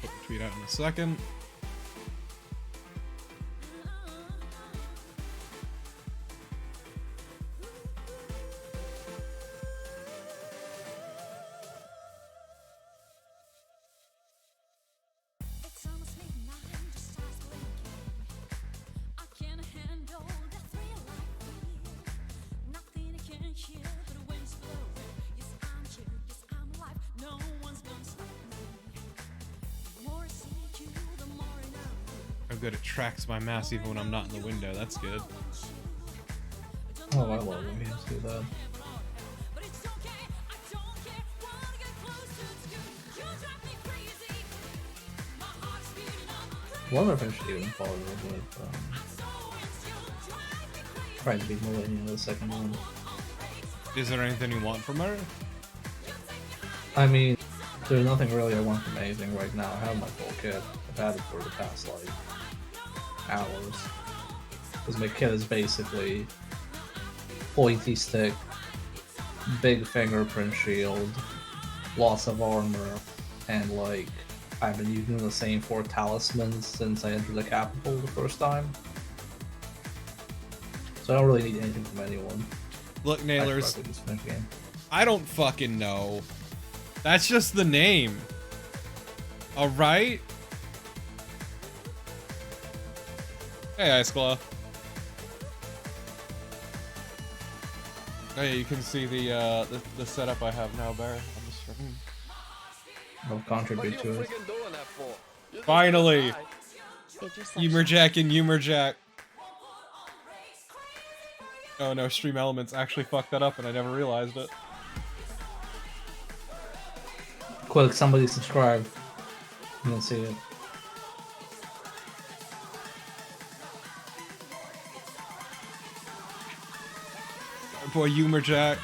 Put the tweet out in a second. How good it tracks my mouse even when I'm not in the window. That's good. Oh, I love when games do that. One of them should even follow with trying to be Millennium the second one. Is there anything you want from her? I mean, there's nothing really I want from anything right now. I have my full kit. I've had it for the past like hours. Because my kit is basically pointy stick, big fingerprint shield, lots of armor, and like I've been using the same 4 talismans since I entered the capital the first time. So I don't really need anything from anyone. Look, Nailers, I don't fucking know. That's just the name. Alright? Hey, Ice Claw. Oh yeah, you can see the setup I have now, Bear, on the stream. I'll contribute to it. Finally! Humorjack and Humorjack. Oh no, Stream Elements actually fucked that up and I never realized it. Quick, somebody subscribe. You can see it. Our boy Humorjack.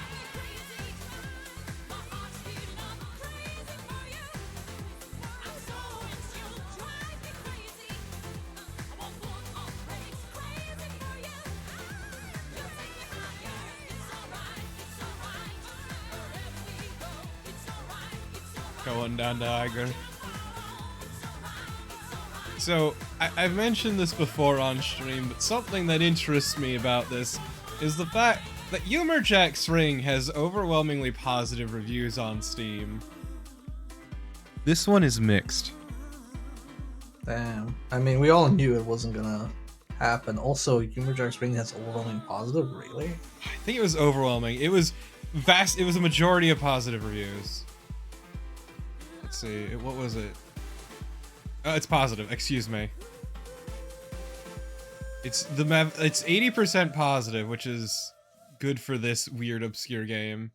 Going down to Eger. So, I've mentioned this before on stream, but something that interests me about this is the fact that Humorjack's ring has overwhelmingly positive reviews on Steam. This one is mixed. Damn. I mean, we all knew it wasn't gonna happen. Also, Humorjack's ring has overwhelming positive, really? I think it was overwhelming. It was vast. It was a majority of positive reviews. Let's see. What was it? It's positive. Excuse me. It's 80% positive, which is good for this weird, obscure game.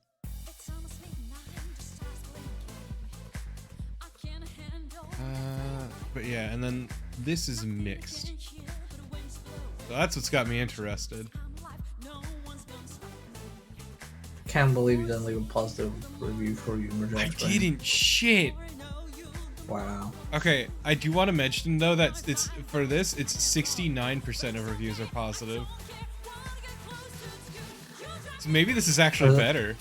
But yeah, and then this is mixed. So that's what's got me interested. Can't believe you didn't leave a positive review for Humorjack's ring. I didn't. Shit. Wow. Okay, I do want to mention though that it's 69% of reviews are positive. So maybe this is actually better.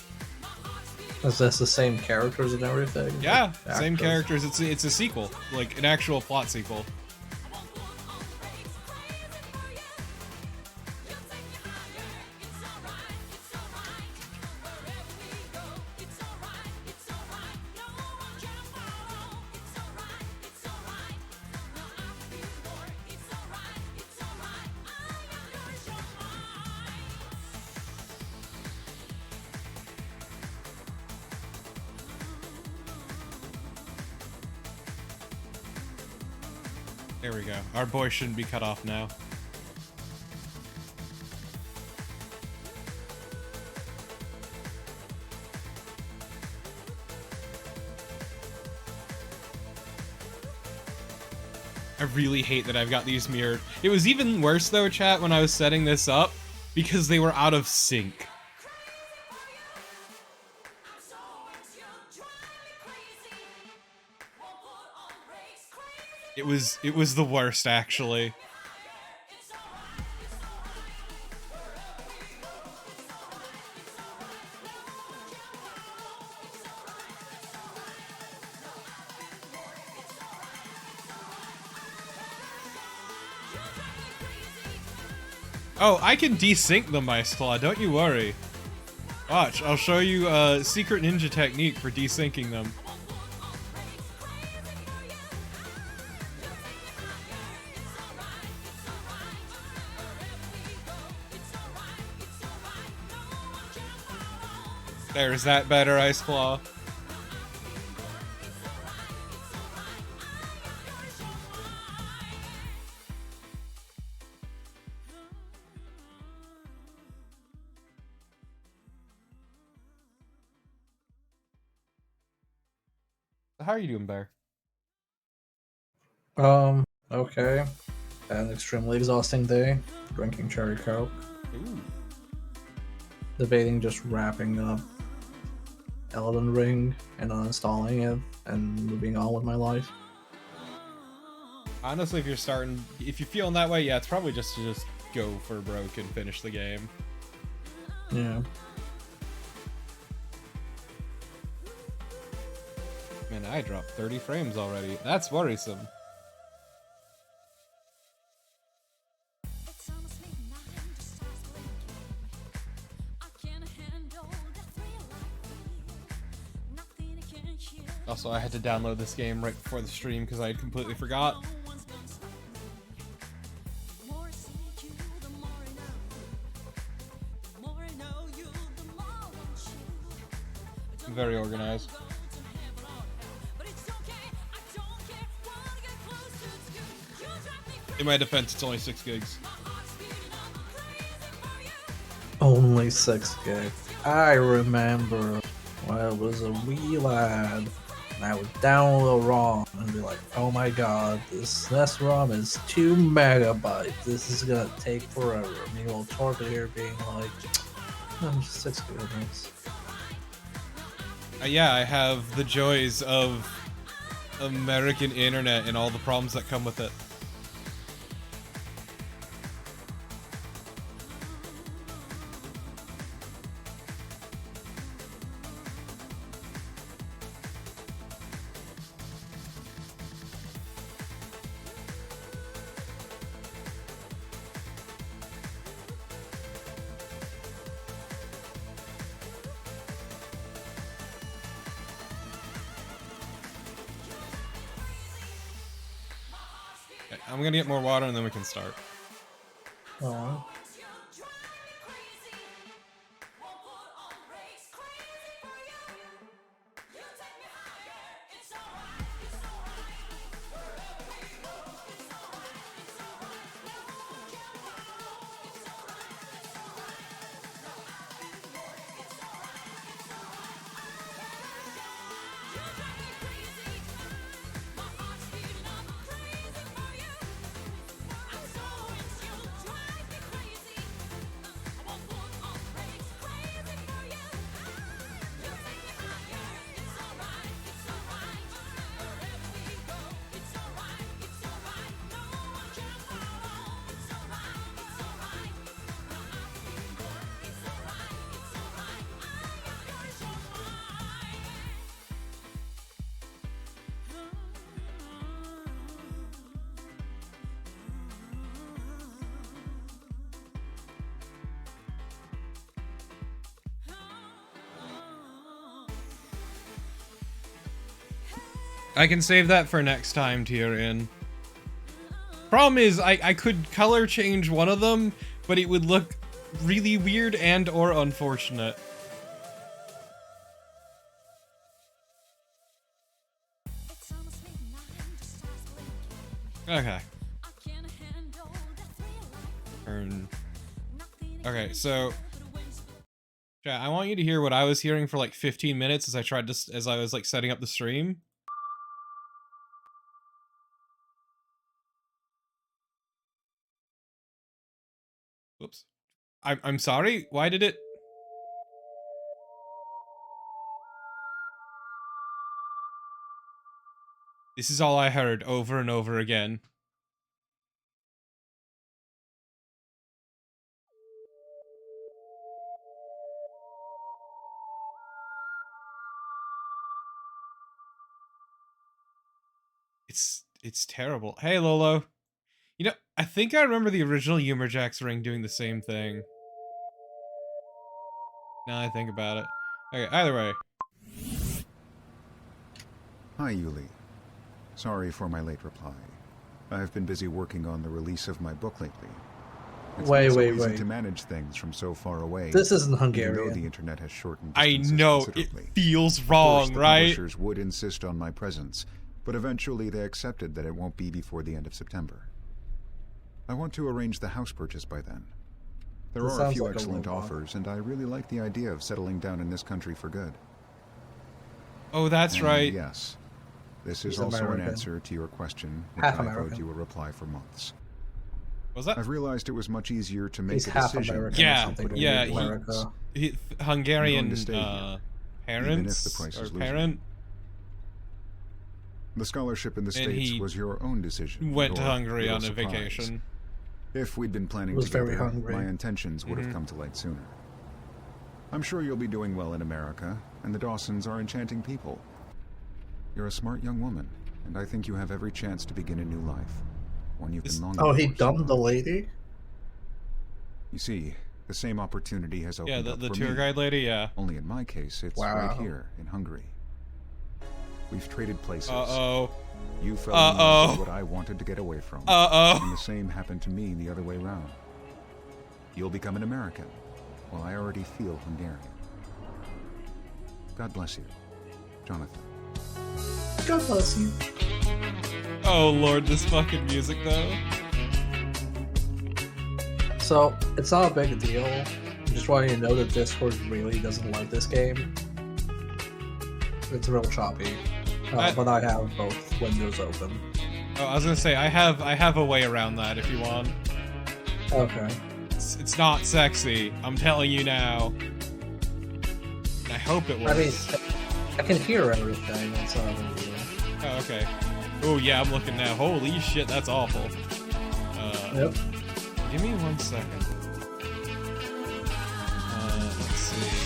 Is this the same characters and everything? Yeah, Like same actors? characters. It's a sequel, like an actual plot sequel. There we go. Our boy shouldn't be cut off now. I really hate that I've got these mirrored. It was even worse though, chat, when I was setting this up, because they were out of sync. It was the worst, actually. Oh, I can desync them, Ice Claw, don't you worry. Watch, I'll show you a secret ninja technique for desyncing them. There's that better, Ice Claw. How are you doing, Bear? Okay. Had an extremely exhausting day, drinking cherry coke, Ooh. debating just wrapping up Elden Ring and uninstalling it and moving on with my life. Honestly, if you're feeling that way, yeah, it's probably just to just go for broke and finish the game. Yeah. Man, I dropped 30 frames already. That's worrisome. Also, I had to download this game right before the stream because I had completely forgot. I'm very organized. In my defense, it's only 6 gigs. Only 6 gig. I remember when I was a wee lad and I would download a ROM and be like, oh my god, this ROM is 2 megabytes. This is gonna take forever. Meanwhile, Torque here being like, I'm just 6 gigabytes. Yeah, I have the joys of American internet and all the problems that come with it. Okay, I'm gonna get more water and then we can start. Oh. I can save that for next time, Tyrion. Problem is, I could color change one of them, but it would look really weird and or unfortunate. Okay. Okay, so yeah, I want you to hear what I was hearing for like 15 minutes as I was like setting up the stream. Whoops. I'm sorry. Why did it? This is all I heard over and over again. It's terrible. Hey Lolo. You know, I think I remember the original Humorjacks ring doing the same thing. Now I think about it. Okay, either way. Hi, Yuli. Sorry for my late reply. I've been busy working on the release of my book lately. It's not so easy to manage things from so far away. This isn't Even Hungarian. though the internet has shortened I distances know, it considerably. feels Of wrong, course, the right? publishers would insist on my presence, but eventually they accepted that it won't be before the end of September. I want to arrange the house purchase by then. There are a few excellent offers, and I really like the idea of settling down in this country for good. Oh, that's right. Yes. This is also an answer to your question, which Half I American. owed you a reply for months. Was that? I've realized it was much easier to make He's a half decision. American Yeah, or something. yeah, America. Hungarian I'm going to stay here, parents even if the price or is losing. parent The scholarship in the And States he was your own decision. went to your Hungary little on a surprise. vacation. If we'd been planning Was together, very hungry. my intentions would have come to light sooner. I'm sure you'll be doing well in America, and the Dawsons are enchanting people. You're a smart young woman, and I think you have every chance to begin a new life. One you've been longing Oh, for he so dumped the long. lady? You see, the same opportunity has opened Yeah, up the for tour me. guide lady, yeah. Only in my case, it's right here in Hungary. We've traded places. Uh-oh. You fell in love with Uh-oh. what I wanted to get away from. And Uh-oh. the same happened to me the other way around. You'll become an American, while I already feel Hungarian. God bless you, Jonathan. God bless you. Oh lord, this fucking music though. So, it's not a big deal. I'm just wanting to know that Discord really doesn't like this game. It's real choppy. But I have both windows open. Oh, I was gonna say, I have a way around that if you want. Okay. It's not sexy, I'm telling you now. I hope it was. I mean, I can hear everything. That's not a big deal. Oh, okay. Oh yeah, I'm looking now. Holy shit, that's awful. Yep. Give me 1 second. Let's see.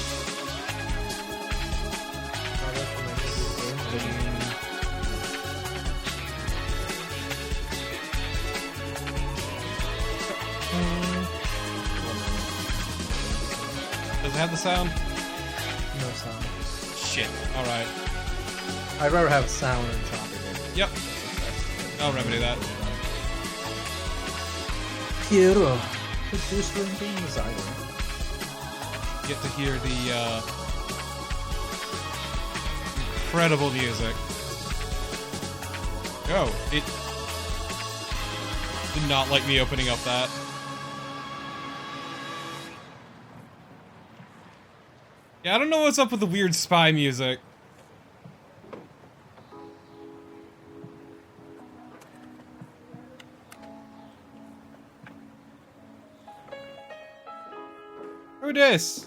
Does it have the sound? No sound. Shit. Alright. I'd rather have sound than choppy. Yep. I'll remedy that. Quiero. Producer and game designer. Get to hear the incredible music. Oh, it did not like me opening up that. Yeah, I don't know what's up with the weird spy music. Who dis?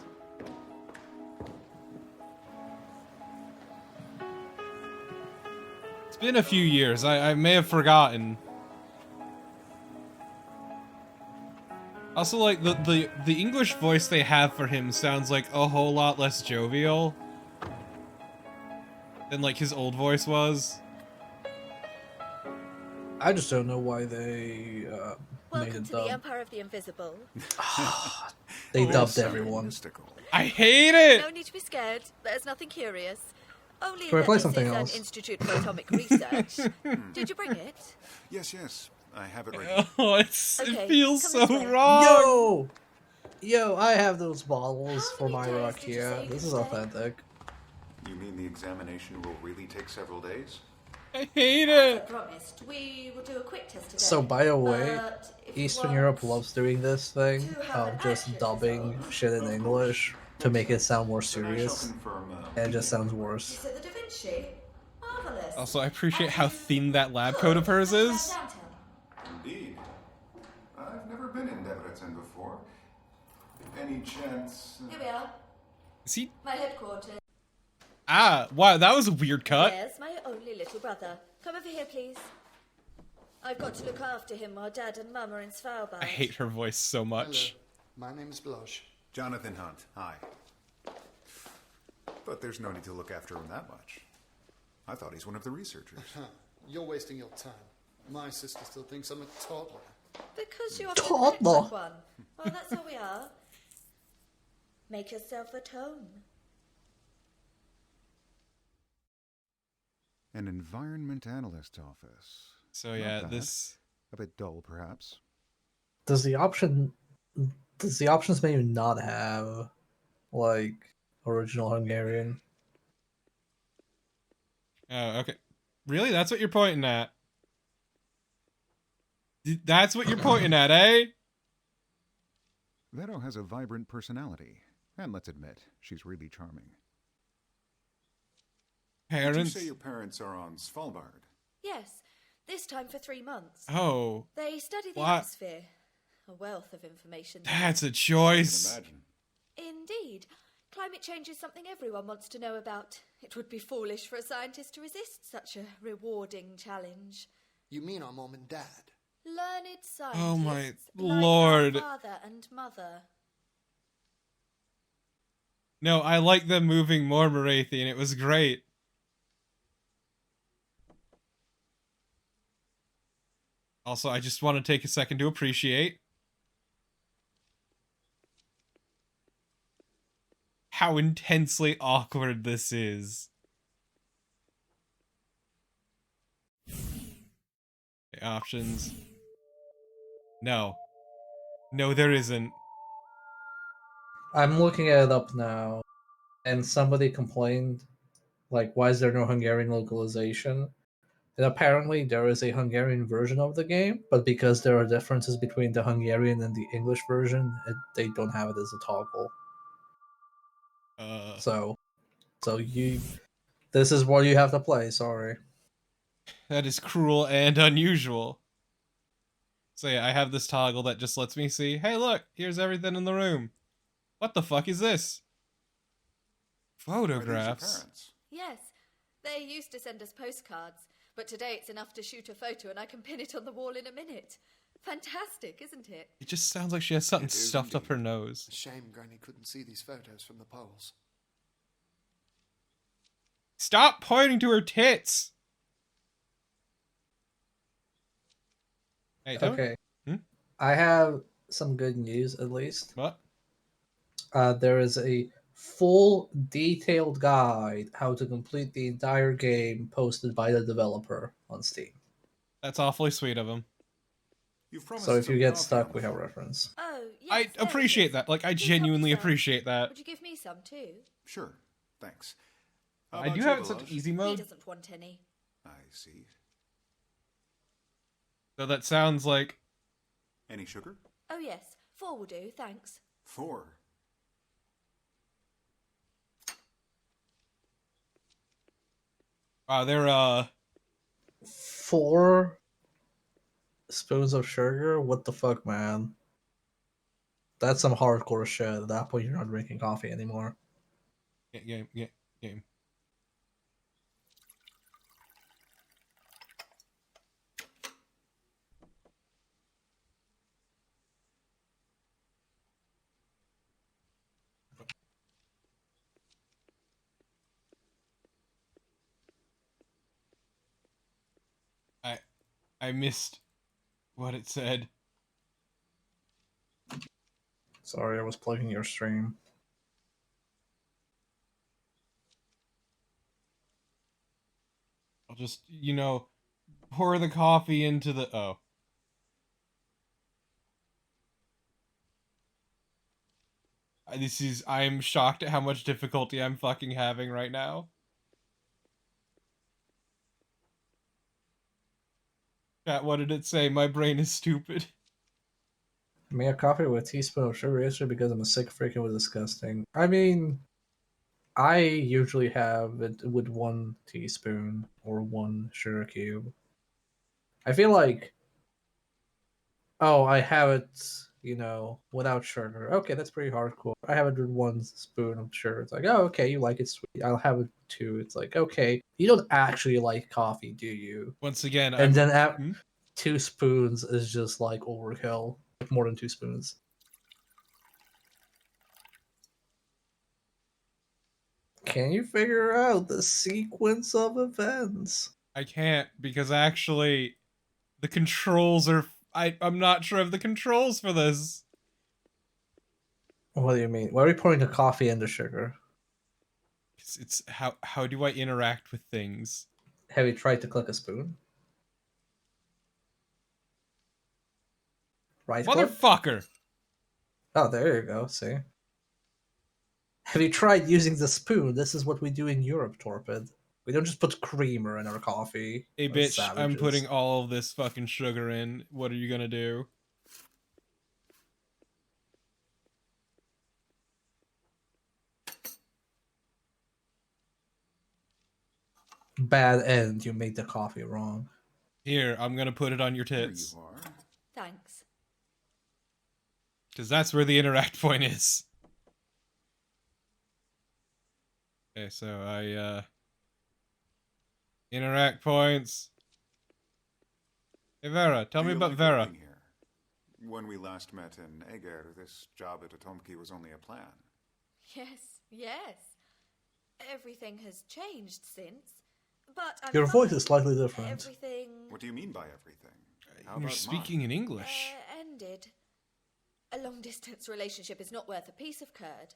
It's been a few years. I may have forgotten. Also, like, the English voice they have for him sounds like a whole lot less jovial than, like, his old voice was. I just don't know why they made Welcome it to the dub. Empire of the Invisible. They dubbed Sounded everyone. mystical. I hate it! No need to be scared. There's nothing curious. Only Can we that play this something is else? an Institute for Atomic Research. Did you bring it? Yes, I have it right. Oh, it Okay, feels come so this way. wrong! Yo, I have those bottles How for many my days did you say Rakia. you This is stay? authentic. You mean the examination will really take several days? I hate As I it! promised, we will do a quick test today. So, by the way, But if you Eastern want Europe loves doing this thing to have of an just accurate dubbing result, shit in English to make it sound more Then I shall serious, confirm, and it just sounds You worse. said the Da Vinci? Marvelous. Also, I appreciate how thin that lab coat of hers is. Indeed. I've never been in Debrecen before. Any chance... Here we are. Is he? My headquarters. Ah, wow, that was a weird cut. There's my only little brother. Come over here, please. I've got to look after him while Dad and Mum are in Svalbard. I hate her voice so much. Hello. My name is Blush. Jonathan Hunt, hi. But there's no need to look after him that much. I thought he's one of the researchers. You're wasting your time. My sister still thinks I'm a toddler. Because you often act Toddler. like one. Well, that's how we are. Make yourself at home. An environment analyst office. So Not yeah, bad. this. A bit dull, perhaps. Does the options menu not have like original Hungarian? Oh, okay. Really? That's what you're pointing at? That's what you're pointing at, eh? Vero has a vibrant personality. And let's admit, she's really charming. Parents? Did you say your parents are on Svalbard? Yes, this time for 3 months. Oh. They study the What? atmosphere. A wealth of information there. That's a I can choice. imagine. Indeed. Climate change is something everyone wants to know about. It would be foolish for a scientist to resist such a rewarding challenge. You mean our mom and dad? Learned scientists Oh my like lord. our father and mother. No, I like them moving more, Morathian. It was great. Also, I just want to take a second to appreciate how intensely awkward this is. Okay, options. No. No, there isn't. I'm looking it up now, and somebody complained, like, why is there no Hungarian localization? And apparently there is a Hungarian version of the game, but because there are differences between the Hungarian and the English version, they don't have it as a toggle. So this is what you have to play. Sorry. That is cruel and unusual. So yeah, I have this toggle that just lets me see, hey look, here's everything in the room. What the fuck is this? Photographs. Are these your parents? Yes, they used to send us postcards, but today it's enough to shoot a photo and I can pin it on the wall in a minute. Fantastic, isn't it? It just sounds like she has something It is stuffed up indeed. her nose. A shame Granny couldn't see these photos from the polls. Stop pointing to her tits! Hey, tell me. Okay. Hmm? I have some good news, at least. What? There is a full detailed guide how to complete the entire game posted by the developer on Steam. That's awfully sweet of him. You've promised So if some you get coffee on stuck, the we have phone. reference. Oh, yes. I there it appreciate is. that. Like, I Please help genuinely yourself. appreciate that. Would you give me some too? Sure, thanks. How I about do you, have it such Veloz? easy He mode. doesn't want any. I see. So that sounds like... Any sugar? Oh, yes. 4 will do, thanks. 4. Wow, they're, 4 spoons of sugar? What the fuck, man? That's some hardcore shit. At that point, you're not drinking coffee anymore. Game. I missed what it said. Sorry, I was plugging your stream. I'll just, pour the coffee into the... Oh. I'm shocked at how much difficulty I'm fucking having right now. Chat, what did it say? My brain is stupid. I made a coffee with a teaspoon of sugar yesterday because I'm a sick freak and it was disgusting. I mean, I usually have it with 1 teaspoon or 1 sugar cube. I feel like, oh, I have it, without sugar. Okay, that's pretty hardcore. I have it with 1 spoon of sugar. It's like, oh, okay, you like it sweet. I'll have it 2. It's like, okay, you don't actually like coffee, do you? Once again, And then Hmm? 2 spoons is just like overkill. Like more than 2 spoons. Can you figure out the sequence of events? I can't, because actually, The controls are... I'm not sure of the controls for this. What do you mean? Why are we pouring the coffee and the sugar? It's how do I interact with things? Have you tried to click a spoon? Right click? Motherfucker! Oh, there you go. See? Have you tried using the spoon? This is what we do in Europe, Torpid. We don't just put creamer in our coffee. Hey, Those bitch, I'm savages. putting all of this fucking sugar in. What are you gonna do? Bad end. You made the coffee wrong. Here, I'm gonna put it on your There tits. you are. Thanks. Because that's where the interact point is. Okay, so interact points. Hey, Vera, tell Do me you about like Vera. working here? When we last met in Eger, this job at Atomki was only a plan. Yes. Everything has changed since. But I'm Your voice fine. is slightly different. Everything What do you mean by everything? How You're about speaking in English. ended. A long-distance relationship is not worth a piece of curd.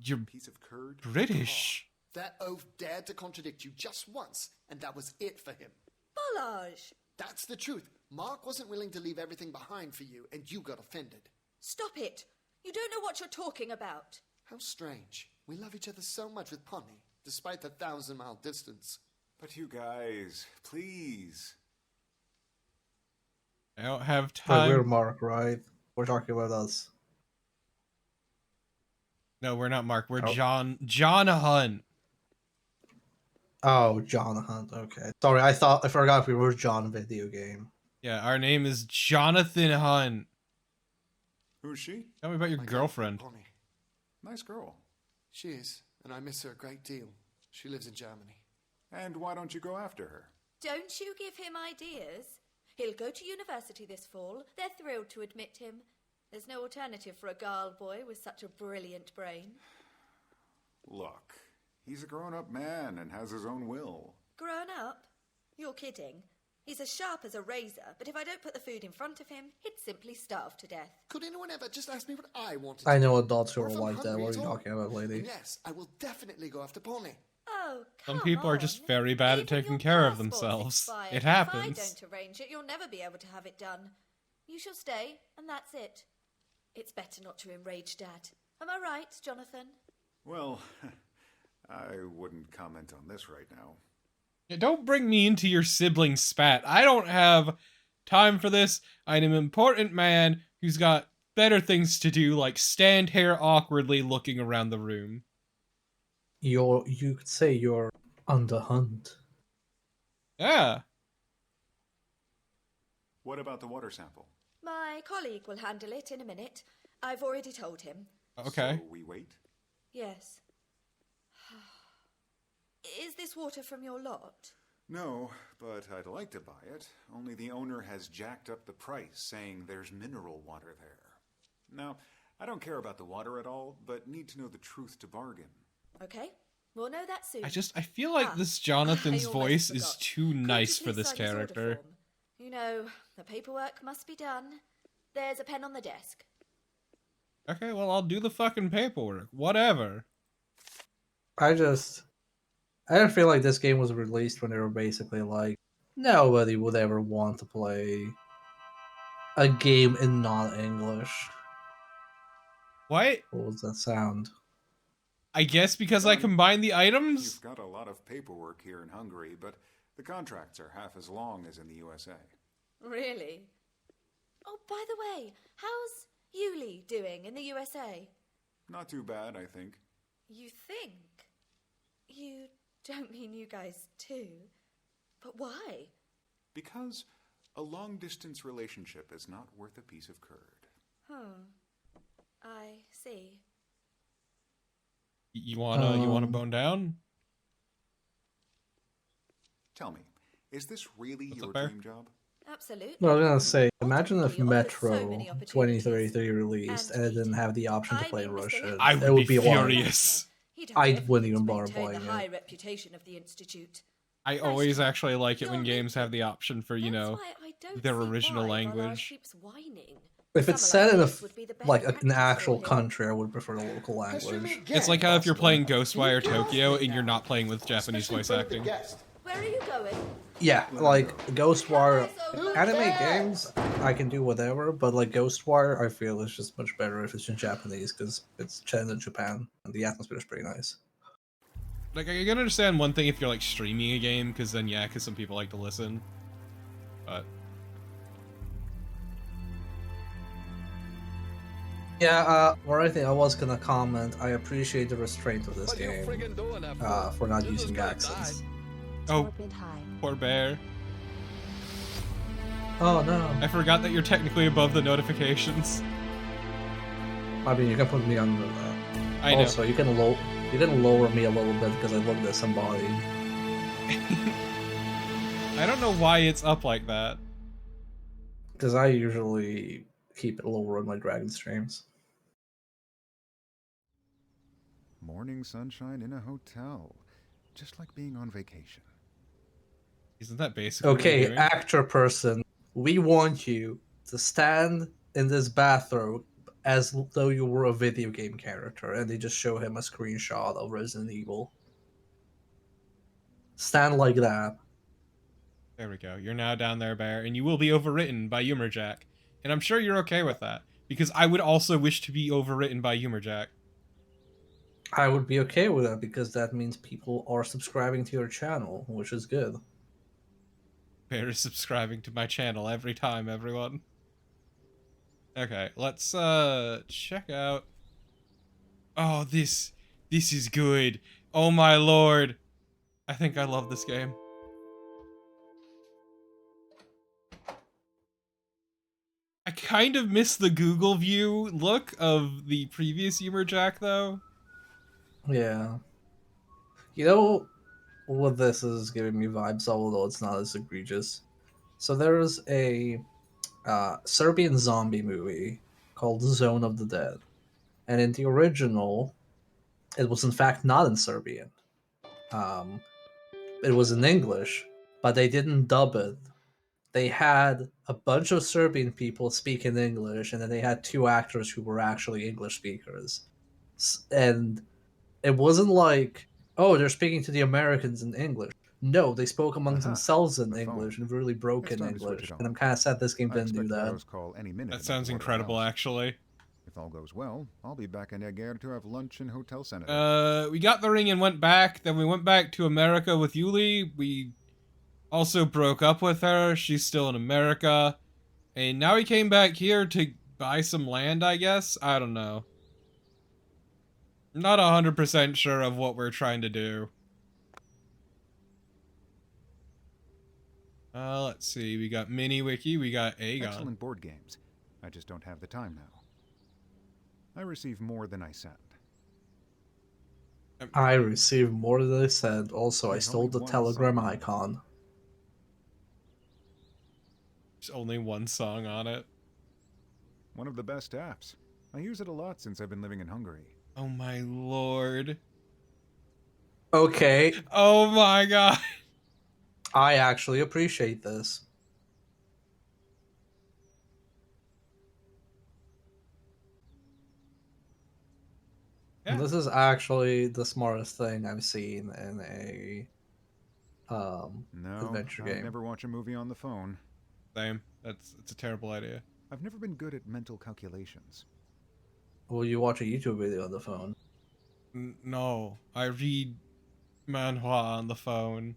You're Piece of curd? British. That oaf dared to contradict you just once, and that was it for him. Bollage! That's the truth. Mark wasn't willing to leave everything behind for you, and you got offended. Stop it! You don't know what you're talking about. How strange. We love each other so much with Pony, despite the 1,000-mile distance. But you guys, please. I don't have But we're time. Mark, right? We're talking about us. No, we're not Mark. We're Oh. John Hunt. Oh, John Hunt. Okay. Sorry, I forgot we were John Video Game. Yeah, our name is Jonathan Hunt. Who's she? Tell me about your My girlfriend. Pony. Nice girl. She is, and I miss her a great deal. She lives in Germany. And why don't you go after her? Don't you give him ideas. He'll go to university this fall. They're thrilled to admit him. There's no alternative for a girl boy with such a brilliant brain. Look, he's a grown-up man and has his own will. Grown up? You're kidding. He's as sharp as a razor, but if I don't put the food in front of him, he'd simply starve to death. Could anyone ever just ask me what I wanted? I to know do? adults who Or are if I'm like that. hungry What are at you all? talking about, lady? And yes, I will definitely go after Pony. Oh, Some come people are on. just very bad at Even taking your care of passport's themselves. expired. It happens. If I don't arrange it, you'll never be able to have it done. You shall stay, and that's it. It's better not to enrage Dad. Am I right, Jonathan? Well, I wouldn't comment on this right now. Yeah, don't bring me into your sibling spat. I don't have time for this. I'm an important man who's got better things to do, like stand here awkwardly looking around the room. You could say you're on the hunt. Yeah. What about the water sample? My colleague will handle it in a minute. I've already told him. Okay. So we wait? Yes. Is this water from your lot? No, but I'd like to buy it. Only the owner has jacked up the price, saying there's mineral water there. Now, I don't care about the water at all, but need to know the truth to bargain. Okay, we'll know that soon. I feel like this Jonathan's I almost voice is forgot. too Could nice you for please this sign this order character. form? You know, the paperwork must be done. There's a pen on the desk. Okay, well, I'll do the fucking paperwork. Whatever. I don't feel like this game was released when they were basically like, nobody would ever want to play a game in non-English. What? What was that sound? I guess because I Done. combined the items? You've got a lot of paperwork here in Hungary, but the contracts are half as long as in the USA. Really? Oh, by the way, how's Yuli doing in the USA? Not too bad, I think. You think? You don't mean you guys too. But why? Because a long-distance relationship is not worth a piece of curd. I see. You wanna bone down? Tell me, is this really What's your up, Bear? dream job? Absolutely. No, I was gonna say, imagine if Ultimately, offers so Metro many opportunities. 2033 released and it didn't have the option to I play mean, Mr. Russian. Lambert. I It would would be be wild. furious. He'd have I everything wouldn't even to bother maintain playing the it. high reputation of the Institute. I always actually like it when games have the option for, you know, their original language. If it's set in an actual country, I would prefer the local language. It's like how if you're playing Ghostwire Tokyo and you're not playing with Japanese voice acting. Where are you going? Yeah, like Ghostwire anime games, I can do whatever, but like Ghostwire, I feel is just much better if it's in Japanese because it's set in Japan and the atmosphere is pretty nice. Like, I can understand one thing if you're like streaming a game, because then yeah, because some people like to listen. But yeah, or I think I was gonna comment. I appreciate the restraint of this game for not using accents. oh, poor bear. Oh no! I forgot that you're technically above the notifications. I mean, you can put me under that. I know. Also, you can lower me a little bit because I looked at somebody. I don't know why it's up like that. Because I usually keep it lower on my Dragon streams. Morning sunshine in a hotel. Just like being on vacation. Isn't that basically what you're Okay, doing? actor person, we want you to stand in this bathrobe as though you were a video game character, and they just show him a screenshot of Resident Evil. Stand like that. There we go. You're now down there, Bear, and you will be overwritten by Humorjack. And I'm sure you're okay with that, because I would also wish to be overwritten by Humorjack. I would be okay with that, because that means people are subscribing to your channel, which is good. Bear is subscribing to my channel every time, everyone. Okay, let's check out. Oh, this is good. Oh my lord. I think I love this game. I kind of miss the Google view look of the previous Humorjack though. Yeah. You know what this is giving me vibes, although it's not as egregious. So there's a Serbian zombie movie called Zone of the Dead. And in the original, it was in fact not in Serbian. It was in English, but they didn't dub it. They had a bunch of Serbian people speaking English, and then they had two actors who were actually English speakers. And it wasn't like, oh, they're speaking to the Americans in English. No, they spoke amongst themselves in English and really broken English. And I'm kind of sad this game didn't do that. Call any minute That sounds incredible, actually. If all goes well, I'll be back in Eger to have lunch in Hotel Senator. We got the ring and went back. Then we went back to America with Yuli. We also broke up with her. She's still in America. And now we came back here to buy some land, I guess? I don't know. I'm not 100% sure of what we're trying to do. Let's see. We got Mini-Wiki. We got Aegon. Excellent board games. I just don't have the time now. I receive more than I send. I received more than I sent. Also, I stole the Telegram icon. There's only one song on it. One of the best apps. I use it a lot since I've been living in Hungary. Oh my lord. Okay. Oh my god. I actually appreciate this. Yeah. This is actually the smartest thing I've seen in a adventure game. I'd never watch a movie on the phone. Same. It's a terrible idea. I've never been good at mental calculations. Will you watch a YouTube video on the phone? No, I read manhwa on the phone.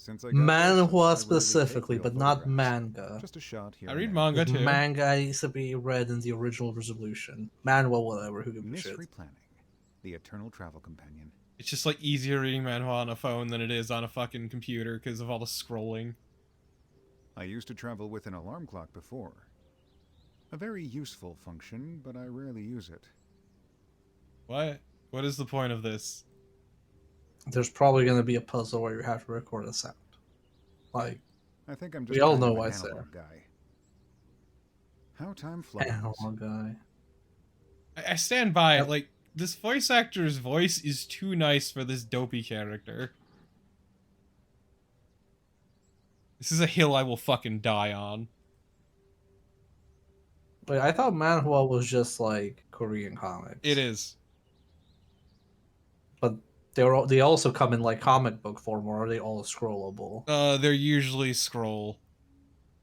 Since I got manhwa specifically, but not manga. Just a shot here. I read manga too. Manga needs to be read in the original resolution. Manhwa, whatever. Who gives a shit? Replanning, the eternal travel companion. It's just like easier reading manhwa on a phone than it is on a fucking computer because of all the scrolling. I used to travel with an alarm clock before. A very useful function, but I rarely use it. What? What is the point of this? There's probably going to be a puzzle where you have to record a sound. Like, I think I'm just we all know why it's there. Guy. How time flies. Analog guy. I stand by it. Like, this voice actor's voice is too nice for this dopey character. This is a hill I will fucking die on. But I thought manhwa was just like Korean comics. It is. But they also come in like comic book form, or are they all scrollable? They're usually scroll.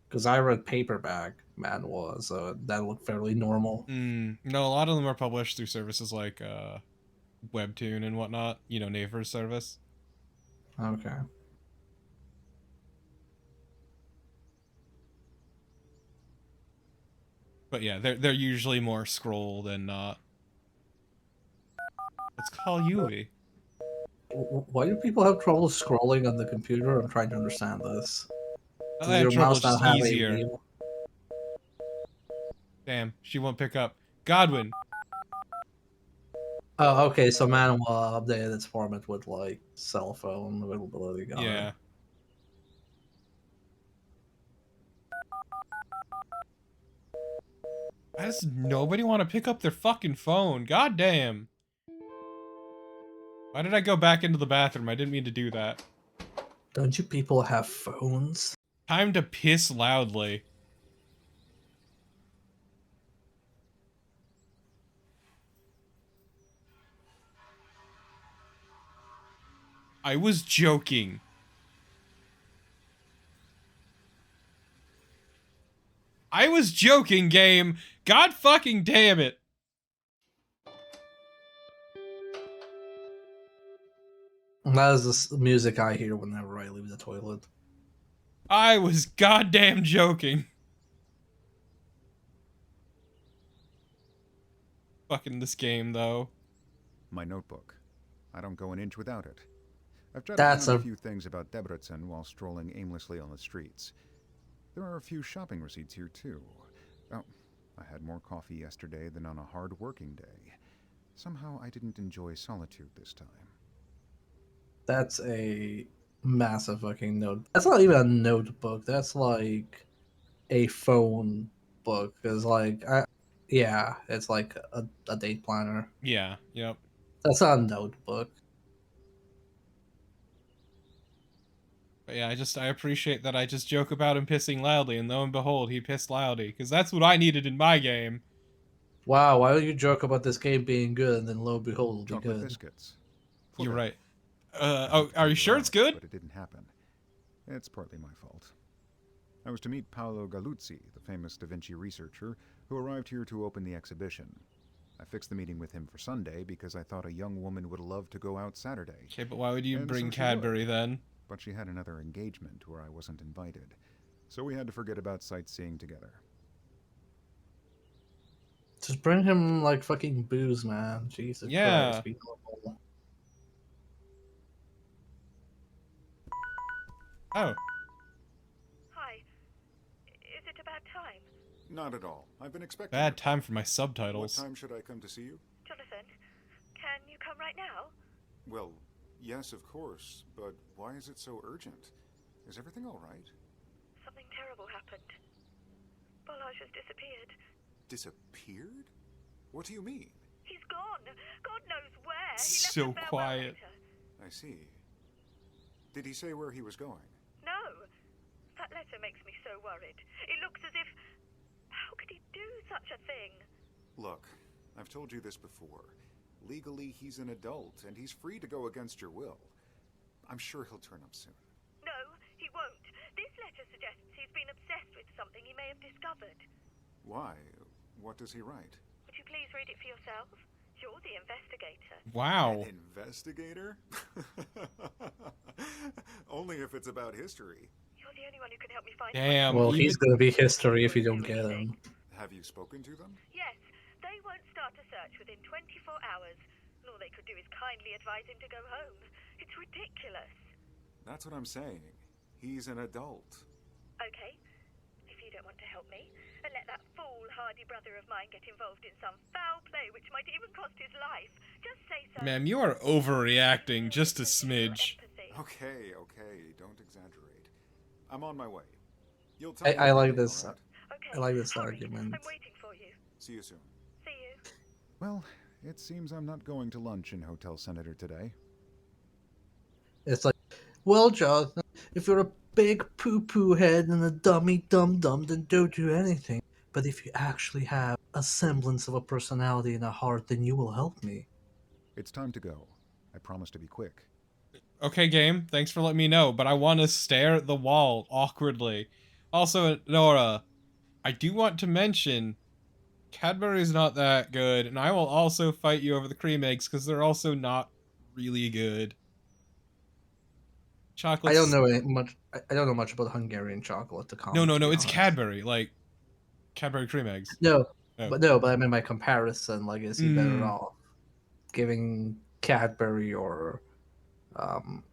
Because I read paperback manhwa, so that looked fairly normal. No, a lot of them are published through services like Webtoon and whatnot. You know, Naver's service. Okay. But yeah, they're usually more scroll than not. Let's call Yui. Why do people have trouble scrolling on the computer? I'm trying to understand this. I Does have your trouble, mouse not just have easier. a wheel? Damn, she won't pick up. Godwin. Oh, okay, so manhwa updated its format with like cell phone availability. Got Yeah. it. Why does nobody want to pick up their fucking phone? God damn. Why did I go back into the bathroom? I didn't mean to do that. Don't you people have phones? Time to piss loudly. I was joking. I was joking, game. God fucking damn it. That is the music I hear whenever I leave the toilet. I was goddamn joking. Fucking this game, though. My notebook. I don't go an inch without it. I've jotted That's down a a- few things about Debrecen while strolling aimlessly on the streets. There are a few shopping receipts here, too. Oh, I had more coffee yesterday than on a hard working day. Somehow I didn't enjoy solitude this time. That's a massive fucking note. That's not even a notebook. That's like a phone book. Cause yeah, it's like a date planner. Yeah, yep. That's not a notebook. But yeah, I appreciate that I just joke about him pissing loudly, and lo and behold, he pissed loudly, because that's what I needed in my game. Wow, why don't you joke about this game being good and then lo and behold it'll be Chocolate good? biscuits. You're Forget it. right. I meant to Are you point sure it it's out, good? But it didn't happen. It's partly my fault. I was to meet Paolo Galuzzi, the famous Da Vinci researcher, who arrived here to open the exhibition. I fixed the meeting with him for Sunday because I thought a young woman would love to go out Saturday. Okay, but why would you And bring so she Cadbury would. then? But she had another engagement where I wasn't invited. So we had to forget about sightseeing together. Just bring him like fucking booze, man. Jesus Yeah. Christ, be normal. Oh. Hi. Is it about time? Not at all. I've been expecting Bad it. time for my What subtitles. time should I come to see you? Jonathan, can you come right now? Well, yes, of course. But why is it so urgent? Is everything all right? Something terrible happened. Balaj has disappeared. Disappeared? What do you mean? He's gone. God knows where. He left So a farewell quiet. letter. I see. Did he say where he was going? No. That letter makes me so worried. It looks as if... How could he do such a thing? Look, I've told you this before. Legally, he's an adult, and he's free to go against your will. I'm sure he'll turn up soon. No, he won't. This letter suggests he's been obsessed with something he may have discovered. Why? What does he write? Would you please read it for yourself? You're the investigator. Wow. Investigator? Only if it's about history. You're the only one who can help me find... Damn. Well, even- he's gonna be history if you don't get him. Have you spoken to them? Yes, they won't start a search within 24 hours. And all they could do is kindly advise him to go home. It's ridiculous. That's what I'm saying. He's an adult. Okay, if you don't want to help me, and let that foolhardy brother of mine get involved in some foul play which might even cost his life, just say so. Ma'am, you are overreacting just a smidge. Empathy. Okay, don't exaggerate. I'm on my way. You'll tell me I like everything, this. all right? Okay, I like this hurry. argument. I'm waiting for you. See you soon. See you. Well, it seems I'm not going to lunch in Hotel Senator today. It's like, well, Jonathan, if you're a big poo-poo head and a dummy dum-dum, then don't do anything. But if you actually have a semblance of a personality and a heart, then you will help me. It's time to go. I promise to be quick. Okay, game. Thanks for letting me know, but I want to stare at the wall awkwardly. Also, Nora, I do want to mention Cadbury's not that good, and I will also fight you over the cream eggs because they're also not really good. I don't Chocolate's know much. I don't know much about Hungarian chocolate to no, comment. no, To no. be It's honest. Cadbury, like Cadbury cream eggs. No, Oh, but I mean by comparison, like, is he better mm, off giving Cadbury or um,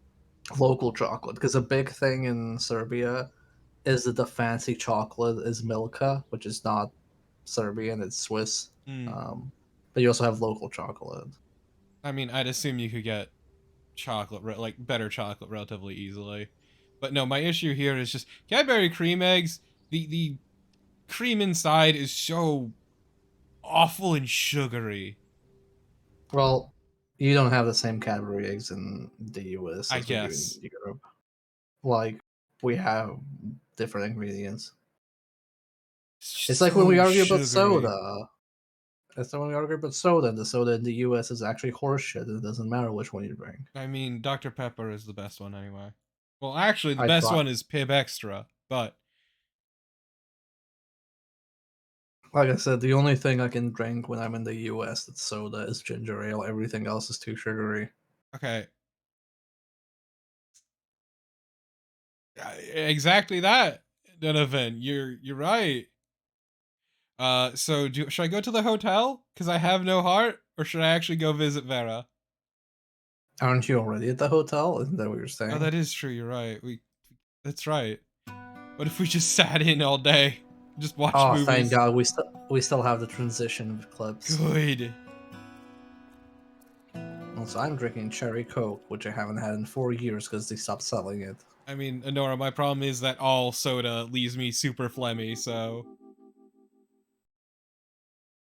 local chocolate? Because a big thing in Serbia is that the fancy chocolate is Milka, which is not Serbian; it's Swiss. mm. Um, but you also have local chocolate. I mean, I'd assume you could get chocolate, like better chocolate, relatively easily. But no, my issue here is just Cadbury cream eggs. The cream inside is so awful and sugary. Well, you don't have the same Cadbury eggs in the US I as we do in guess. Europe. Like, we have different ingredients. It's like when we So argue about sugary. soda. It's like when we argue about soda, and the soda in the US is actually horseshit, and it doesn't matter which one you drink. I mean, Dr. Pepper is the best one anyway. Well, actually, the I best try. one is Pib Extra, but Like I said, the only thing I can drink when I'm in the US that's soda is ginger ale. Everything else is too sugary. okay. Exactly that, Donovan. You're right. So should I go to the hotel because I have no heart, or should I actually go visit Vera? Aren't you already at the hotel? Isn't that what you're Oh, saying? that is true. You're right. That's right. What if we just sat in all day, just watch Oh, thank movies? God, we still have the transition clips. Good. Also, I'm drinking cherry coke, which I haven't had in 4 years because they stopped selling it. I mean, Honora, my problem is that all soda leaves me super phlegmy, so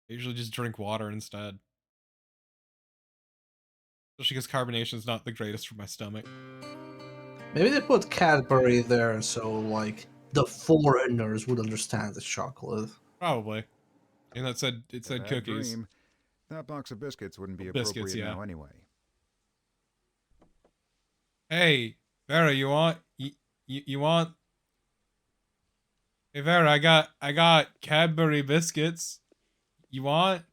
I usually just drink water instead. Especially because carbonation is not the greatest for my stomach. Maybe they put Cadbury there so, like, the foreigners would understand the chocolate. Probably. And it A said bad cookies. dream. That box of biscuits wouldn't be Well, biscuits, appropriate yeah. now anyway. Hey, Vera, you want? Hey Vera, I got Cadbury biscuits. You want?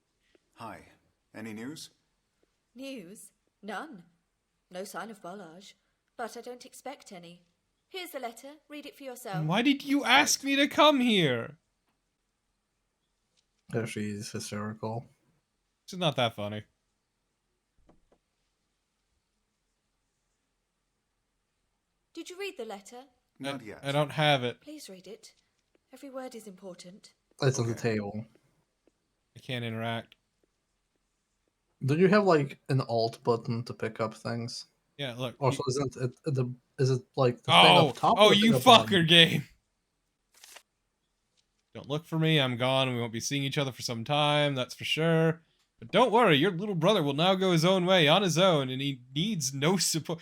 Hi. Any news? News? None. No sign of Bollage. But I don't expect any. Here's the letter. Read it for yourself. Why did you ask me to come here? Oh, she's hysterical. It's not that funny. Did you read the letter? Not yet. I don't have it. Please read it. Every word is important. It's on the Okay. table. I can't interact. Don't you have, like, an alt button to pick up things? Yeah, look. Also, is it like the thing up top or Oh, the thing you up bottom? fucker game. Don't look for me. I'm gone. We won't be seeing each other for some time. That's for sure. But don't worry. Your little brother will now go his own way on his own, and he needs no support.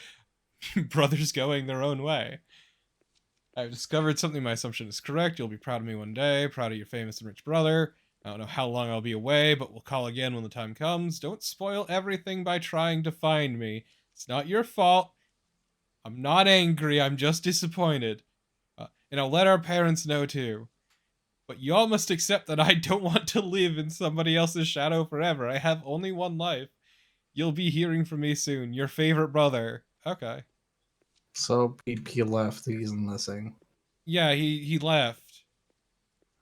Brothers going their own way. I've discovered something. My assumption is correct. You'll be proud of me one day. Proud of your famous and rich brother. I don't know how long I'll be away, but we'll call again when the time comes. Don't spoil everything by trying to find me. It's not your fault. I'm not angry. I'm just disappointed. And I'll let our parents know too. But y'all must accept that I don't want to live in somebody else's shadow forever. I have only one life. You'll be hearing from me soon. Your favorite brother. Okay. So he left. He's missing. Yeah, he left.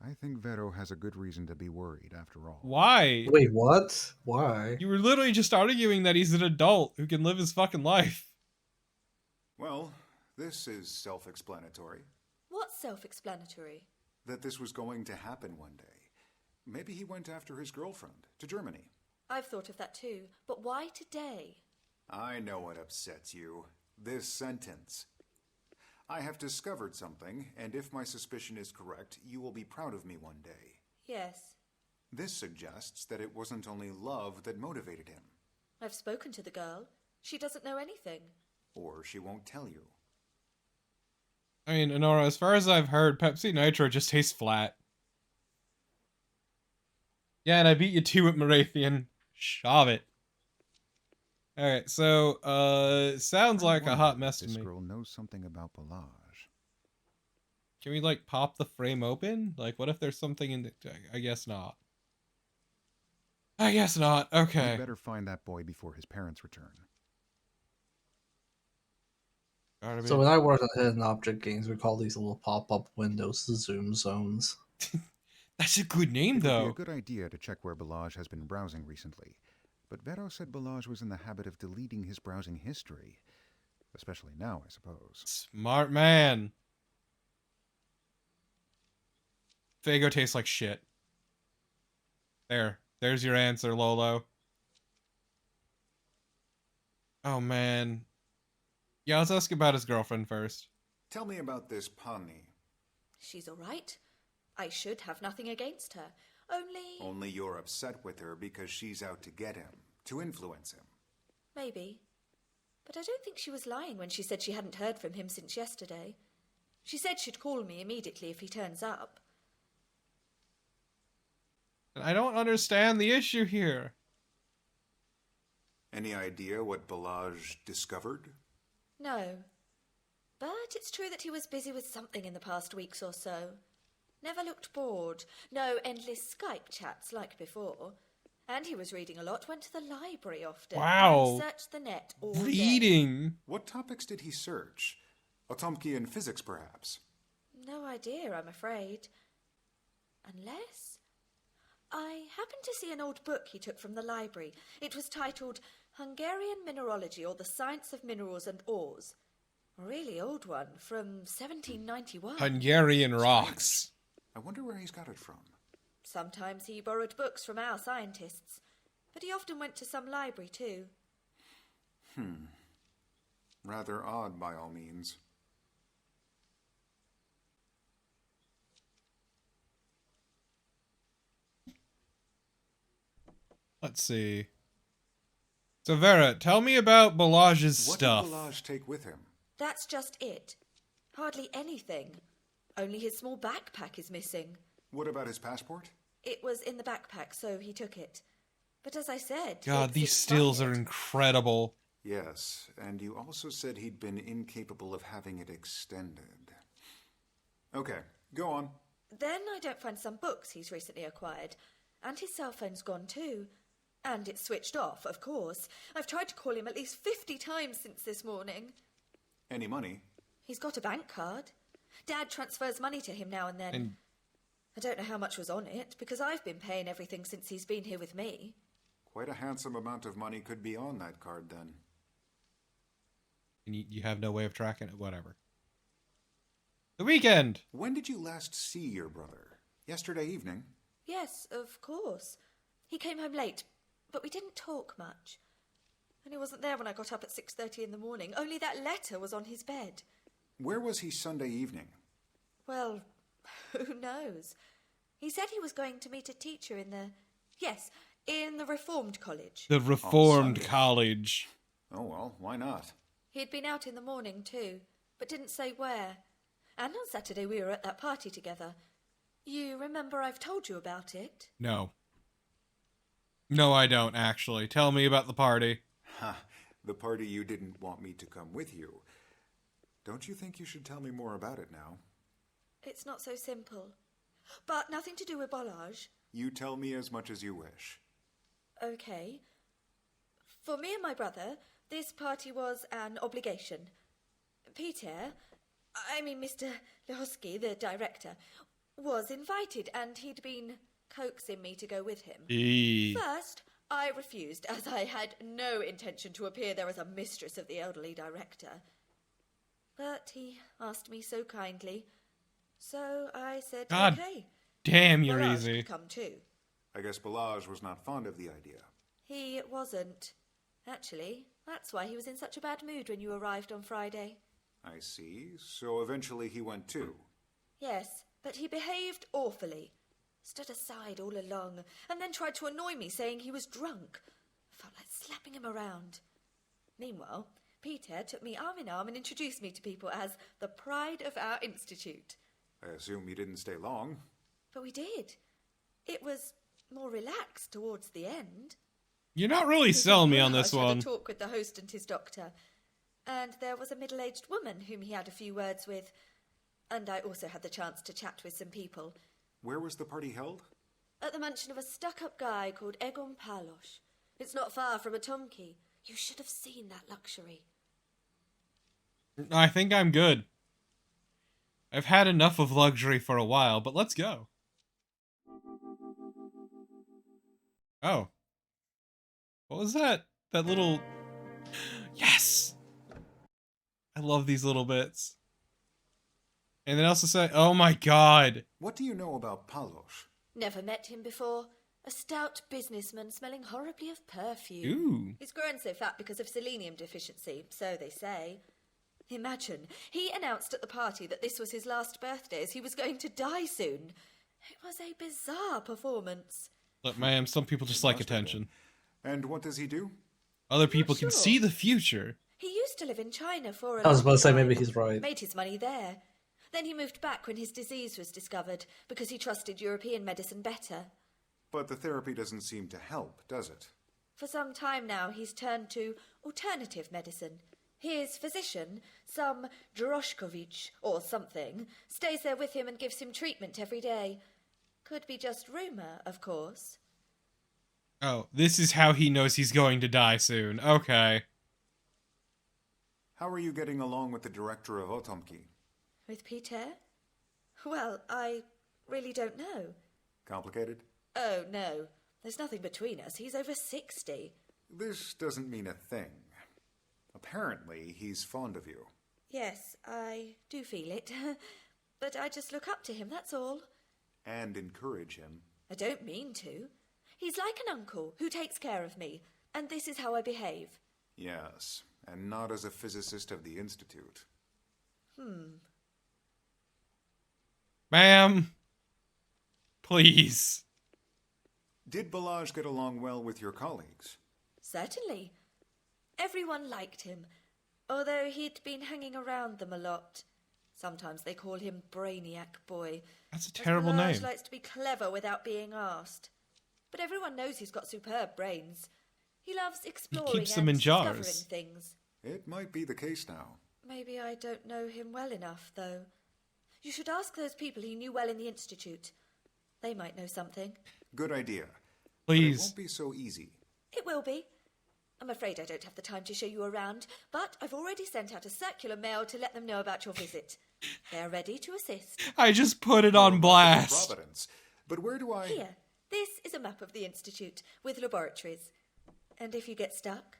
I think Vero has a good reason to be worried, after all. Why? Wait, what? Why? You were literally just arguing that he's an adult who can live his fucking life. Well, this is self-explanatory. What's self-explanatory? That this was going to happen one day. Maybe he went after his girlfriend, to Germany. I've thought of that too. But why today? I know what upsets you. This sentence. I have discovered something, and if my suspicion is correct, you will be proud of me one day. Yes. This suggests that it wasn't only love that motivated him. I've spoken to the girl. She doesn't know anything. Or she won't tell you. I mean, Honora, as far as I've heard, Pepsi Nitro just tastes flat. Yeah, and I beat you 2 at Marathian. Shove it. Alright, so, sounds like a hot mess to this me. girl knows something about Balaj. Can we, like, pop the frame open? Like, what if there's something in the... I guess not. I guess not. Okay. We'd better find that boy before his parents return. So when I worked on hidden object games, we call these little pop-up windows the zoom zones. That's a good name, It though. would be a good idea to check where Balaj has been browsing recently. But Vero said Balaj was in the habit of deleting his browsing history. Especially now, I suppose. Smart man. Fago tastes like shit. There's your answer, Lolo. Oh, man. Yeah, let's ask about his girlfriend first. Tell me about this Pani. She's all right. I should have nothing against her. Only you're upset with her because she's out to get him, to influence him. Maybe. But I don't think she was lying when she said she hadn't heard from him since yesterday. She said she'd call me immediately if he turns up. I don't understand the issue here. Any idea what Balaj discovered? No. But it's true that he was busy with something in the past weeks or so. Never looked bored. No endless Skype chats like before. And he was reading a lot, went to the library often. Wow. And searched the net all day. Reading. What topics did he search? Atomkian physics, perhaps? No idea, I'm afraid. Unless... I happened to see an old book he took from the library. It was titled Hungarian Mineralogy, or the Science of Minerals and Ores. A really old one, from 1791. Hungarian rocks. I wonder where he's got it from. Sometimes he borrowed books from our scientists, but he often went to some library too. Rather odd, by all means. Let's see. So Vera, tell me about Balaj's stuff. What did Balaj take with him? That's just it. Hardly anything. Only his small backpack is missing. What about his passport? It was in the backpack, so he took it. But as I said... God, it's these stills are expired. incredible. Yes, and you also said he'd been incapable of having it extended. Okay, go on. Then I don't find some books he's recently acquired. And his cell phone's gone too. And it's switched off, of course. I've tried to call him at least 50 times since this morning. Any money? He's got a bank card. Dad transfers money to him now and then. And I don't know how much was on it, because I've been paying everything since he's been here with me. Quite a handsome amount of money could be on that card, then. you have no way of tracking it. Whatever. The weekend. When did you last see your brother? Yesterday evening? Yes, of course. He came home late, but we didn't talk much. And he wasn't there when I got up at 6:30 in the morning. Only that letter was on his bed. Where was he Sunday evening? Well, who knows? He said he was going to meet a teacher in the... Yes, in the Reformed College. The Reformed Sunday. College. Oh, well, why not? He'd been out in the morning too, but didn't say where. And on Saturday we were at that party together. You remember I've told you about it? No. No, I don't, actually. Tell me about the party. Ha, the party you didn't want me to come with you. Don't you think you should tell me more about it now? It's not so simple. But nothing to do with Balaj. You tell me as much as you wish. Okay. For me and my brother, this party was an obligation. Mr. Lehosky, the director, was invited and he'd been coaxing me to go with him. First, I refused, as I had no intention to appear there as a mistress of the elderly director. But he asked me so kindly, so I said, God okay. Damn, you're Balaj easy. could come too. I guess Balaj was not fond of the idea. He wasn't. Actually, that's why he was in such a bad mood when you arrived on Friday. I see. So eventually he went too. Yes, but he behaved awfully. Stood aside all along, and then tried to annoy me, saying he was drunk. I felt like slapping him around. Meanwhile, Peter took me arm in arm and introduced me to people as the pride of our institute. I assume you didn't stay long. But we did. It was more relaxed towards the end. You're not really selling me on this I had one. a talk with the host and his doctor. And there was a middle-aged woman whom he had a few words with. And I also had the chance to chat with some people. Where was the party held? At the mansion of a stuck-up guy called Eger. It's not far from Atomki. You should have seen that luxury. I think I'm good. I've had enough of luxury for a while, but let's go. Oh. What was that? That little... Yes! I love these little bits. And then also say, oh my god. What do you know about Palos? Never met him before. A stout businessman smelling horribly of perfume. Ooh. He's grown so fat because of selenium deficiency, so they say. Imagine, he announced at the party that this was his last birthday as he was going to die soon. It was a bizarre performance. Look, ma'am, some people just like attention. And what does he do? Other people can sure. see the future. He used to live in China for a I was about to say, long time. maybe he's right. Made his money there. Then he moved back when his disease was discovered because he trusted European medicine better. But the therapy doesn't seem to help, does it? For some time now, he's turned to alternative medicine. His physician, some Droshkovich or something, stays there with him and gives him treatment every day. Could be just rumour, of course. Oh, this is how he knows he's going to die soon. Okay. How are you getting along with the director of Otomki? With Peter? Well, I really don't know. Complicated? Oh, no. There's nothing between us. He's over 60. This doesn't mean a thing. Apparently, he's fond of you. Yes, I do feel it. But I just look up to him, that's all. And encourage him. I don't mean to. He's like an uncle who takes care of me, and this is how I behave. Yes, and not as a physicist of the Institute. Ma'am. Please. Did Balazs get along well with your colleagues? Certainly. Everyone liked him, although he'd been hanging around them a lot. Sometimes they call him Brainiac Boy. That's a terrible Balazs name. likes to be clever without being asked. But everyone knows he's got superb brains. He loves exploring keeps them in and jars. discovering things. It might be the case now. Maybe I don't know him well enough, though. You should ask those people he knew well in the Institute. They might know something. Good idea. But it Please. won't be so easy. It will be. I'm afraid I don't have the time to show you around, but I've already sent out a circular mail to let them know about your visit. They're ready to assist. I just put it Well, on blast. Providence. But where do I... Here, this is a map of the Institute with laboratories. And if you get stuck,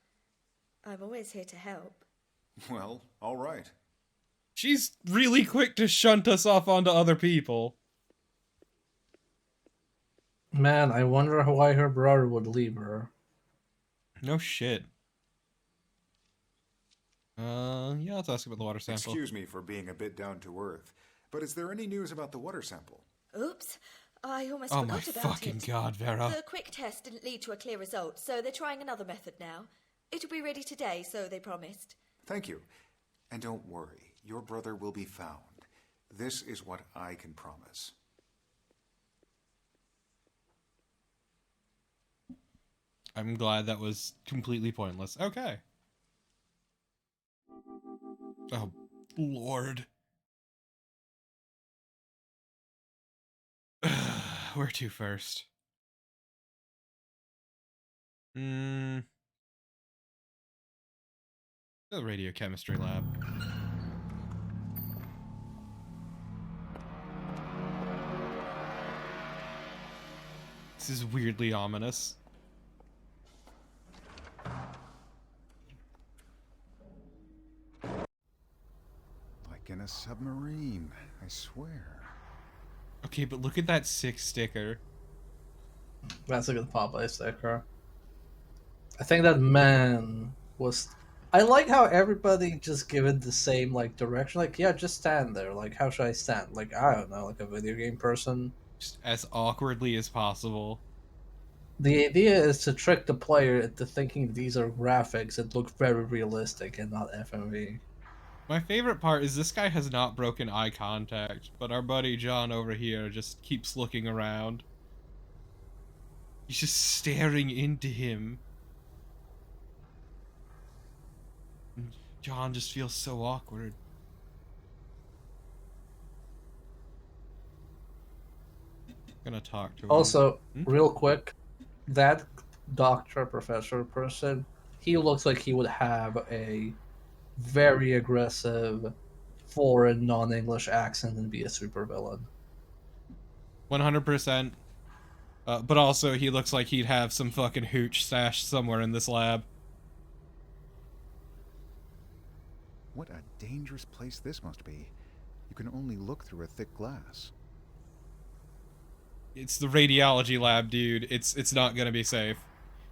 I'm always here to help. Well, all right. She's really quick to shunt us off onto other people. Man, I wonder why her brother would leave her. No shit. Yeah, let's ask about the water sample. Excuse me for being a bit down to earth, but is there any news about the water sample? Oops, I almost Oh my forgot about fucking it. god, Vera. The quick test didn't lead to a clear result, so they're trying another method now. It'll be ready today, so they promised. Thank you. And don't worry, your brother will be found. This is what I can promise. I'm glad that was completely pointless. Okay. Oh, Lord. Where to first? The radiochemistry lab. This is weirdly ominous. Like in a submarine, I swear. Okay, but look at that 6 sticker. That's a good Popeye sticker. I think that man was... I like how everybody just give it the same, like, direction. Like, yeah, just stand there. Like, how should I stand? Like, I don't know, like a video game person. Just as awkwardly as possible. The idea is to trick the player into thinking these are graphics that look very realistic and not FMV. My favorite part is this guy has not broken eye contact, but our buddy John over here just keeps looking around. He's just staring into him. John just feels so awkward. Gonna talk to him. Also, real quick, that doctor, professor person, he looks like he would have a very aggressive foreign non-English accent and be a supervillain. 100%. But also, he looks like he'd have some fucking hooch stashed somewhere in this lab. What a dangerous place this must be. You can only look through a thick glass. It's the radiology lab, dude. It's not gonna be safe.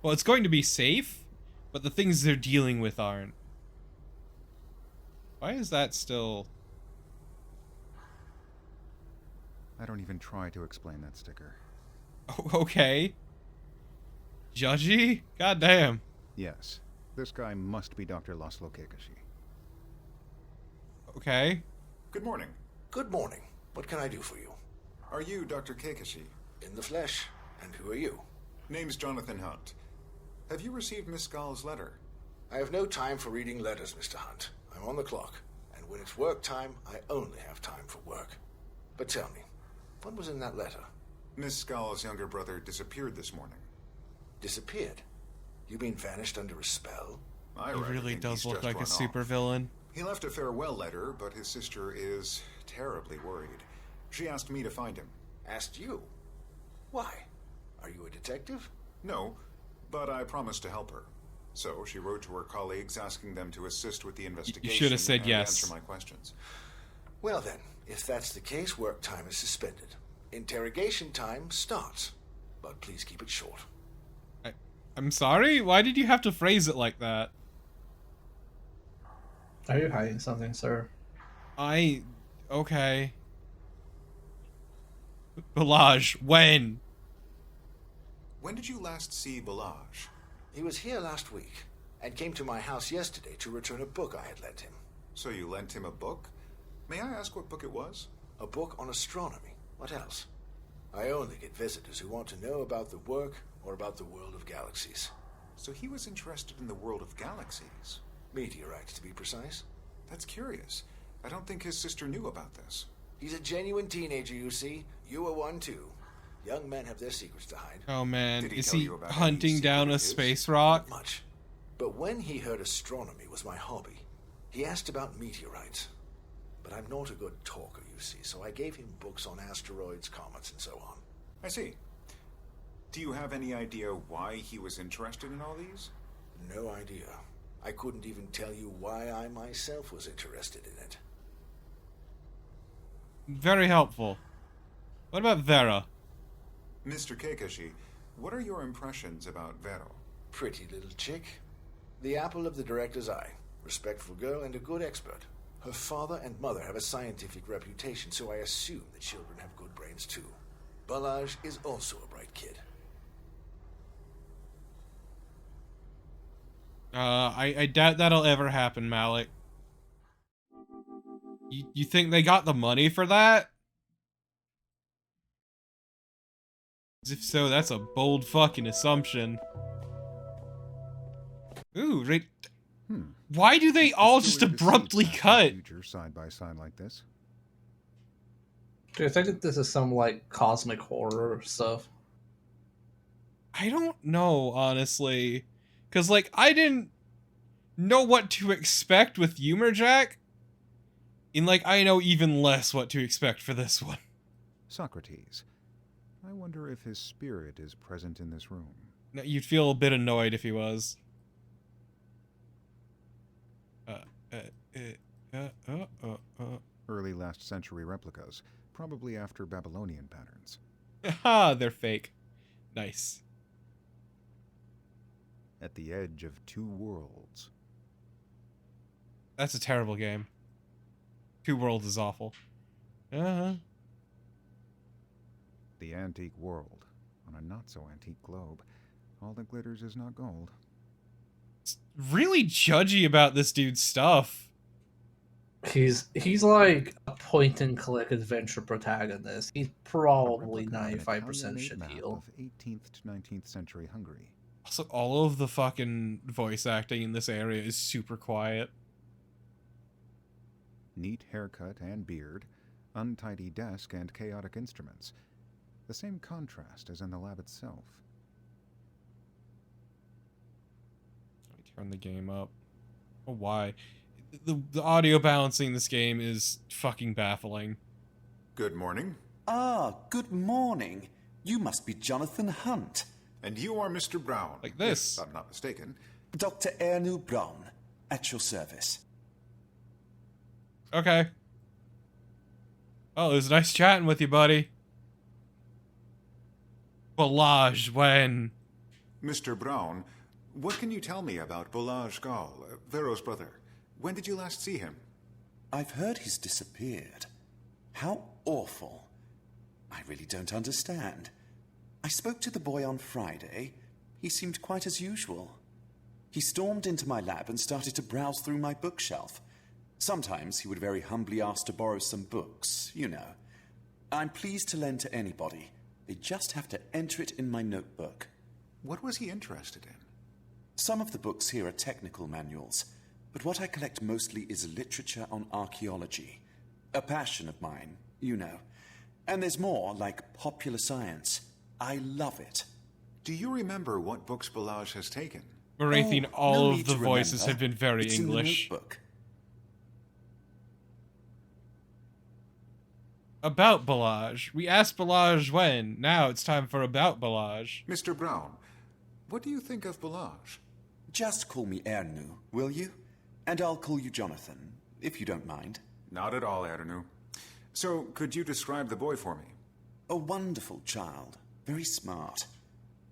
Well, it's going to be safe, but the things they're dealing with aren't. Why is that still... I don't even try to explain that sticker. Oh, okay. Judgy? Goddamn. Yes, this guy must be Dr. Laszlo Kakashi. Okay. Good morning. Good morning. What can I do for you? Are you Dr. Kakashi? In the flesh. And who are you? Name's Jonathan Hunt. Have you received Miss Gall's letter? I have no time for reading letters, Mr. Hunt. I'm on the clock. And when it's work time, I only have time for work. But tell me, what was in that letter? Miss Gall's younger brother disappeared this morning. Disappeared? You mean vanished under a spell? He really does look like a supervillain. He left a farewell letter, but his sister is terribly worried. She asked me to find him. Asked you? Why? Are you a detective? No, but I promised to help her. So she wrote to her colleagues asking them to assist with the investigation. You should have said and yes. answer my questions. Well then, if that's the case, work time is suspended. Interrogation time starts. But please keep it short. I'm sorry? Why did you have to phrase it like that? Are you hiding something, sir? Okay. Balaj, when? When did you last see Balaj? He was here last week, and came to my house yesterday to return a book I had lent him. So you lent him a book? May I ask what book it was? A book on astronomy. What else? I only get visitors who want to know about the work or about the world of galaxies. So he was interested in the world of galaxies. Meteorites, to be precise. That's curious. I don't think his sister knew about this. He's a genuine teenager, you see. You are one, too. Young men have their secrets to hide. Oh man, Did he is tell he you about hunting any down a secret of his? space rock? Not much. But when he heard astronomy was my hobby, he asked about meteorites. But I'm not a good talker, you see, so I gave him books on asteroids, comets, and so on. I see. Do you have any idea why he was interested in all these? No idea. I couldn't even tell you why I myself was interested in it. Very helpful. What about Vera? Mr. Kakashi, what are your impressions about Vero? Pretty little chick. The apple of the director's eye. Respectful girl and a good expert. Her father and mother have a scientific reputation, so I assume the children have good brains too. Balaj is also a bright kid. I doubt that'll ever happen, Malik. You think they got the money for that? If so, that's a bold fucking assumption. Ooh, right. Why do they all just abruptly cut? Future side by side like this. Do you think that this is some, like, cosmic horror stuff? I don't know, honestly. Because, like, I didn't know what to expect with Humorjack. And, like, I know even less what to expect for this one. Socrates. I wonder if his spirit is present in this room. Now, you'd feel a bit annoyed if he was. Early last century replicas, probably after Babylonian patterns. Haha, they're fake. Nice. At the edge of two worlds. That's a terrible game. Two Worlds is awful. The antique world, a on a not-so-antique globe. All that glitters is not gold. It's really judgy about this dude's stuff. He's like a point-and-click adventure protagonist. He's probably 95% shit-heel. Of 18th to 19th century Hungary. Also, all of the fucking voice acting in this area is super quiet. Neat haircut and beard, untidy desk and chaotic instruments. The same contrast as in the lab itself. Let me turn the game up. Oh, why? The audio balancing in this game is fucking baffling. Good morning. Ah, good morning. You must be Jonathan Hunt. And you are Mr. Brown. Like this. If I'm not mistaken. Dr. Ernu Brown, at your service. Okay. Oh, it was nice chatting with you, buddy. Balazs, when? Mr. Brown, what can you tell me about Balazs Gal, Vero's brother? When did you last see him? I've heard he's disappeared. How awful. I really don't understand. I spoke to the boy on Friday. He seemed quite as usual. He stormed into my lab and started to browse through my bookshelf. Sometimes he would very humbly ask to borrow some books, you know. I'm pleased to lend to anybody. They just have to enter it in my notebook. What was he interested in? Some of the books here are technical manuals, but what I collect mostly is literature on archaeology. A passion of mine, you know. And there's more, like popular science. I love it. Do you remember what books Balazs has taken? Marathian, all no of need the to voices remember. have been very It's English. in the notebook. About Balazs. We asked Balazs when. Now it's time for About Balazs. Mr. Brown, what do you think of Balazs? Just call me Ernu, will you? And I'll call you Jonathan, if you don't mind. Not at all, Ernu. So, could you describe the boy for me? A wonderful child. Very smart.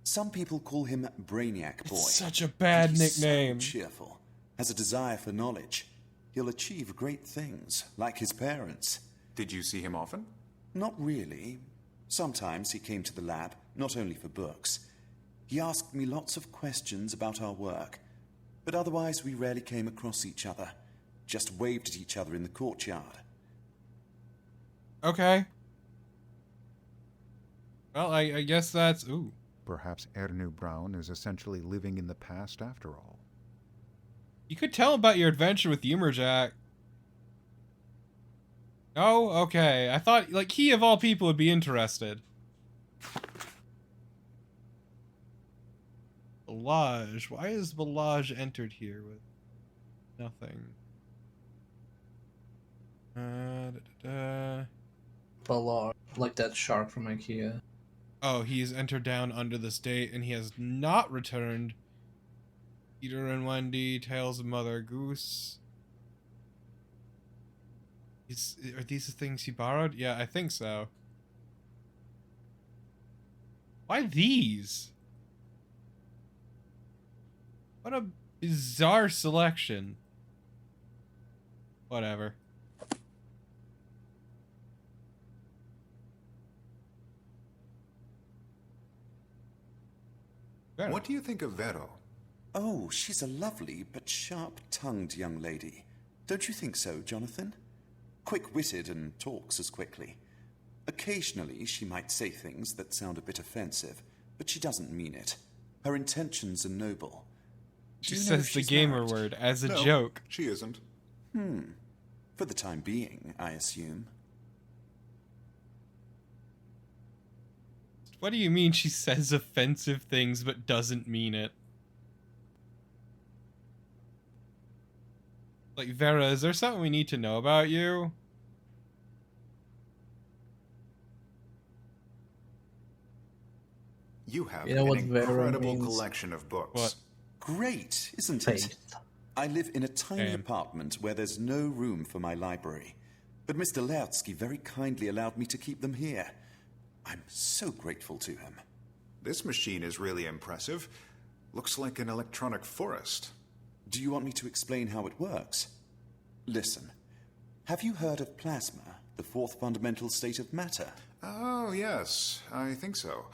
Some people call him Brainiac Boy. It's such a bad But he's nickname. So cheerful. Has a desire for knowledge. He'll achieve great things, like his parents. Did you see him often? Not really. Sometimes he came to the lab, not only for books. He asked me lots of questions about our work. But otherwise we rarely came across each other. Just waved at each other in the courtyard. Okay. Well, I guess that's... Ooh. Perhaps Ernu Brown is essentially living in the past after all. You could tell about your adventure with Humorjack. Oh, okay. I thought, like, he of all people would be interested. Balazs. Why is Balazs entered here with nothing? Balazs, like that shark from IKEA. Oh, he's entered down under this date, and he has not returned. Peter and Wendy, Tales of Mother Goose. Are these the things he borrowed? Yeah, I think so. Why these? What a bizarre selection. Whatever. What do you think of Vero? Oh, she's a lovely but sharp-tongued young lady. Don't you think so, Jonathan? Quick-witted and talks as quickly. Occasionally, she might say things that sound a bit offensive, but she doesn't mean it. Her intentions are noble. She says the gamer word as a joke. She isn't. For the time being, I assume. What do you mean she says offensive things but doesn't mean it? Like, Vera, is there something we need to know about you? You have You know what an Vero incredible means? collection of books. What? Great, isn't Taste. it? I live in a tiny Same. apartment where there's no room for my library. But Mr. Lertsky very kindly allowed me to keep them here. I'm so grateful to him. This machine is really impressive. Looks like an electronic forest. Do you want me to explain how it works? Listen. Have you heard of plasma, the fourth fundamental state of matter? Oh, yes, I think so.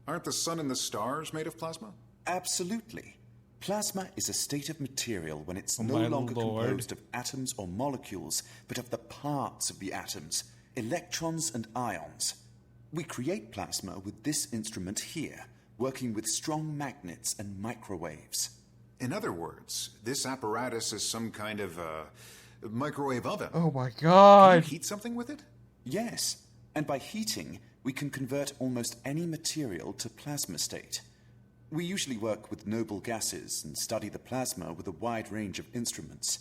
Aren't the sun and the stars made of plasma? Absolutely. Plasma is a state of material when it's Oh no my longer lord. composed of atoms or molecules, but of the parts of the atoms, electrons and ions. We create plasma with this instrument here, working with strong magnets and microwaves. In other words, this apparatus is some kind of microwave oven. Oh my Can god. you heat something with it? Yes, and by heating, we can convert almost any material to plasma state. We usually work with noble gases and study the plasma with a wide range of instruments.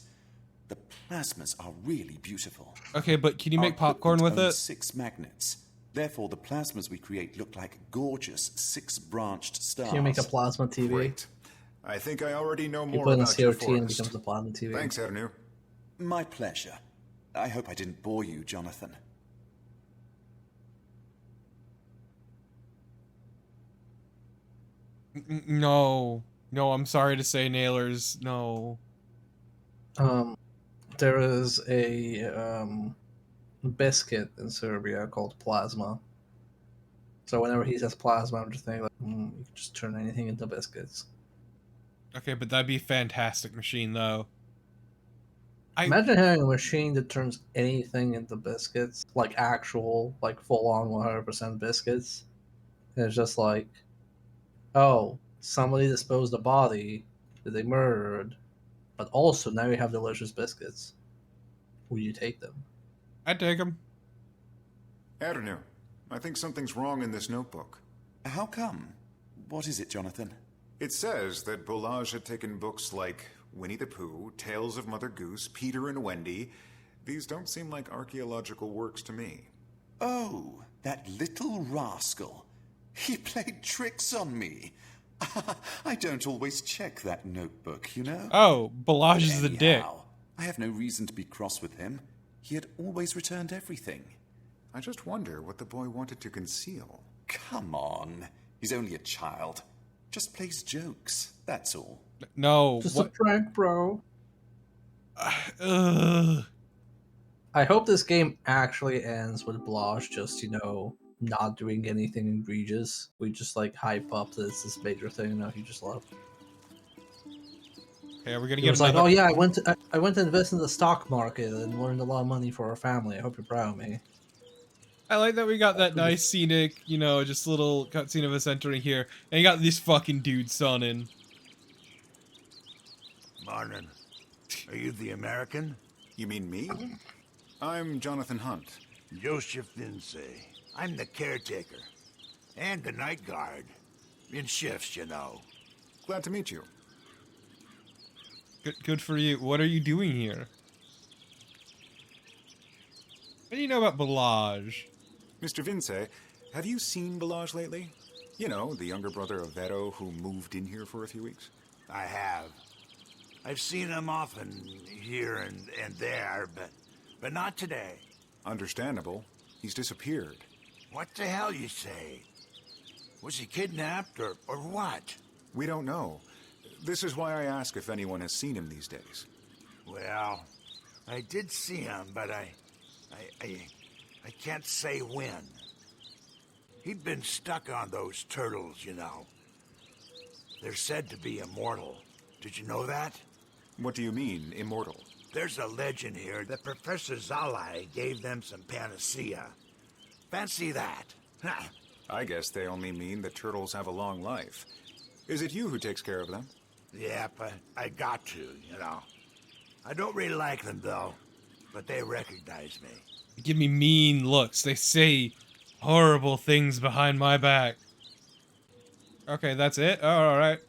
The plasmas are really beautiful. Okay, but can you make Our popcorn with equipment it? owns 6 magnets. Therefore, the plasmas we create look like gorgeous 6-branched stars. Can you make a plasma TV? Great. I think I already know You more put in a about your CRT and it forest. becomes a plasma TV. Thanks, Ernu. My pleasure. I hope I didn't bore you, Jonathan. No. No, I'm sorry to say, Nailers. No. There is a biscuit in Serbia called plasma. So whenever he says plasma, I'm just thinking like, you can just turn anything into biscuits. Okay, but that'd be a fantastic machine, though. Imagine having a machine that turns anything into biscuits, like actual, like full-on 100% biscuits. And it's just like, oh, somebody disposed a body that they murdered, but also now you have delicious biscuits. Will you take them? I'd take him. Ernu, I think something's wrong in this notebook. How come? What is it, Jonathan? It says that Bolage had taken books like Winnie the Pooh, Tales of Mother Goose, Peter and Wendy. These don't seem like archaeological works to me. Oh, that little rascal. He played tricks on me. I don't always check that notebook, you know. Oh, Balaj is the dick. Anyhow, I have no reason to be cross with him. He had always returned everything. I just wonder what the boy wanted to conceal. Come on. He's only a child. Just plays jokes, that's all. No. Just what? a prank, bro. Ugh. I hope this game actually ends with Blanche just, not doing anything egregious. We just like hype up that it's this major thing. No, he just left. Okay, are we gonna He get was like, another? "Oh yeah, I went to invest in the stock market and learned a lot of money for our family. I hope you're proud of me." I like that we got that nice scenic, just a little cutscene of us entering here, and you got this fucking dude sunning. Martin, are you the American? You mean me? I'm Jonathan Hunt. Joseph Vince. I'm the caretaker. And the night guard. In shifts, you know. Glad to meet you. Good for you. What are you doing here? What do you know about Balaj? Mr. Vince, have you seen Balaj lately? You know, the younger brother of Vero who moved in here for a few weeks? I have. I've seen him often here and there, but not today. Understandable. He's disappeared. What the hell you say? Was he kidnapped or what? We don't know. This is why I ask if anyone has seen him these days. Well, I did see him, but I can't say when. He'd been stuck on those turtles, you know. They're said to be immortal. Did you know that? What do you mean, immortal? There's a legend here that Professor Zalai gave them some panacea. Fancy that. I guess they only mean that turtles have a long life. Is it you who takes care of them? Yeah, but I got to, you know. I don't really like them, though, but they recognize me. They give me mean looks. They say horrible things behind my back. Okay, that's it? Oh, alright.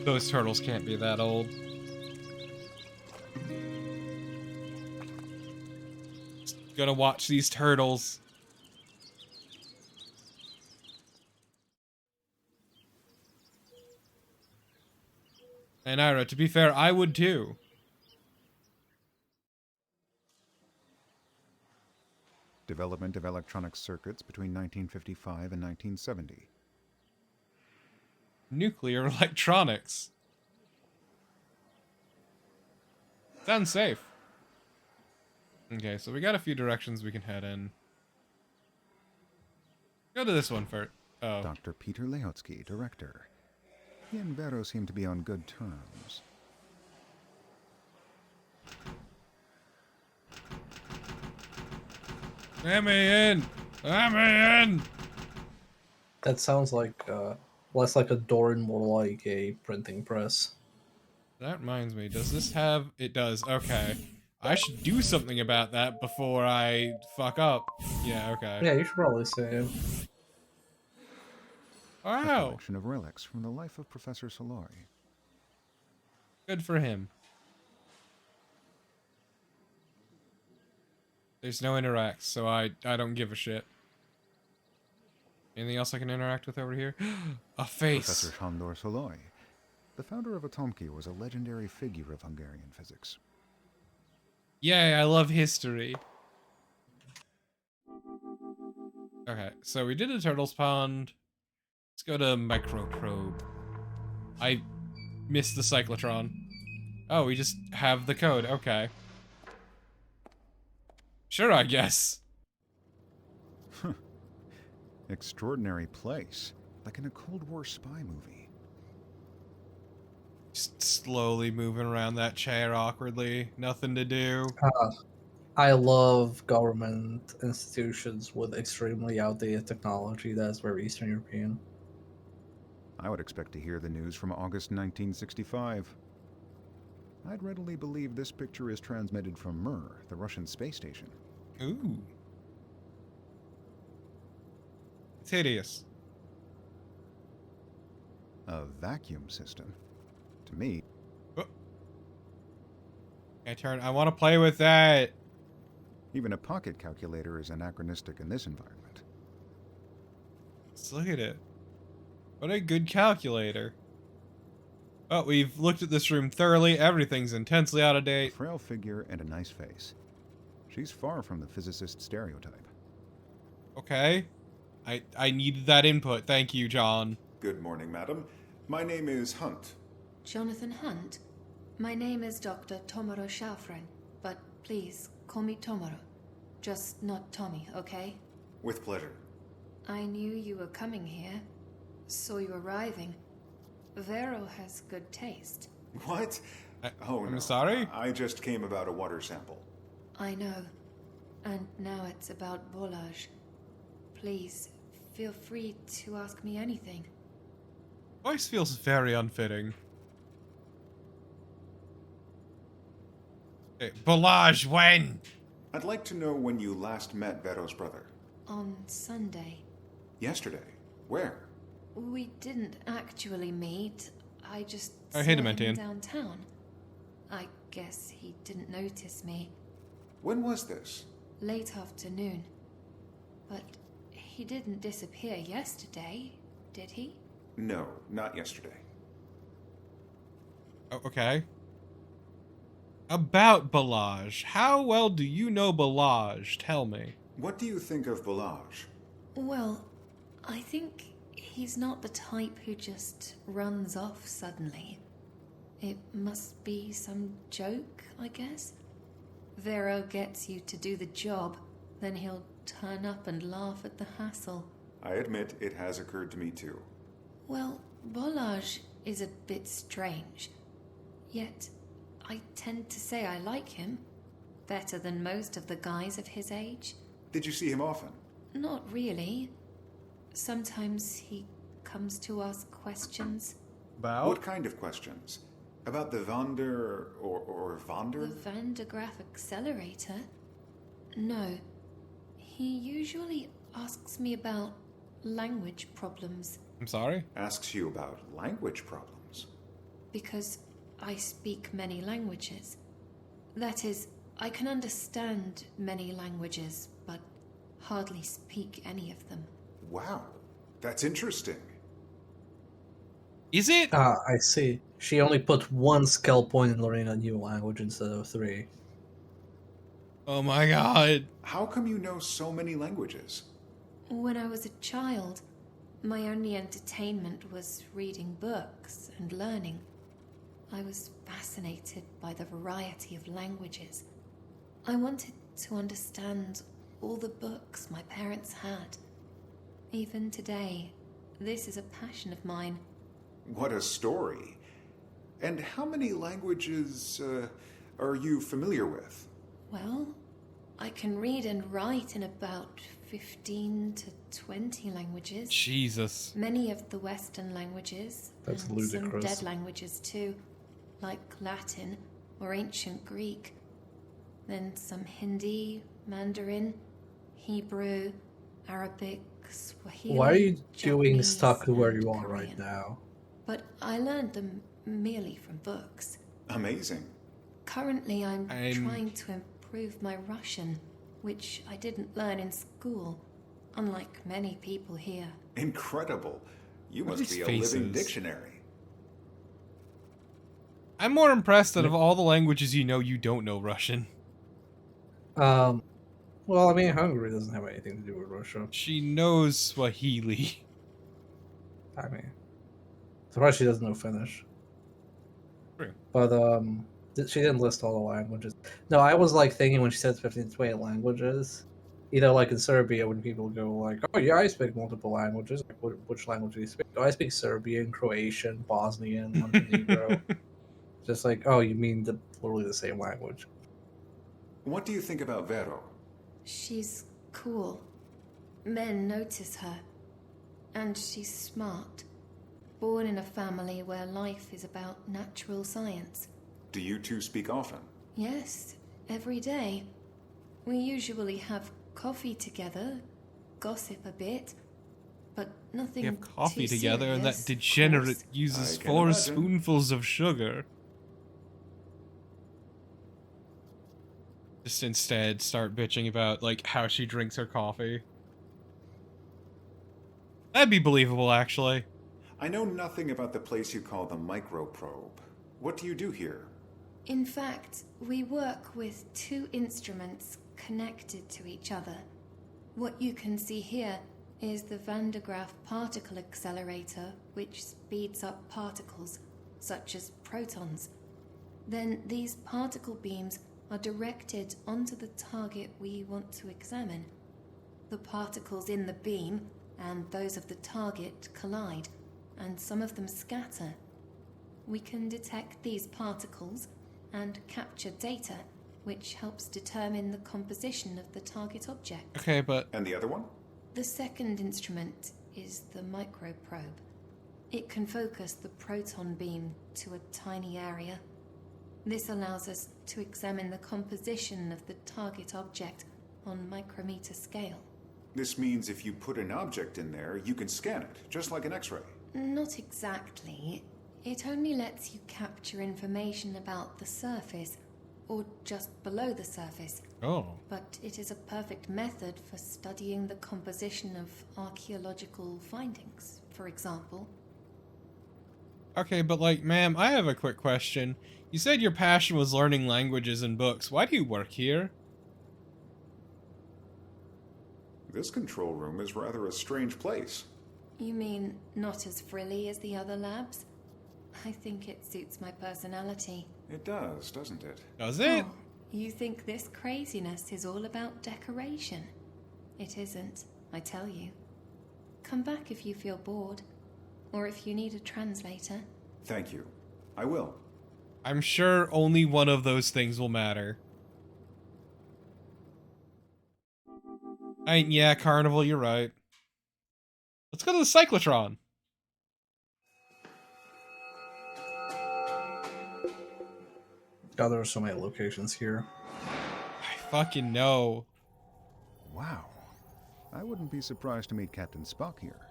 Those turtles can't be that old. Just gonna watch these turtles. And Ira, to be fair, I would too. Development of electronic circuits between 1955 and 1970. Nuclear electronics. Sounds safe. Okay, so we got a few directions we can head in. Go to this one first. Oh. Dr. Peter Lehotsky, director. He and Vero seem to be on good terms. Let me in! Let me in! That sounds like less like a door and more like a printing press. That reminds me, does this have... It does, okay. I should do something about that before I fuck up. Yeah, okay. Yeah, you should probably save. A Wow! collection of relics from the life of Professor Solari. Good for him. There's no interacts, so I don't give a shit. Anything else I can interact with over here? A face! Professor Sándor Szalai, the founder of Atomki, was a legendary figure of Hungarian physics. Yay, I love history. Okay, so we did a turtle's pond. Let's go to microprobe. I missed the cyclotron. Oh, we just have the code, okay. Sure, I guess. Extraordinary place, like in a Cold War spy movie. Just slowly moving around that chair awkwardly. Nothing to do. I love government institutions with extremely outdated technology that's very Eastern European. I would expect to hear the news from August 1965. I'd readily believe this picture is transmitted from Mir, the Russian space station. Ooh. It's hideous. A vacuum system. To me... Oh. My turn. I want to play with that. Even a pocket calculator is anachronistic in this environment. Let's look at it. What a good calculator. Oh, we've looked at this room thoroughly. Everything's intensely out of A date. frail figure and a nice face. She's far from the physicist stereotype. Okay. I needed that input. Thank you, John. Good morning, madam. My name is Hunt. Jonathan Hunt? My name is Dr. Tomoro Schaufren, but please, call me Tomoro. Just not Tommy, okay? With pleasure. I knew you were coming here. Saw you arriving. Vero has good taste. What? I'm no. Sorry? I just came about a water sample. I know. And now it's about Bolage. Please, feel free to ask me anything. Voice feels very unfitting. Okay, Bolage, when? I'd like to know when you last met Vero's brother. On Sunday. Yesterday? Where? We didn't actually meet. I just I saw hate him, him downtown. I guess he didn't notice me. When was this? Late afternoon. But he didn't disappear yesterday, did he? No, not yesterday. Oh, okay. About Balaj. How well do you know Balaj? Tell me. What do you think of Balaj? Well, I think he's not the type who just runs off suddenly. It must be some joke, I guess. Vero gets you to do the job, then he'll turn up and laugh at the hassle. I admit it has occurred to me too. Well, Bolage is a bit strange. Yet, I tend to say I like him. Better than most of the guys of his age. Did you see him often? Not really. Sometimes he comes to ask questions. About? What kind of questions? About the Vander... or Vander? The Van de Graaff accelerator? No. He usually asks me about language problems. I'm sorry? Asks you about language problems. Because I speak many languages. That is, I can understand many languages, but hardly speak any of them. Wow, that's interesting. Is it? I see. She only put one skill point in learning a new language instead of 3. Oh my god. How come you know so many languages? When I was a child, my only entertainment was reading books and learning. I was fascinated by the variety of languages. I wanted to understand all the books my parents had. Even today, this is a passion of mine. What a story. And how many languages are you familiar with? Well, I can read and write in about 15 to 20 languages. Jesus. Many of the Western languages. That's and ludicrous. some dead languages too, like Latin or ancient Greek. Then some Hindi, Mandarin, Hebrew, Arabic, Swahili. Why are you doing Japanese, stuck where and you are Korean. right now? But I learned them merely from books. Amazing. Currently, I'm trying to improve my Russian, which I didn't learn in school, unlike many people here. Incredible. You What are must these be a faces? living dictionary. I'm more impressed that of all the languages you know, you don't know Russian. Well, I mean, Hungary doesn't have anything to do with Russia. She knows Swahili. I mean, surprised she doesn't know Finnish. True. But, she didn't list all the languages. No, I was, like, thinking when she said 15 to 20 languages, you know, like in Serbia, when people go, like, oh, yeah, I speak multiple languages. Like, which language do you speak? Oh, I speak Serbian, Croatian, Bosnian, Montenegro. Just like, oh, you mean literally the same language. What do you think about Vero? She's cool. Men notice her. And she's smart. Born in a family where life is about natural science. Do you two speak often? Yes, every day. We usually have coffee together, gossip a bit, but nothing. We have coffee too together, and that serious, degenerate of course. uses I can 4 imagine. spoonfuls of sugar. Just instead start bitching about, like, how she drinks her coffee. That'd be believable, actually. I know nothing about the place you call the microprobe. What do you do here? In fact, we work with 2 instruments connected to each other. What you can see here is the Van de Graaff particle accelerator, which speeds up particles, such as protons. Then these particle beams are directed onto the target we want to examine. The particles in the beam and those of the target collide, and some of them scatter. We can detect these particles and capture data, which helps determine the composition of the target object. Okay, but... And the other one? The second instrument is the microprobe. It can focus the proton beam to a tiny area. This allows us to examine the composition of the target object on micrometer scale. This means if you put an object in there, you can scan it, just like an X-ray. Not exactly. It only lets you capture information about the surface, or just below the surface. Oh. But it is a perfect method for studying the composition of archaeological findings, for example. Okay, but like, ma'am, I have a quick question. You said your passion was learning languages and books. Why do you work here? This control room is rather a strange place. You mean not as frilly as the other labs? I think it suits my personality. It does, doesn't it? Does it? Oh, you think this craziness is all about decoration? It isn't, I tell you. Come back if you feel bored, or if you need a translator. Thank you. I will. I'm sure only one of those things will matter. Yeah, Carnival, you're right. Let's go to the cyclotron. God, there are so many locations here. I fucking know. Wow. I wouldn't be surprised to meet Captain Spock here.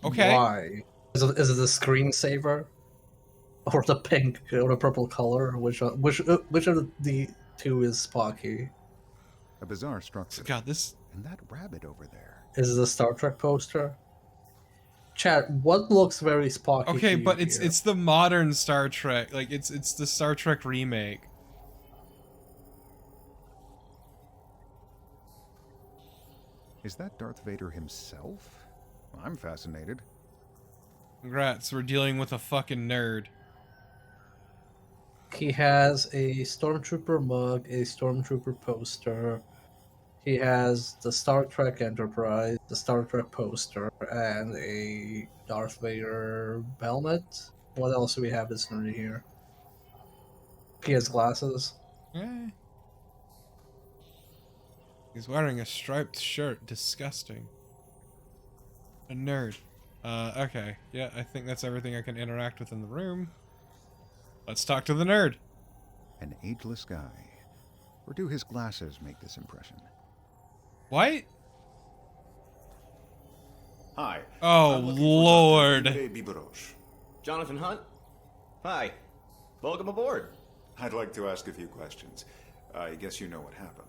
Okay. Why? Is it the screensaver? Or the pink or the purple color? Which of the 2 is Spocky? A bizarre structure. God, this... And that rabbit over there. Is it a Star Trek poster? Chat, what looks very Spocky? Okay, to but you it's here? the modern Star Trek. Like, it's the Star Trek remake. Is that Darth Vader himself? I'm fascinated. Congrats, we're dealing with a fucking nerd. He has a Stormtrooper mug, a Stormtrooper poster. He has the Star Trek Enterprise, the Star Trek poster, and a Darth Vader helmet. What else do we have that's under here? He has glasses. Eh. He's wearing a striped shirt. Disgusting. A nerd. Okay. Yeah, I think that's everything I can interact with in the room. Let's talk to the nerd. An ageless guy. Or do his glasses make this impression? What? Hi. Oh, I'm looking for Lord. Dr. Ide Biberoche. Jonathan Hunt? Hi. Welcome aboard. I'd like to ask a few questions. I guess you know what happened.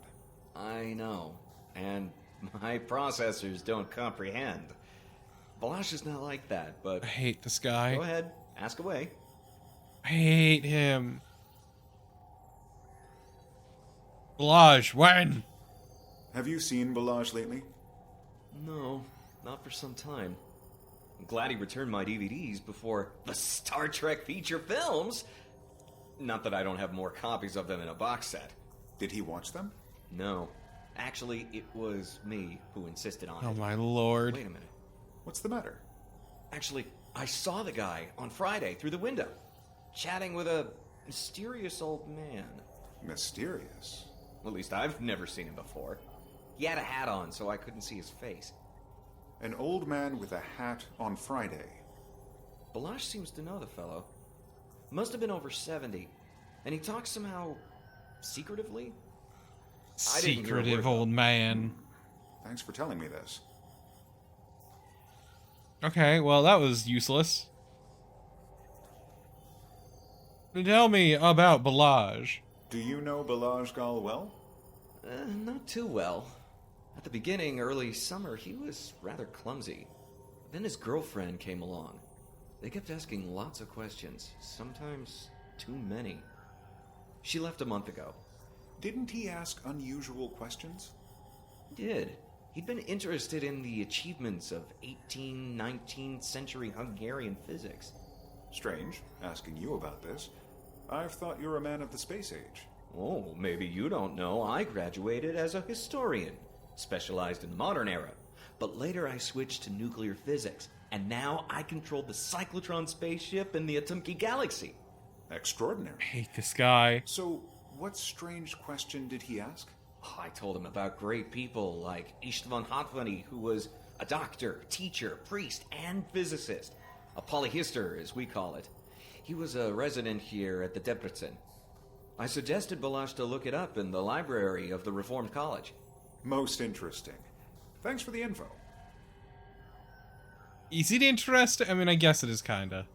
I know. And my processors don't comprehend. Balash is not like that, but... I hate this guy. Go ahead. Ask away. I hate him. Balaj, when? Have you seen Balaj lately? No, not for some time. I'm glad he returned my DVDs before the Star Trek feature films. Not that I don't have more copies of them in a box set. Did he watch them? No. Actually, it was me who insisted on it. Oh my lord. Wait a minute. What's the matter? Actually, I saw the guy on Friday through the window, chatting with a mysterious old man. Mysterious? At least I've never seen him before. He had a hat on, so I couldn't see his face. An old man with a hat on Friday. Balash seems to know the fellow. Must have been over 70. And he talks somehow... secretively? Secretive old man. Thanks for telling me this. Okay, well that was useless. Tell me about Balaj. Do you know Balaj Gal well? Not too well. At the beginning, early summer, he was rather clumsy. Then his girlfriend came along. They kept asking lots of questions, sometimes too many. She left a month ago. Didn't he ask unusual questions? He did. He'd been interested in the achievements of 18th, 19th century Hungarian physics. Strange, asking you about this. I've thought you're a man of the space age. Oh, maybe you don't know. I graduated as a historian, specialized in the modern era. But later I switched to nuclear physics, and now I control the cyclotron spaceship in the Atomki Galaxy. Extraordinary. I hate this guy. So, what strange question did he ask? Oh, I told him about great people like Istvan Hatvani, who was a doctor, teacher, priest, and physicist. A polyhistor, as we call it. He was a resident here at the Debrecen. I suggested Balash to look it up in the library of the Reformed College. Most interesting. Thanks for the info. Is it interesting? I mean, I guess it is kinda.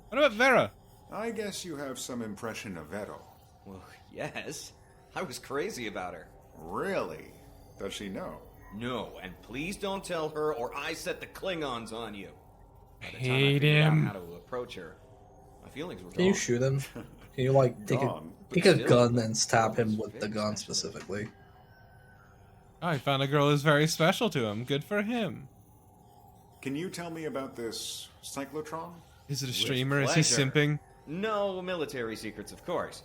What about Vera? I guess you have some impression of Vero. Well, yes. I was crazy about her. Really? Does she know? No, and please don't tell her or I set the Klingons on you. By the time I Hate figured out him. how to approach her, my feelings were Can you gone. shoot him? Can you like take Gone, a gun and stab him with the gun specifically? Oh, he found a girl who's very special to him. Good for him. Can you tell me about this cyclotron? Is it a With streamer? Is he pleasure. simping? No military secrets, of course.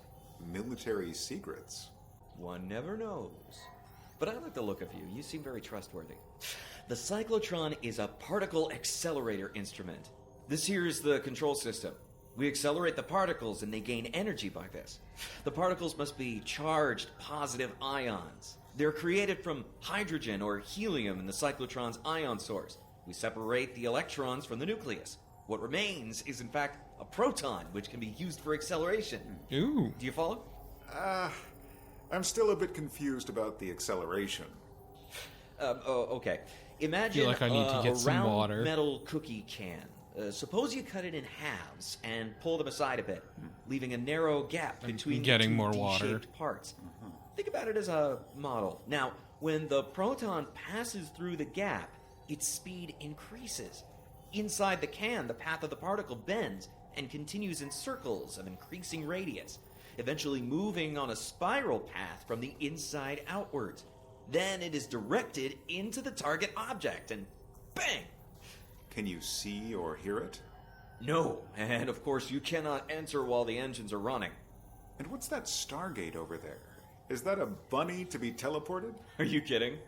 Military secrets? One never knows. But I like the look of you. You seem very trustworthy. The cyclotron is a particle accelerator instrument. This here is the control system. We accelerate the particles and they gain energy by this. The particles must be charged positive ions. They're created from hydrogen or helium in the cyclotron's ion source. We separate the electrons from the nucleus. What remains is in fact a proton, which can be used for acceleration. Ooh. Do you follow? I'm still a bit confused about the acceleration. Okay. Imagine Feel like I need to get a some round water. metal cookie can. Suppose you cut it in halves and pull them aside a bit, leaving a narrow gap between getting the two more water. D-shaped parts. Think about it as a model. Now, when the proton passes through the gap, its speed increases. Inside the can, the path of the particle bends and continues in circles of increasing radius, eventually moving on a spiral path from the inside outwards. Then it is directed into the target object, and bang! Can you see or hear it? No, and of course you cannot enter while the engines are running. And what's that Stargate over there? Is that a bunny to be teleported? Are you kidding?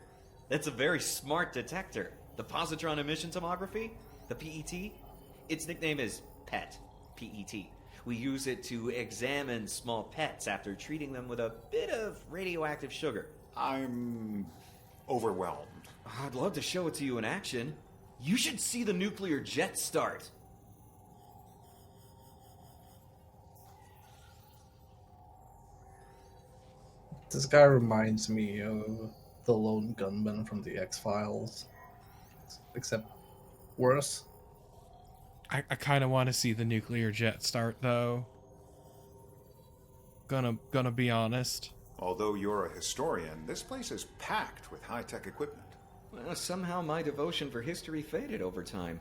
That's a very smart detector. The positron emission tomography? The PET? Its nickname is PET. PET. We use it to examine small pets after treating them with a bit of radioactive sugar. I'm overwhelmed. I'd love to show it to you in action. You should see the nuclear jet start. This guy reminds me of the lone gunman from the X-Files, except worse. I kind of want to see the nuclear jet start, though. Gonna be honest. Although you're a historian, this place is packed with high-tech equipment. Well, somehow my devotion for history faded over time.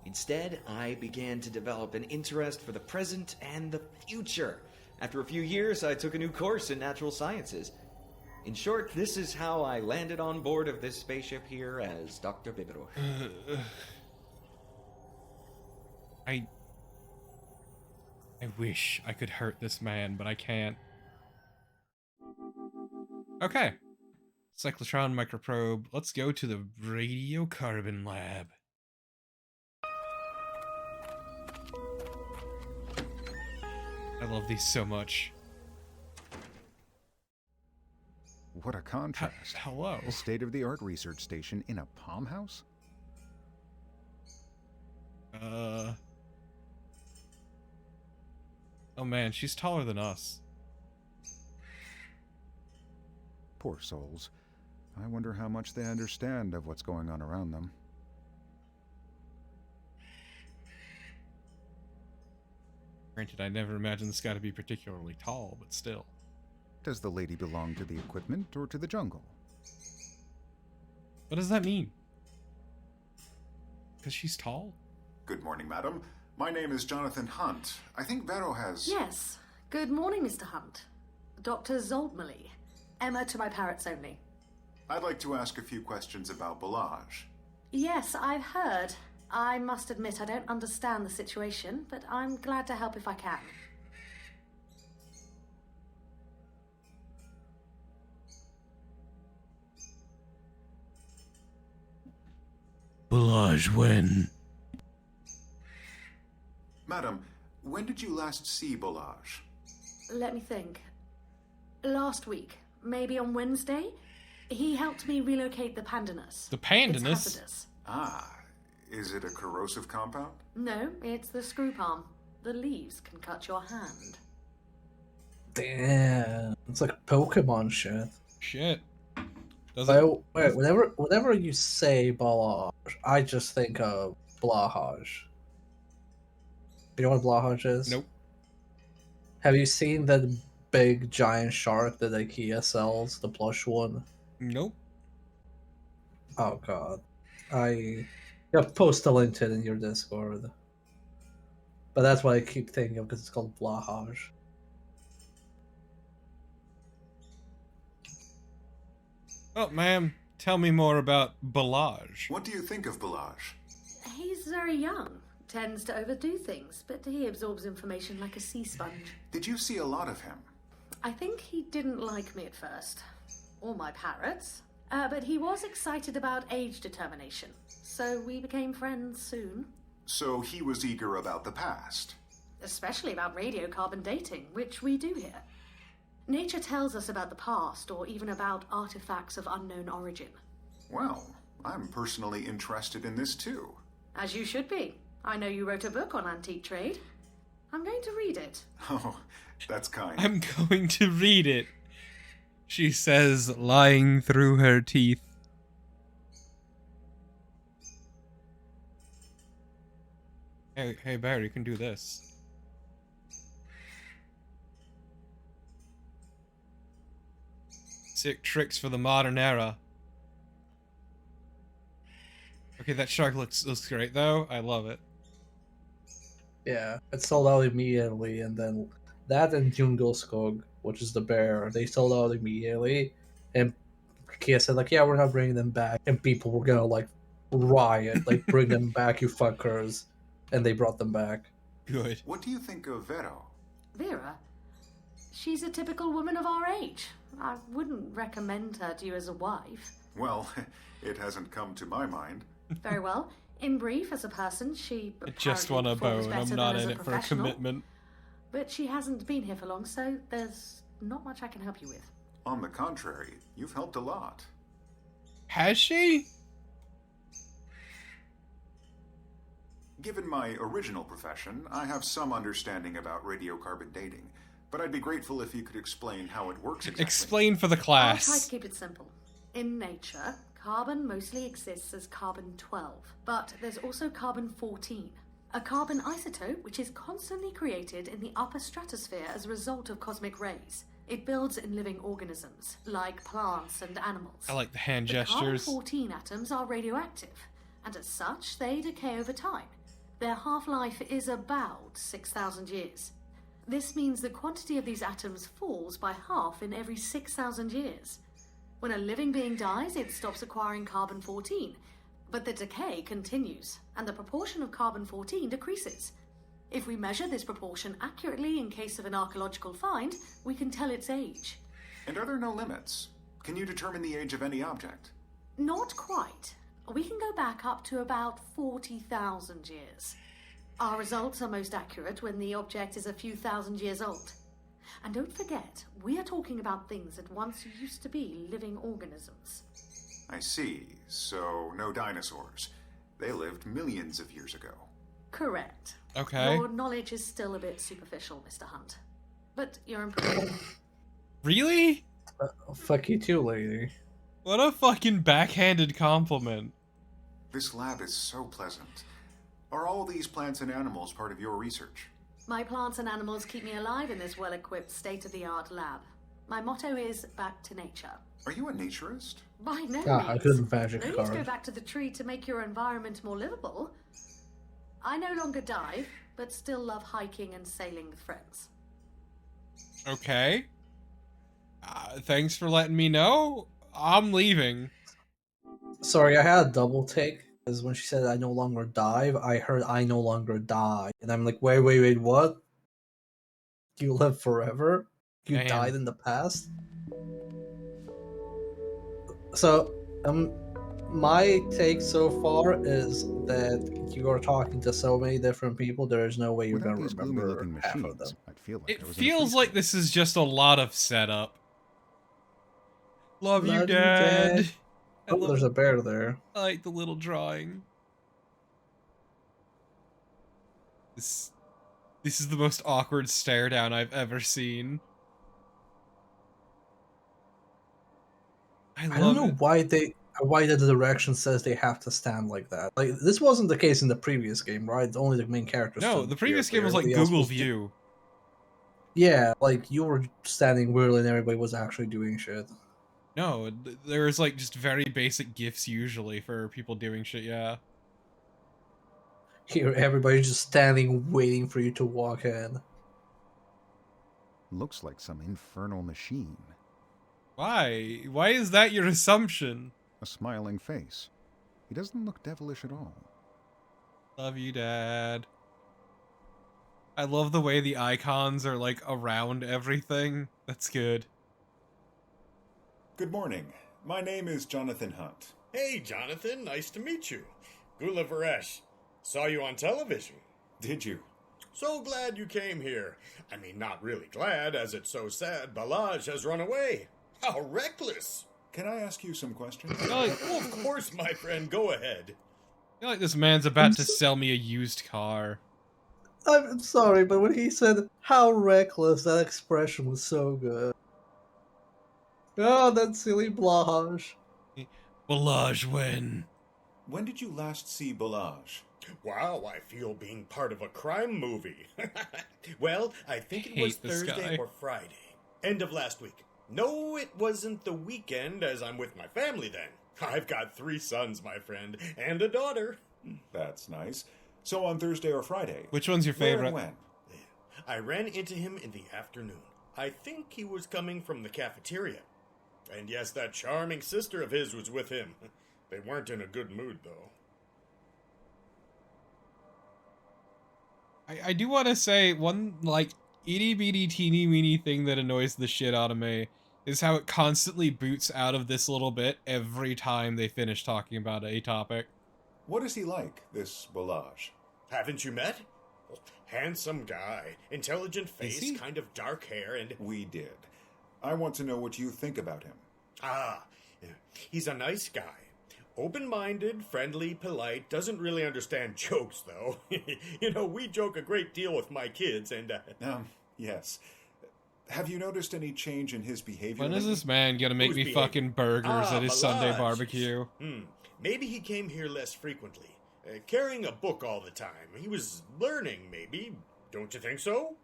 Instead, I began to develop an interest for the present and the future. After a few years, I took a new course in natural sciences. In short, this is how I landed on board of this spaceship here as Dr. Vibidor. I wish I could hurt this man, but I can't. Okay. Cyclotron microprobe. Let's go to the radiocarbon lab. I love these so much. What a contrast. Hello. A state-of-the-art research station in a palm house? Oh man, she's taller than us. Poor souls. I wonder how much they understand of what's going on around them. Granted, I never imagined this guy to be particularly tall, but still. Does the lady belong to the equipment or to the jungle? What does that mean? Because she's tall? Good morning, madam. My name is Jonathan Hunt. I think Vero has... Yes. Good morning, Mr. Hunt. Dr. Zoldmally. Emma to my parrots only. I'd like to ask a few questions about Balaj. Yes, I've heard. I must admit I don't understand the situation, but I'm glad to help if I can. Balaj, when? Madam, when did you last see Balaj? Let me think. Last week. Maybe on Wednesday? He helped me relocate the pandanus. The pandanus? It's hazardous. Ah, is it a corrosive compound? No, it's the screw palm. The leaves can cut your hand. Damn, it's like Pokemon shit. Shit. Wait, whenever you say Balaj, I just think of Blahaj. You know what Blahaj is? Nope. Have you seen that big giant shark that IKEA sells, the plush one? Nope. Oh god. Post a link to it in your Discord. But that's what I keep thinking of because it's called Blahaj. Oh, ma'am, tell me more about Balaj. What do you think of Balaj? He's very young. Tends to overdo things, but he absorbs information like a sea sponge. Did you see a lot of him? I think he didn't like me at first. Or my parrots. But he was excited about age determination. So we became friends soon. So he was eager about the past? Especially about radiocarbon dating, which we do here. Nature tells us about the past, or even about artifacts of unknown origin. Well, I'm personally interested in this too. As you should be. I know you wrote a book on antique trade. I'm going to read it. Oh, that's kind. I'm going to read it, she says, lying through her teeth. Hey, Barry, you can do this. Sick tricks for the modern era. Okay, that shark looks great, though. I love it. Yeah, it sold out immediately, and then that and Jungelskog, which is the bear, they sold out immediately, and Kia said, like, yeah, we're not bringing them back, and people were gonna, like, riot, like, bring them back, you fuckers, and they brought them back. Good. What do you think of Vero? Vera? She's a typical woman of our age. I wouldn't recommend her to you as a wife. Well, it hasn't come to my mind. Very well. In brief, as a person, she I just want a bone. I'm not in it for a commitment. But she hasn't been here for long, so there's not much I can help you with. On the contrary, you've helped a lot. Has she? Given my original profession, I have some understanding about radiocarbon dating, but I'd be grateful if you could explain how it works exactly. Explain for the class. I'll try to keep it simple. In nature, carbon mostly exists as carbon-12, but there's also carbon-14, a carbon isotope which is constantly created in the upper stratosphere as a result of cosmic rays. It builds in living organisms, like plants and animals. I like the hand gestures. The carbon-14 atoms are radioactive, and as such, they decay over time. Their half-life is about 6,000 years. This means the quantity of these atoms falls by half in every 6,000 years. When a living being dies, it stops acquiring carbon-14, but the decay continues, and the proportion of carbon-14 decreases. If we measure this proportion accurately in case of an archaeological find, we can tell its age. And are there no limits? Can you determine the age of any object? Not quite. We can go back up to about 40,000 years. Our results are most accurate when the object is a few thousand years old. And don't forget, we are talking about things that once used to be living organisms. I see. So, no dinosaurs. They lived millions of years ago. Correct. Okay. Your knowledge is still a bit superficial, Mr. Hunt. But you're improving. Really? Fuck you too, lady. What a fucking backhanded compliment. This lab is so pleasant. Are all these plants and animals part of your research? My plants and animals keep me alive in this well-equipped, state-of-the-art lab. My motto is back to nature. Are you a naturist? By no Ah, I means. couldn't magic No need to go card. back to the tree to make your environment more livable. I no longer dive, but still love hiking and sailing with friends. Okay. Thanks for letting me know. I'm leaving. Sorry, I had a double take, because when she said I no longer dive, I heard I no longer die. And I'm like, wait, what? You live forever? You Damn. died in the past? So, my take so far is that you are talking to so many different people, there is no way you're Without going these to remember gloomy-looking half of machines, them. I'd feel like It I was in a feels like this is just a lot of setup. Love you, Dad. Oh, there's a bear there. I like the little drawing. This is the most awkward stare down I've ever seen. I don't know it. why the direction says they have to stand like that. Like, this wasn't the case in the previous game, right? Only the main characters. No, the previous game was like Google View. Yeah, like you were standing weirdly and everybody was actually doing shit. No, there was like just very basic GIFs usually for people doing shit, yeah. Here, everybody's just standing waiting for you to walk in. Looks like some infernal machine. Why? Why is that your assumption? A smiling face. He doesn't look devilish at all. Love you, Dad. I love the way the icons are like around everything. That's good. Good morning. My name is Jonathan Hunt. Hey, Jonathan. Nice to meet you. Gula Varesh. Saw you on television. Did you? So glad you came here. I mean, not really glad, as it's so sad Balaj has run away. How reckless! Can I ask you some questions? Oh, of course, my friend. Go ahead. I feel like this man's about to sell me a used car. I'm sorry, but when he said how reckless, that expression was so good. Oh, that silly Balaj. Balaj when? When did you last see Balaj? Wow, I feel being part of a crime movie. Well, I think it was Thursday or Friday. End of last week. No, it wasn't the weekend, as I'm with my family then. I've got 3 sons, my friend, and a daughter. That's nice. So on Thursday or Friday? Which one's your favorite? Where and when? I ran into him in the afternoon. I think he was coming from the cafeteria. And yes, that charming sister of his was with him. They weren't in a good mood, though. I do want to say one, like, itty bitty teeny weeny thing that annoys the shit out of me is how it constantly boots out of this little bit every time they finish talking about a topic. What is he like, this Bolage? Haven't you met? Handsome guy, intelligent face, kind of dark hair, and... We did. I want to know what you think about him. Ah, he's a nice guy. Open-minded, friendly, polite, doesn't really understand jokes, though. You know, we joke a great deal with my kids, and... Yes. Have you noticed any change in his behavior? When is this man gonna make me fucking burgers at his Sunday barbecue? Maybe he came here less frequently. Carrying a book all the time. He was learning, maybe. Don't you think so?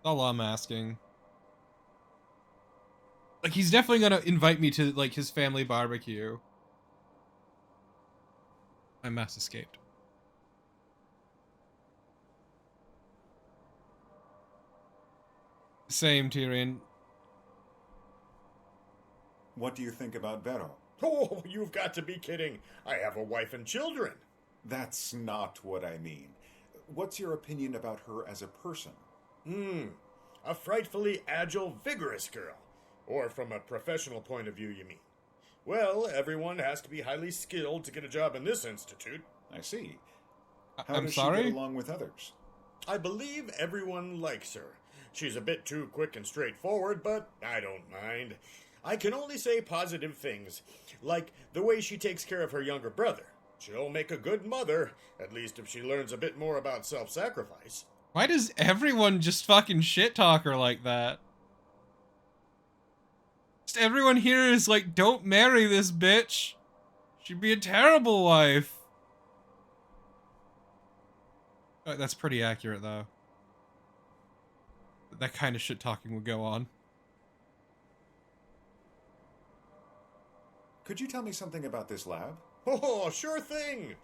All I'm asking. Like, he's definitely gonna invite me to, like, his family barbecue. My mouse escaped. Same, Tyrion. What do you think about Vero? Oh, you've got to be kidding. I have a wife and children. That's not what I mean. What's your opinion about her as a person? A frightfully agile, vigorous girl. Or from a professional point of view, you mean? Well, everyone has to be highly skilled to get a job in this institute. I see. How does she get along with others? I believe everyone likes her. She's a bit too quick and straightforward, but I don't mind. I can only say positive things, like the way she takes care of her younger brother. She'll make a good mother, at least if she learns a bit more about self-sacrifice. Why does everyone just fucking shit-talk her like that? Just everyone here is like, don't marry this bitch. She'd be a terrible wife. Oh, that's pretty accurate, though. That kind of shit-talking would go on. Could you tell me something about this lab? Oh, sure thing.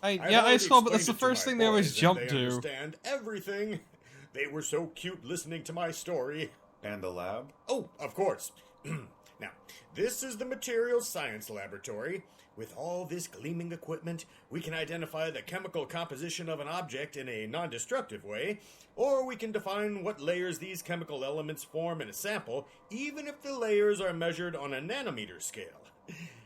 I saw, but that's the first thing they always jump to. They understand everything. They were so cute listening to my story. And the lab? Oh, of course. Now, this is the Materials Science Laboratory. With all this gleaming equipment, we can identify the chemical composition of an object in a non-destructive way, or we can define what layers these chemical elements form in a sample, even if the layers are measured on a nanometer scale.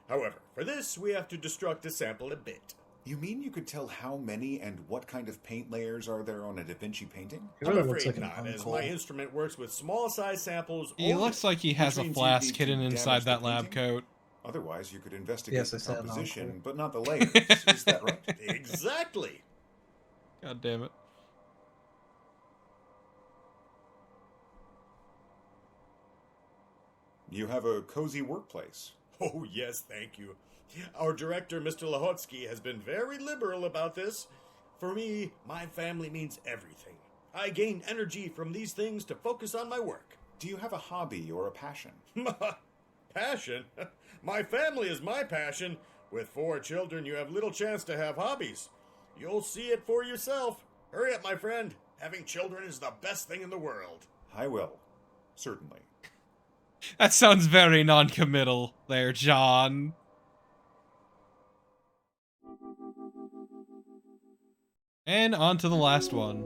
However, for this, we have to destruct the sample a bit. You mean you could tell how many and what kind of paint layers are there on a Da Vinci painting? I'm afraid not, as my instrument works with small-size samples. He looks like he has a flask hidden inside that lab coat. Otherwise, you could investigate the composition, but not the layers. Is that right? Exactly. God damn it. You have a cozy workplace. Oh, yes, thank you. Our director, Mr. Lahotsky, has been very liberal about this. For me, my family means everything. I gain energy from these things to focus on my work. Do you have a hobby or a passion? Passion? My family is my passion. With 4 children, you have little chance to have hobbies. You'll see it for yourself. Hurry up, my friend. Having children is the best thing in the world. I will. Certainly. That sounds very non-committal there, John. And on to the last one.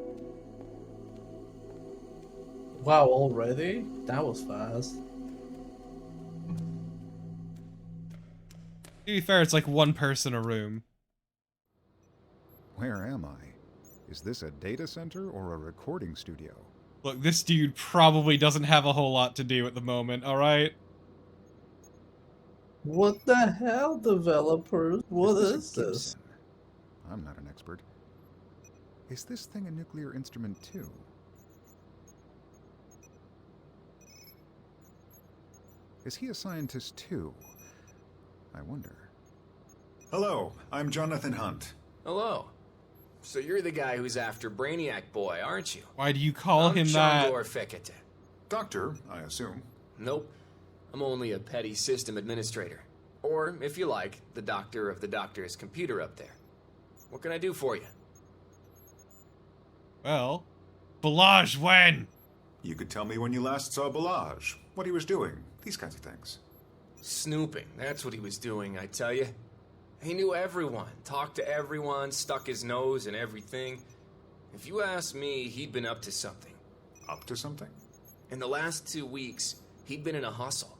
Wow, already? That was fast. To be fair, it's like one person a room. Where am I? Is this a data center or a recording studio? Look, this dude probably doesn't have a whole lot to do at the moment, alright? What the hell, developers? What is this? I'm not an expert. Is this thing a nuclear instrument too? Is he a scientist too? I wonder. Hello, I'm Jonathan Hunt. Hello. So you're the guy who's after Brainiac Boy, aren't you? Why do you call him that? Doctor, I assume. Nope. I'm only a petty system administrator. Or, if you like, the doctor of the doctor's computer up there. What can I do for you? Well, Balaj when? You could tell me when you last saw Balaj, what he was doing, these kinds of things. Snooping, that's what he was doing, I tell you. He knew everyone, talked to everyone, stuck his nose in everything. If you ask me, he'd been up to something. Up to something? In the last 2 weeks, he'd been in a hustle.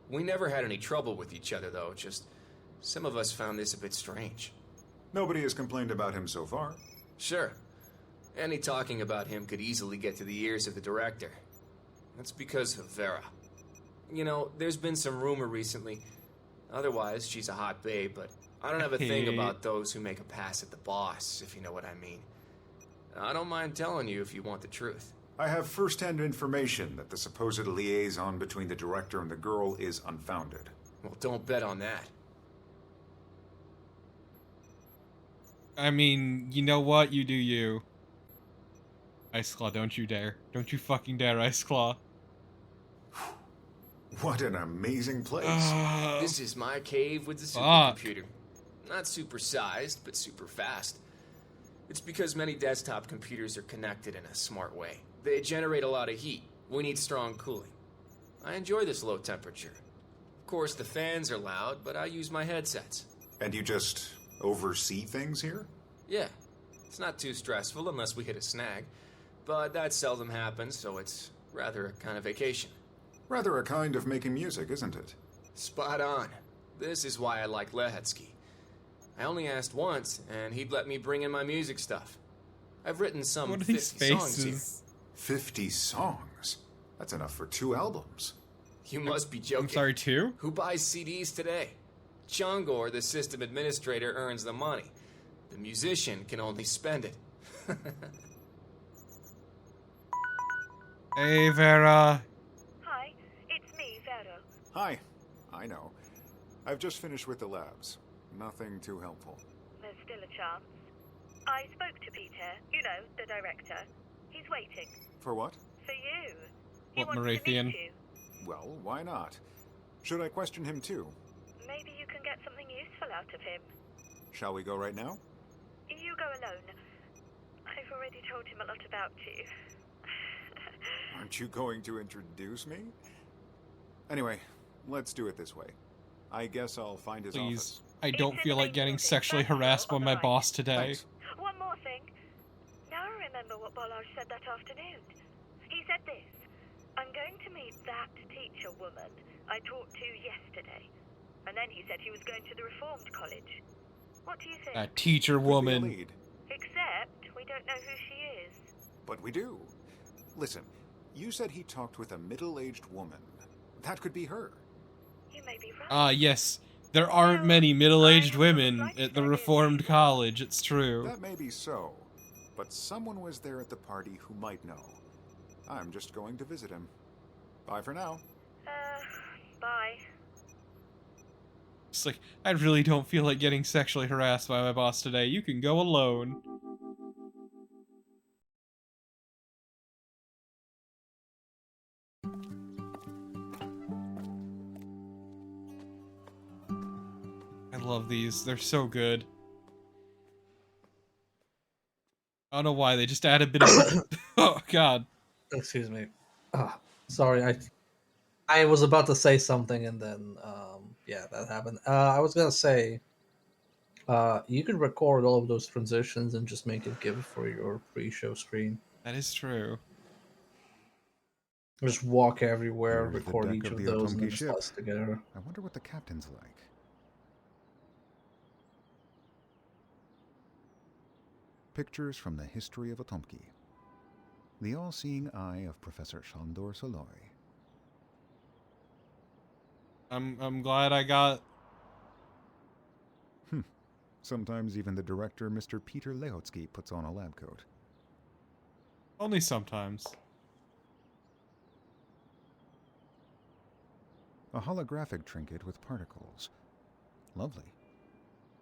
We never had any trouble with each other, though, just some of us found this a bit strange. Nobody has complained about him so far. Sure. Any talking about him could easily get to the ears of the director. That's because of Vera. You know, there's been some rumor recently. Otherwise, she's a hot babe, but I don't have a thing about those who make a pass at the boss, if you know what I mean. I don't mind telling you if you want the truth. I have first-hand information that the supposed liaison between the director and the girl is unfounded. Well, don't bet on that. I mean, you know what? You do you. Ice Claw, don't you dare. Don't you fucking dare, Ice Claw. What an amazing place. This is my cave with the supercomputer. Not super sized, but super fast. It's because many desktop computers are connected in a smart way. They generate a lot of heat. We need strong cooling. I enjoy this low temperature. Of course, the fans are loud, but I use my headsets. And you just oversee things here? Yeah. It's not too stressful unless we hit a snag. But that seldom happens, so it's rather a kind of vacation. Rather a kind of making music, isn't it? Spot on. This is why I like Lehetsky. I only asked once, and he'd let me bring in my music stuff. I've written some 50 songs here. 50 songs? That's enough for 2 albums. You must be joking. I'm sorry, 2? Who buys CDs today? Chungor, the system administrator, earns the money. The musician can only spend it. Hey, Vera. Hi, it's me, Vera. Hi. I know. I've just finished with the labs. Nothing too helpful. There's still a chance. I spoke to Peter, you know, the director. He's waiting. For what? For you. He What, wants Marathian? to meet you. Well, why not? Should I question him too? Maybe you can get something useful out of him. Shall we go right now? You go alone. I've already told him a lot about you. Aren't you going to introduce me? Anyway, let's do it this way. I guess I'll find his office. I don't feel like getting sexually harassed by my boss today. Thanks. One more thing. Now I remember what Bolage said that afternoon. He said this. I'm going to meet that teacher woman I talked to yesterday. And then he said he was going to the Reformed College. What do you think? That teacher woman. Except we don't know who she is. But we do. Listen, you said he talked with a middle-aged woman. That could be her. You may be right. Yes. There aren't many middle-aged women at the Reformed College, it's true. That may be so, but someone was there at the party who might know. I'm just going to visit him. Bye for now. Bye. It's like, I really don't feel like getting sexually harassed by my boss today. You can go alone. I love these. They're so good. I don't know why, they just add a bit of... Oh, God. Excuse me. Sorry, I was about to say something and then, yeah, that happened. I was gonna say, you could record all of those transitions and just make it give for your pre-show screen. That is true. Just walk everywhere, Here's the record deck each of of the those, and Otomki then just ship. us together. I wonder what the captain's like. Pictures from the history of Otomki. The all-seeing eye of Professor Shandor Soloy. I'm glad I got... Sometimes even the director, Mr. Peter Lehotsky, puts on a lab coat. Only sometimes. A holographic trinket with particles. Lovely.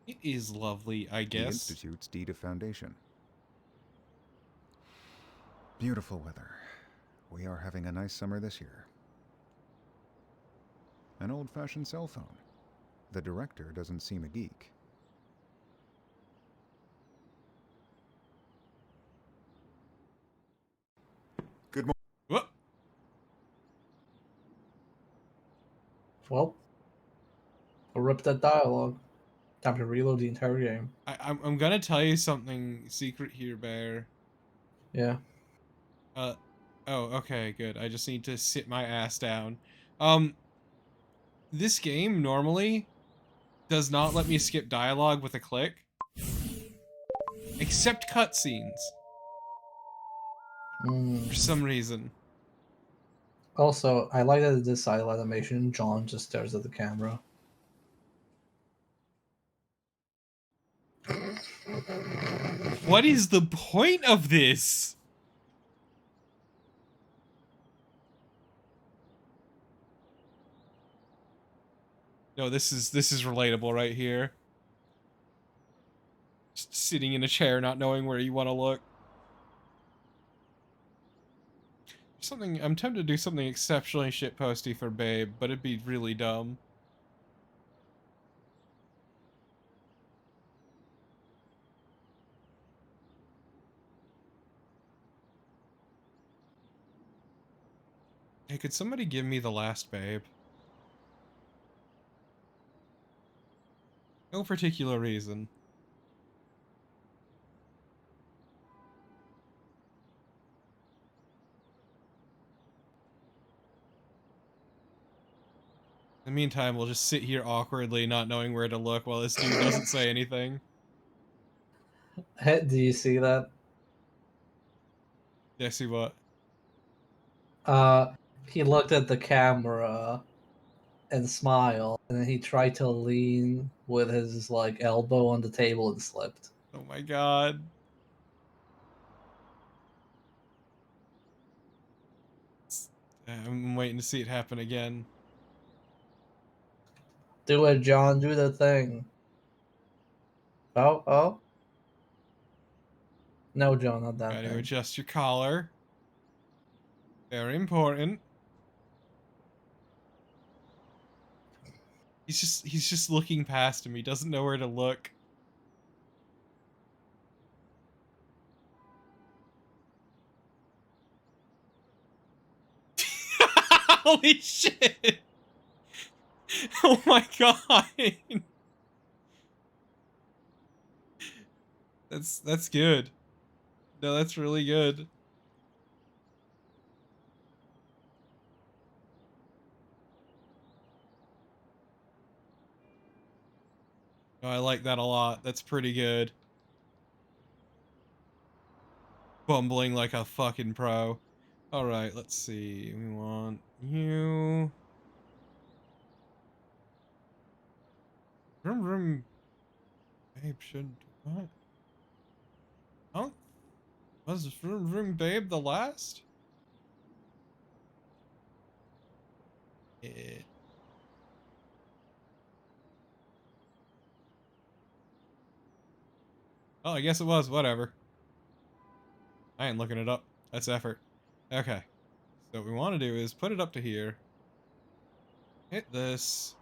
It is lovely, I The guess. Institute's deed of foundation. Beautiful weather. We are having a nice summer this year. An old-fashioned cell phone. The director doesn't seem a geek. Good morning. What? Well, I'll rip that dialogue. Time to reload the entire game. I'm gonna tell you something secret here, Bear. Yeah. Oh, okay, good. I just need to sit my ass down. This game normally does not let me skip dialogue with a click. Except cutscenes. For some reason. Also, I like that this side animation, John just stares at the camera. What is the point of this? No, this is relatable right here. Just sitting in a chair, not knowing where you want to look. I'm tempted to do something exceptionally shitposty for Babe, but it'd be really dumb. Hey, could somebody give me the last Babe? No particular reason. In the meantime, we'll just sit here awkwardly, not knowing where to look while this dude doesn't say anything. Hey, do you see that? Yeah, see what? He looked at the camera and smiled, and then he tried to lean with his like elbow on the table and slipped. Oh my god. I'm waiting to see it happen again. Do it, John. Do the thing. Oh. No, John, not that Gotta thing. adjust your collar. Very important. He's just looking past him. He doesn't know where to look. Holy shit! Oh my god! That's good. No, that's really good. Oh, I like that a lot. That's pretty good. Bumbling like a fucking pro. Alright, let's see. We want you. Vroom vroom. Babe should. What? Oh? Was Vroom Vroom Babe the last? Oh, I guess it was. Whatever. I ain't looking it up. That's effort. Okay. So what we want to do is put it up to here. Hit this.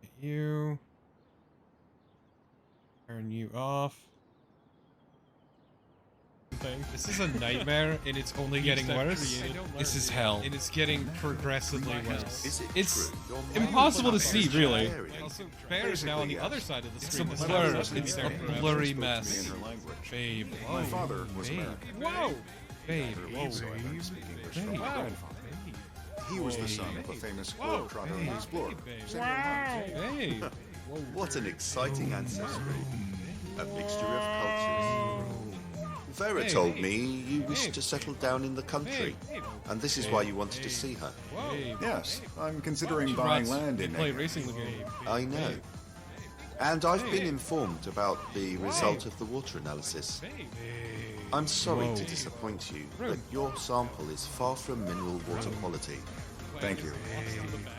Hit you. Turn you off. This is a nightmare, and it's only getting worse. This is hell, and it's getting progressively worse. It's impossible to see, really. Also, Bear is now on the other side of the screen. It's a blur. It's a blurry mess. Babe. My father was American. Whoa! Babe. Whoa. So I learned speaking English from my grandfather. He was the son of a famous globetrotter and explorer. Babe. What an exciting ancestry. A mixture of cultures. Vera told me you wished to settle down in the country, and this is why you wanted to see her. Yes, I'm considering buying land in Eger. I know. And I've been informed about the result of the water analysis. I'm sorry to disappoint you, but your sample is far from mineral water quality. Thank you.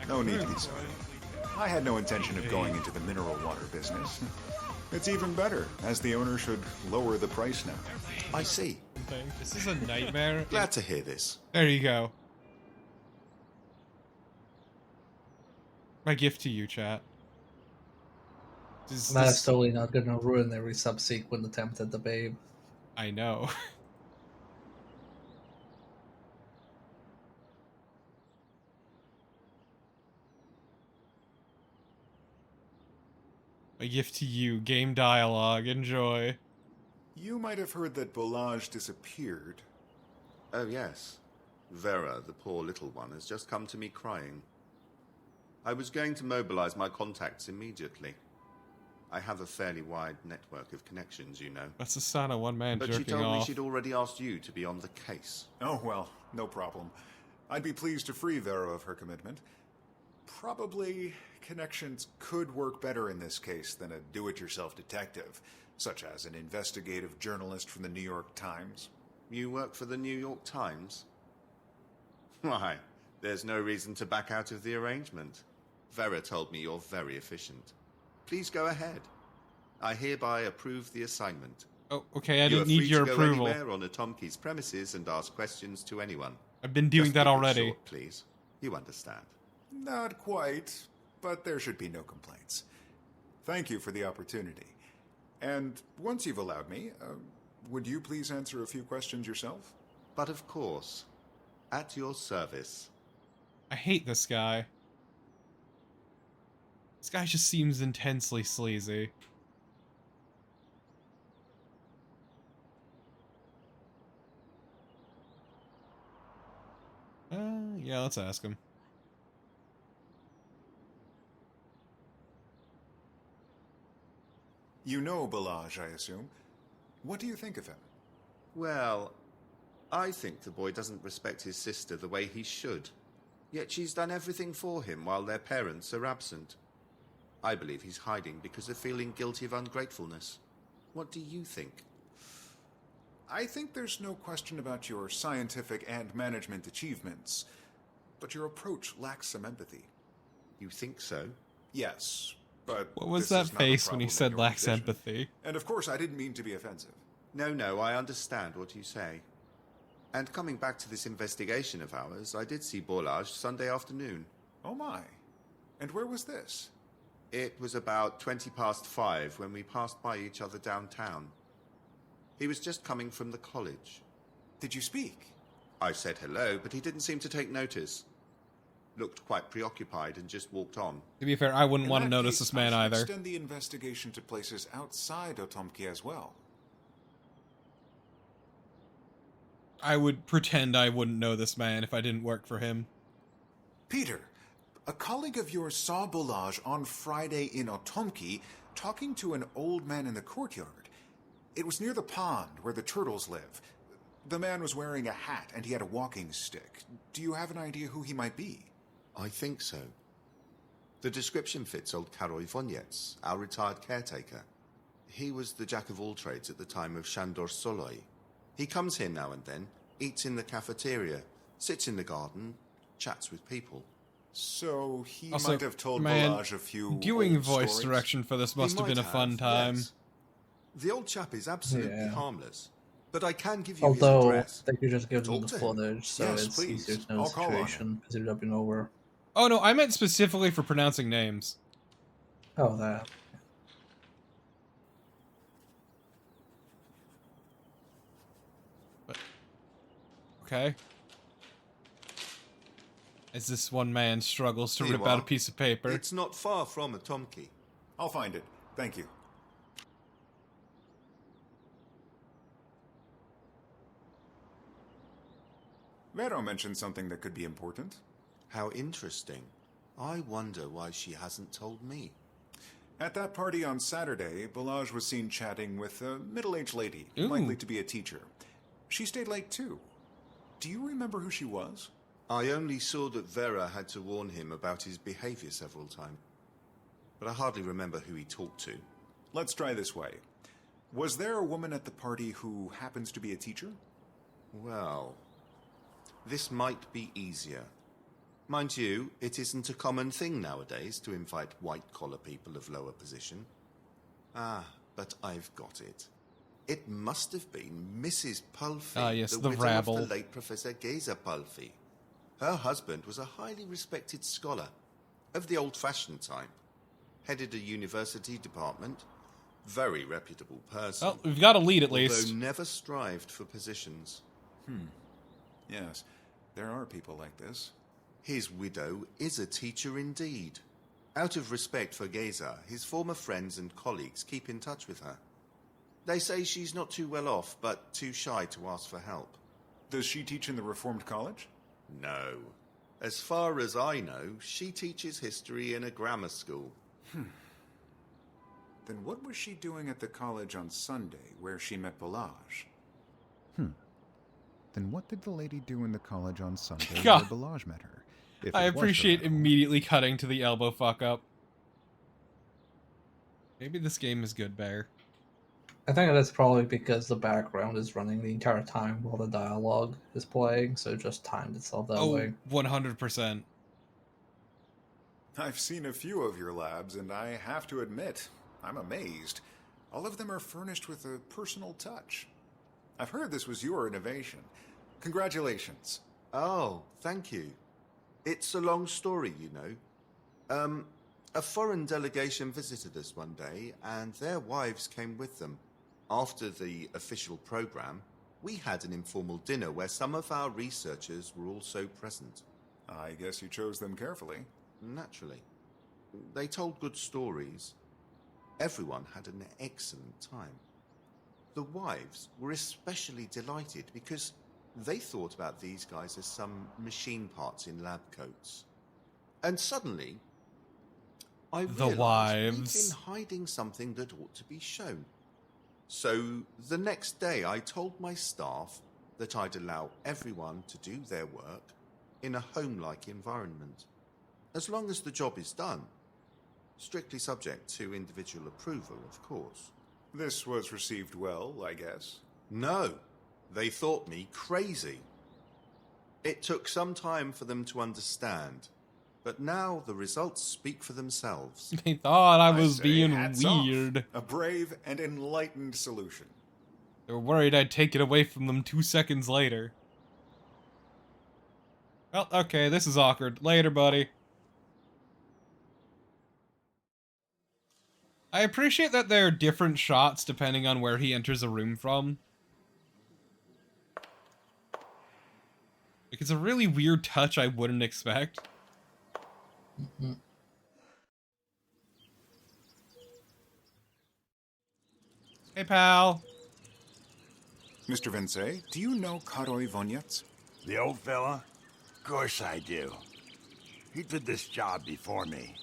No need to be sorry. I had no intention of going into the mineral water business. It's even better, as the owner should lower the price now. I see. This is a nightmare. Glad to hear this. There you go. My gift to you, chat. That's totally not gonna ruin every subsequent attempt at the Babe. I know. A gift to you, game dialogue, enjoy. You might have heard that Bolage disappeared. Oh, yes. Vera, the poor little one, has just come to me crying. I was going to mobilize my contacts immediately. I have a fairly wide network of connections, you know. That's the son of one man jerking off. But she told me she'd already asked you to be on the case. Oh, well, no problem. I'd be pleased to free Vera of her commitment. Probably connections could work better in this case than a do-it-yourself detective, such as an investigative journalist from the New York Times. You work for the New York Times? Why, there's no reason to back out of the arrangement. Vera told me you're very efficient. Please go ahead. I hereby approve the assignment. Oh, okay, I didn't need your approval. You are free to go anywhere on Atomki's premises and ask questions to anyone. I've been doing that already. Short, please. You understand. Not quite, but there should be no complaints. Thank you for the opportunity. And once you've allowed me, would you please answer a few questions yourself? But of course. At your service. I hate this guy. This guy just seems intensely sleazy. Yeah, let's ask him. You know Bolage, I assume. What do you think of him? Well, I think the boy doesn't respect his sister the way he should. Yet she's done everything for him while their parents are absent. I believe he's hiding because of feeling guilty of ungratefulness. What do you think? I think there's no question about your scientific and management achievements, but your approach lacks some empathy. You think so? Yes, but what was that face when he said lacks empathy? And of course, I didn't mean to be offensive. No, I understand what you say. And coming back to this investigation of ours, I did see Bolage Sunday afternoon. Oh my. And where was this? It was about 5:20 when we passed by each other downtown. He was just coming from the college. Did you speak? I said hello, but he didn't seem to take notice. Looked quite preoccupied and just walked on. To be fair, I wouldn't want to notice this man either. Extend the investigation to places outside Otomki as well. I would pretend I wouldn't know this man if I didn't work for him. Peter, a colleague of yours saw Bolage on Friday in Otomki talking to an old man in the courtyard. It was near the pond where the turtles live. The man was wearing a hat and he had a walking stick. Do you have an idea who he might be? I think so. The description fits old Karol Voniec, our retired caretaker. He was the jack of all trades at the time of Shandor Soloi. He comes here now and then, eats in the cafeteria, sits in the garden, chats with people. So he also, might have told man, Bolage a few doing old voice stories? direction for this must have been a fun time. Yes. The old chap is absolutely harmless, but I can give you Although, his address. they could just give them the footage, so Yes, it's please. easier to know the situation, because it'd have been over. Oh no, I meant specifically for pronouncing names. Oh, that. Okay. As this one man struggles to rip out a piece of paper. It's not far from Atomki. I'll find it. Thank you. Vero mentioned something that could be important. How interesting. I wonder why she hasn't told me. At that party on Saturday, Bolage was seen chatting with a middle-aged lady, Ooh. likely to be a teacher. She stayed late too. Do you remember who she was? I only saw that Vera had to warn him about his behavior several times. But I hardly remember who he talked to. Let's try this way. Was there a woman at the party who happens to be a teacher? Well, this might be easier. Mind you, it isn't a common thing nowadays to invite white-collar people of lower position. Ah, but I've got it. It must have been Mrs. Pulfy, Ah, yes, the widow rabble. of the late Professor Geza Pulfy. Her husband was a highly respected scholar of the old-fashioned type. Headed a university department. Very reputable person. Well, we've got a lead at least. Although never strived for positions. Yes, there are people like this. His widow is a teacher indeed. Out of respect for Geza, his former friends and colleagues keep in touch with her. They say she's not too well off, but too shy to ask for help. Does she teach in the Reformed College? No. As far as I know, she teaches history in a grammar school. Then what was she doing at the college on Sunday, where she met Balazs? Then what did the lady do in the college on Sunday where God. Balazs met her? I appreciate immediately cutting to the elbow fuck up. Maybe this game is good, Bear. I think that's probably because the background is running the entire time while the dialogue is playing, so it just timed itself that way. 100%. I've seen a few of your labs, and I have to admit, I'm amazed. All of them are furnished with a personal touch. I've heard this was your innovation. Congratulations. Oh, thank you. It's a long story, you know. A foreign delegation visited us one day, and their wives came with them. After the official program, we had an informal dinner where some of our researchers were also present. I guess you chose them carefully. Naturally. They told good stories. Everyone had an excellent time. The wives were especially delighted because they thought about these guys as some machine parts in lab coats. And suddenly, I realized we'd been hiding something that ought to be shown. So the next day I told my staff that I'd allow everyone to do their work in a home-like environment, as long as the job is done. Strictly subject to individual approval, of course. This was received well, I guess. No, they thought me crazy. It took some time for them to understand, but now the results speak for themselves. They thought I was being hats weird. Off. A brave and enlightened solution. They were worried I'd take it away from them 2 seconds later. Well, okay, this is awkward. Later, buddy. I appreciate that there are different shots depending on where he enters a room from. Like, it's a really weird touch I wouldn't expect. Hey, pal. Mr. Vince, do you know Karol Voniec? The old fella? Of course I do. He did this job before me.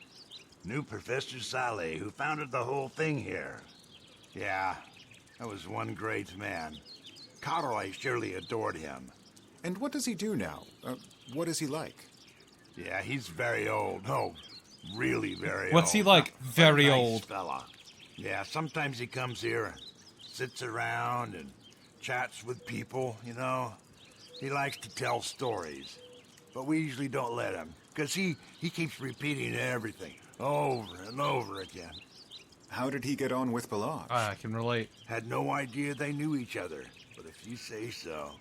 Knew Professor Saleh, who founded the whole thing here. Yeah, that was one great man. Karol surely adored him. And what does he do now? What is he like? Yeah, he's very old. Oh, really very old. What's he like? Very nice old. Fella. Yeah, sometimes he comes here, sits around and chats with people, you know. He likes to tell stories. But we usually don't let him, because he keeps repeating everything over and over again. How did he get on with Balazs? I can relate. Had no idea they knew each other, but if you say so.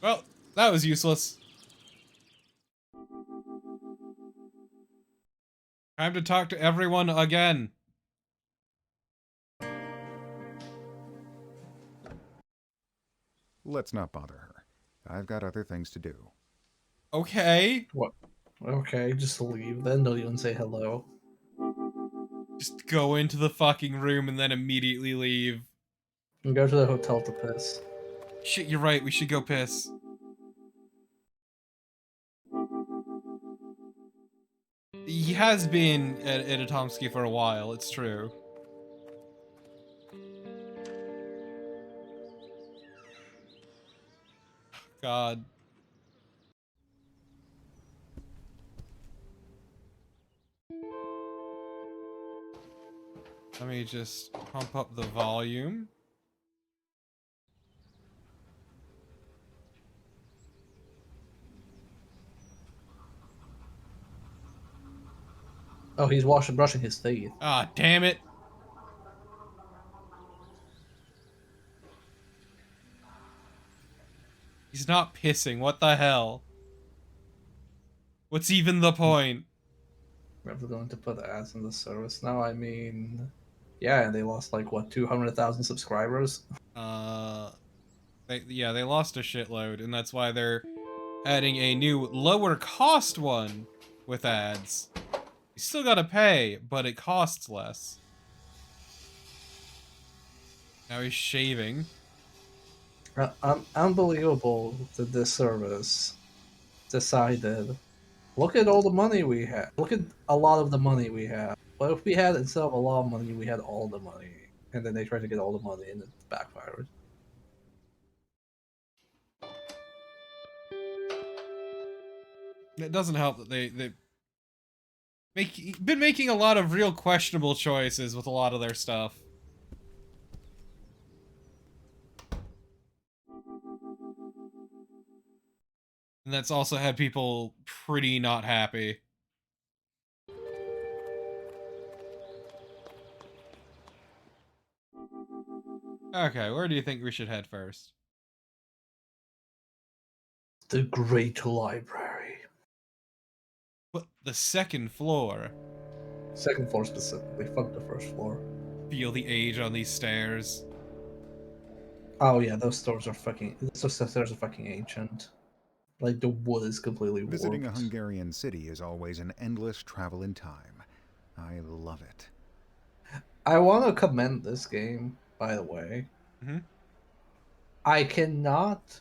Well, that was useless. Time to talk to everyone again. Let's not bother her. I've got other things to do. Okay. What? Okay, just leave then. Don't even say hello. Just go into the fucking room and then immediately leave. And go to the hotel to piss. Shit, you're right. We should go piss. He has been at Atomsky for a while, it's true. God. Let me just pump up the volume. Oh, he's brushing his teeth. Ah, damn it. He's not pissing. What the hell? What's even the point? We're going to put ads in the service now. I mean, yeah, they lost like what 200,000 subscribers. They lost a shitload, and that's why they're adding a new lower cost one. with ads. You still gotta pay, but it costs less. Now he's shaving. Unbelievable that this service decided, look at all the money we have. Look at a lot of the money we have. But if we had, instead of a lot of money, we had all the money. And then they tried to get all the money and it backfired. It doesn't help that they've been making a lot of real questionable choices with a lot of their stuff. And that's also had people pretty not happy. Okay, where do you think we should head first? The Great Library. But the second floor. Second floor specifically. Fuck the first floor. Feel the age on these stairs. Oh yeah, those stairs are fucking ancient. Like the wood is completely warped. Visiting a Hungarian city is always an endless travel in time. I love it. I want to commend this game, by the way. Mm-hmm. I cannot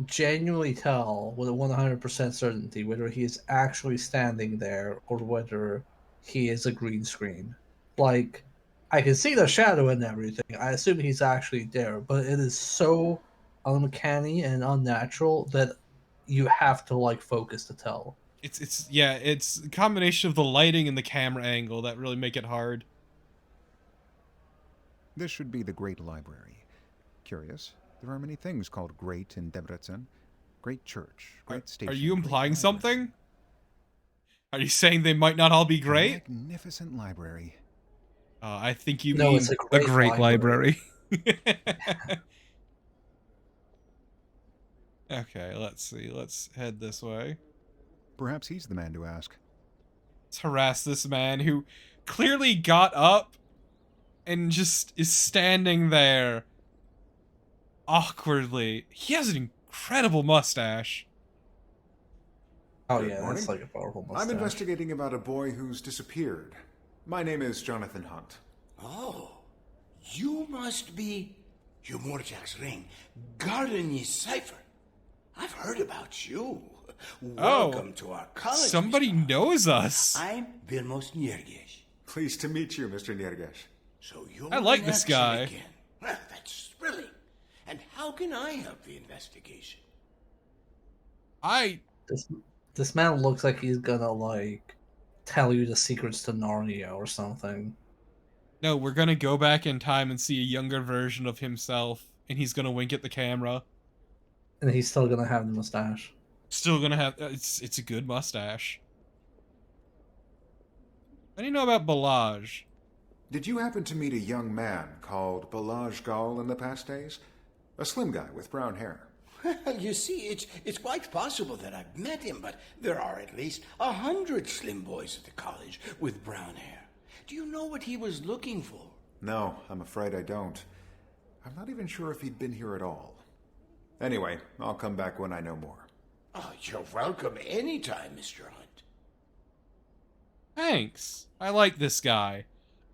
genuinely tell with a 100% certainty whether he is actually standing there or whether he is a green screen. Like, I can see the shadow and everything. I assume he's actually there, but it is so uncanny and unnatural that you have to like focus to tell. It's a combination of the lighting and the camera angle that really make it hard. This should be the Great Library. Curious, there are many things called great in Debrecen. Great church, great station. Are you implying something? Are you saying they might not all be great? A magnificent library. I think you mean a great library. Okay, let's see. Let's head this way. Perhaps he's the man to ask. Let's harass this man who clearly got up and just is standing there awkwardly. He has an incredible mustache. Oh yeah, that's like a powerful mustache. I'm investigating about a boy who's disappeared. My name is Jonathan Hunt. Oh, you must be Humorjack's ring, Gardeny's cipher. I've heard about you. Welcome to our college. Somebody knows us. I'm Vilmos Niergesh. Pleased to meet you, Mr. Niergesh. So you're I like this guy. Again. Well, that's thrilling. And how can I help the investigation? This man looks like he's gonna like tell you the secrets to Narnia or something. No, we're gonna go back in time and see a younger version of himself, and he's gonna wink at the camera. And he's still gonna have the mustache. Still gonna have it's a good mustache. What do you know about Balaj? Did you happen to meet a young man called Balaj Gal in the past days? A slim guy with brown hair. Well, you see, it's quite possible that I've met him, but there are at least 100 slim boys at the college with brown hair. Do you know what he was looking for? No, I'm afraid I don't. I'm not even sure if he'd been here at all. Anyway, I'll come back when I know more. Oh, you're welcome anytime, Mr. Hunt. Thanks. I like this guy.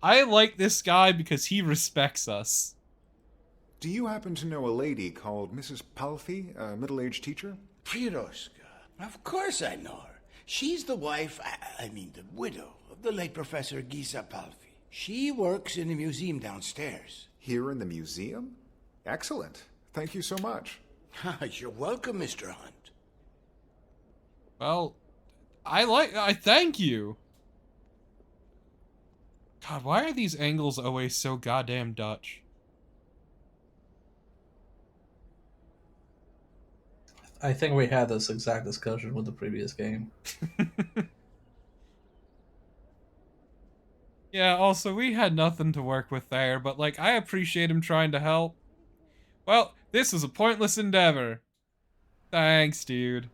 I like this guy because he respects us. Do you happen to know a lady called Mrs. Palfi, a middle-aged teacher? Piroska. Of course I know her. She's the wife, I mean the widow, of the late Professor Gisa Palfi. She works in the museum downstairs. Here in the museum? Excellent. Thank you so much. You're welcome, Mr. Hunt. Well, I thank you. God, why are these angles always so goddamn Dutch? I think we had this exact discussion with the previous game. Yeah, also, we had nothing to work with there, but, like, I appreciate him trying to help. Well, this was a pointless endeavor. Thanks, dude.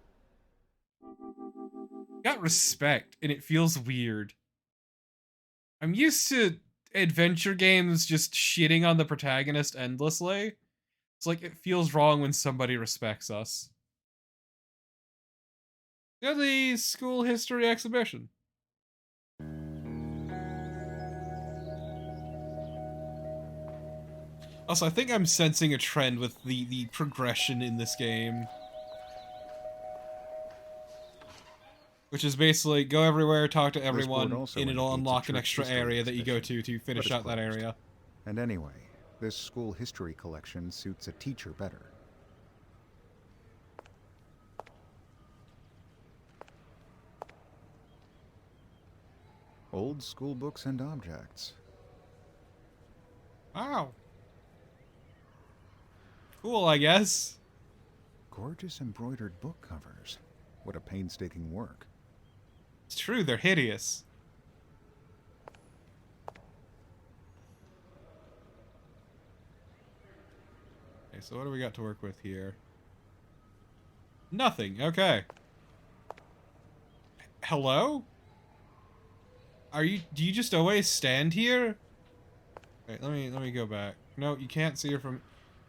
Got respect, and it feels weird. I'm used to adventure games just shitting on the protagonist endlessly. It's like, it feels wrong when somebody respects us. Go to the school history exhibition. Also, I think I'm sensing a trend with the progression in this game. Which is basically go everywhere, talk to everyone, and it'll unlock an extra area that you go to finish out that area. And anyway, this school history collection suits a teacher better. Old school books and objects. Wow. Cool, I guess. Gorgeous embroidered book covers. What a painstaking work. It's true, they're hideous. Okay, so what do we got to work with here? Nothing, okay. Hello? Do you just always stand here? Wait, let me go back. No, you can't see her from...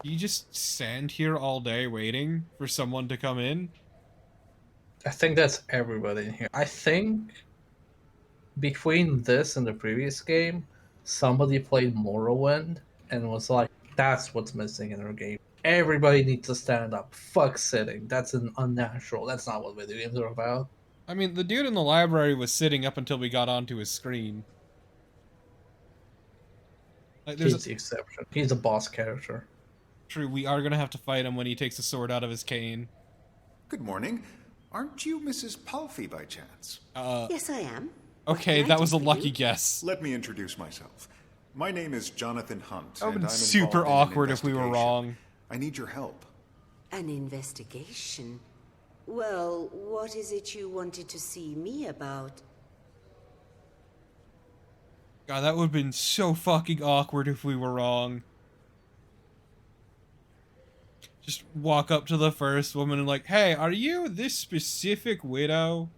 You just stand here all day waiting for someone to come in? I think that's everybody in here. I think between this and the previous game, somebody played Morrowind and was like, that's what's missing in our game. Everybody needs to stand up. Fuck sitting. That's unnatural. That's not what video games are about. I mean, the dude in the library was sitting up until we got onto his screen. Like, He's the exception. He's a boss character. True, we are gonna have to fight him when he takes the sword out of his cane. Good morning. Aren't you Mrs. Palfy by chance? Yes, I am. Okay, that was a lucky guess. Let me introduce myself. My name is Jonathan Hunt. That would have and been I'm super involved in an awkward if we were wrong. I need your help. An investigation? Well, what is it you wanted to see me about? God, that would have been so fucking awkward if we were wrong. Just walk up to the first woman and like, hey, are you this specific widow?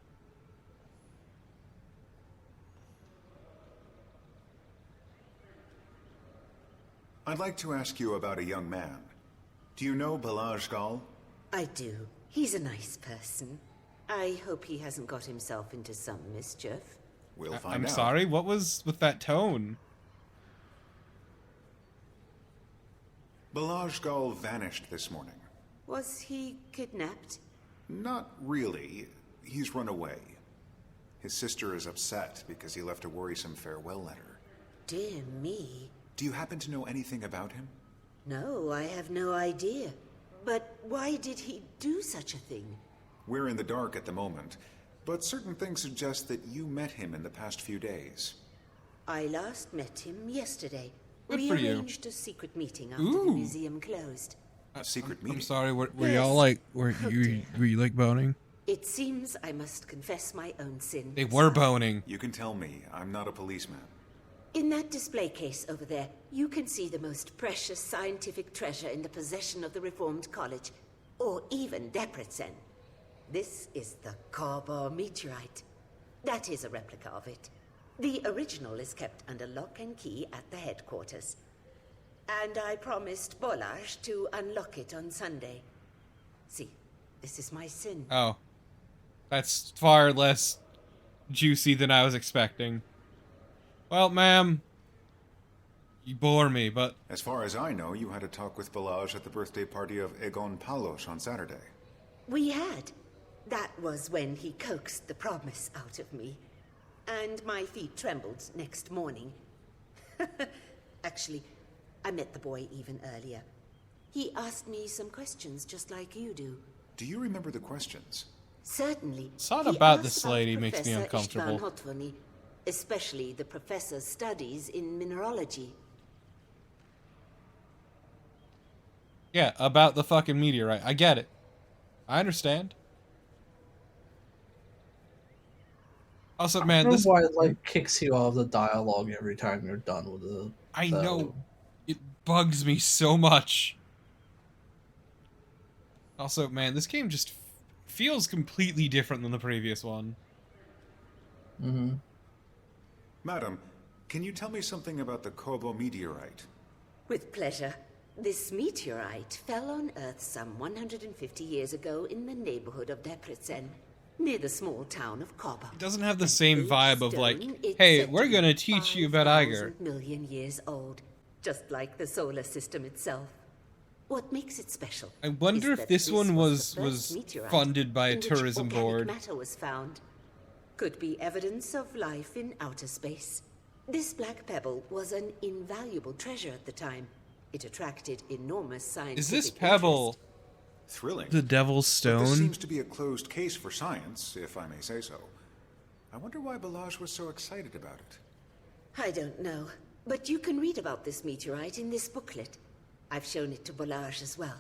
I'd like to ask you about a young man. Do you know Balazs Gal? I do. He's a nice person. I hope he hasn't got himself into some mischief. We'll find I'm out. sorry, what was with that tone? Balazs Gal vanished this morning. Was he kidnapped? Not really. He's run away. His sister is upset because he left a worrisome farewell letter. Dear me. Do you happen to know anything about him? No, I have no idea. But why did he do such a thing? We're in the dark at the moment, but certain things suggest that you met him in the past few days. I last met him yesterday. Good we for you. arranged a secret meeting after the museum closed. A secret meeting? I'm sorry, were Yes. y'all like, were you like boning? It seems I must confess my own sin. They were boning. You can tell me. I'm not a policeman. In that display case over there, you can see the most precious scientific treasure in the possession of the Reformed College, or even Debrecen. This is the Karbor meteorite. That is a replica of it. The original is kept under lock and key at the headquarters. And I promised Balazs to unlock it on Sunday. See, this is my sin. Oh. That's far less juicy than I was expecting. Well, ma'am, you bore me, but... As far as I know, you had a talk with Balazs at the birthday party of Egon Palos on Saturday. We had. That was when he coaxed the promise out of me. And my feet trembled next morning. Actually, I met the boy even earlier. He asked me some questions just like you do. Do you remember the questions? Certainly. Something He about asked this lady makes me Professor uncomfortable. István Hotvany, especially the professor's studies in mineralogy. Yeah, about the fucking meteorite. I get it. I understand. Also, man, I don't this... know why it like kicks you out of the dialogue every time you're done with it. I know. It bugs me so much. Also, man, this game just feels completely different than the previous one. Mm-hmm. Madam, can you tell me something about the Karbor meteorite? With pleasure. This meteorite fell on Earth some 150 years ago in the neighborhood of Debrecen. near the small town of Kaba. It doesn't have the same vibe of like, hey, we're gonna teach you about Eger. 5,000 million years old, just like the solar system itself. What makes it special? I wonder if this one was funded by a tourism board. Matter was found. Could be evidence of life in outer space. This black pebble was an invaluable treasure at the time. It attracted enormous scientific Is this pebble thrilling? The Devil's But this Stone? seems to be a closed case for science, if I may say so. I wonder why Balazs was so excited about it. I don't know, but you can read about this meteorite in this booklet. I've shown it to Balazs as well.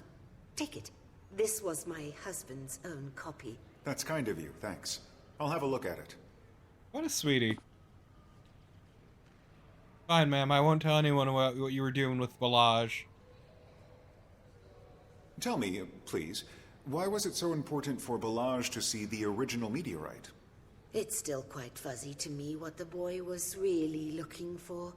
Take it. This was my husband's own copy. That's kind of you, thanks. I'll have a look at it. What a sweetie. Fine, ma'am. I won't tell anyone about what you were doing with Balazs. Tell me, please, why was it so important for Balazs to see the original meteorite? It's still quite fuzzy to me what the boy was really looking for.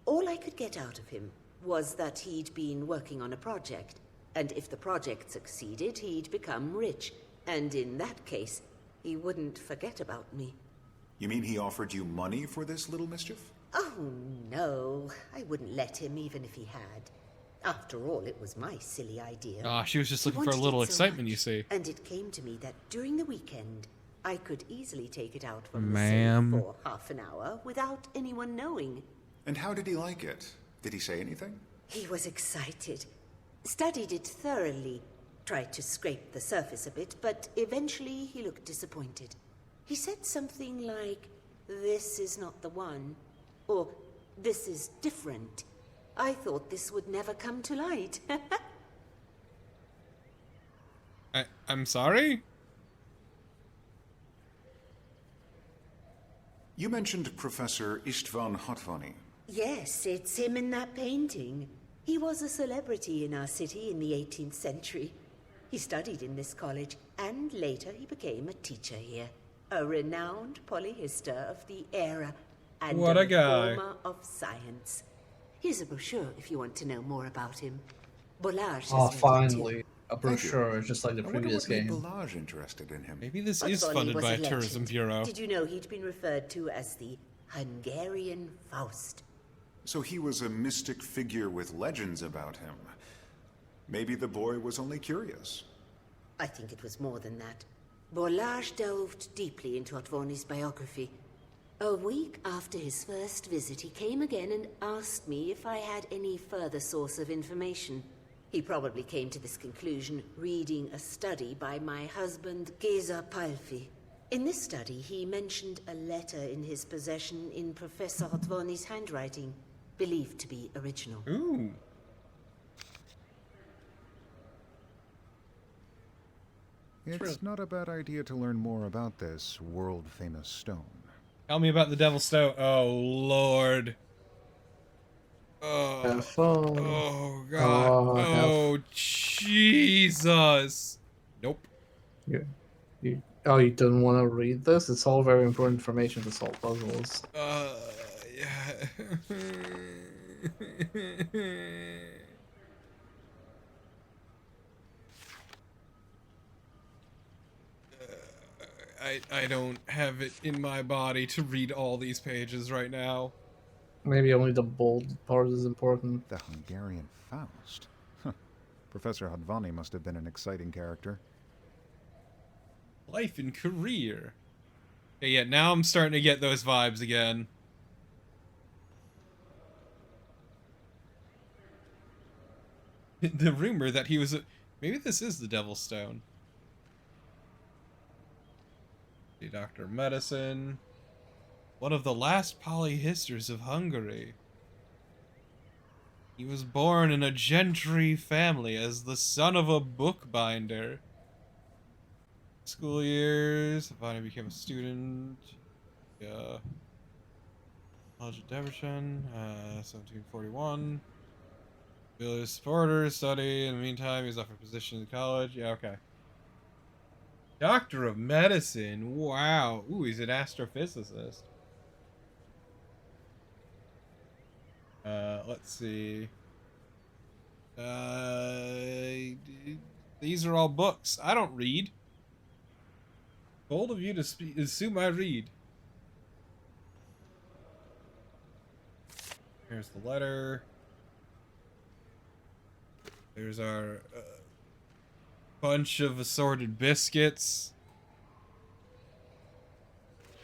All I could get out of him was that he'd been working on a project, and if the project succeeded, he'd become rich, and in that case, he wouldn't forget about me. You mean he offered you money for this little mischief? Oh, no. I wouldn't let him even if he had. After all, it was my silly idea. Ah, she was just He looking for a wanted little it so excitement, much, you see. And it came to me that during the weekend, I could easily take it out from the Ma'am. safe for half an hour without anyone knowing. And how did he like it? Did he say anything? He was excited. Studied it thoroughly. Tried to scrape the surface a bit, but eventually he looked disappointed. He said something like, "This is not the one," or "This is different." I thought this would never come to light. I'm sorry? You mentioned Professor Istvan Hatvani. Yes, it's him in that painting. He was a celebrity in our city in the 18th century. He studied in this college, and later he became a teacher here. A renowned polyhister of the era, and What a guy. reformer of science. Here's a brochure if you want to know more about him. Balazs Oh, has read it finally. too. A brochure, just like the I wonder previous what made game. Balazs interested in him. Maybe this Hatvani is funded was by a legend. tourism bureau. Did you know he'd been referred to as the Hungarian Faust? So he was a mystic figure with legends about him. Maybe the boy was only curious. I think it was more than that. Balazs delved deeply into Hatvani's biography. A week after his first visit, he came again and asked me if I had any further source of information. He probably came to this conclusion reading a study by my husband, Geza Palfi. In this study, he mentioned a letter in his possession in Professor Hatvani's handwriting, believed to be original. Ooh. It's not a bad idea to learn more about this world-famous stone. Tell me about the Devil's Stone. Oh, Lord. Oh, Have fun. oh God. Oh, Jesus. Nope. You oh, you didn't want to read this? It's all very important information to solve puzzles. Yeah. I don't have it in my body to read all these pages right now. Maybe only the bold part is important. The Hungarian Faust. Huh. Professor Hatvani must have been an exciting character. Life and career. Okay, yeah, now I'm starting to get those vibes again. The rumor that he was a... Maybe this is the Devil's Stone. The Doctor of Medicine. One of the last polyhistors of Hungary. He was born in a gentry family as the son of a bookbinder. School years, Hatvani became a student. College of Debrecen, 1741. Village supporter, study. In the meantime, he was offered a position in college. Yeah, okay. Doctor of Medicine. Wow. Ooh, he's an astrophysicist. Let's see. These are all books. I don't read. Bold of you to assume I read. Here's the letter. There's our bunch of assorted biscuits.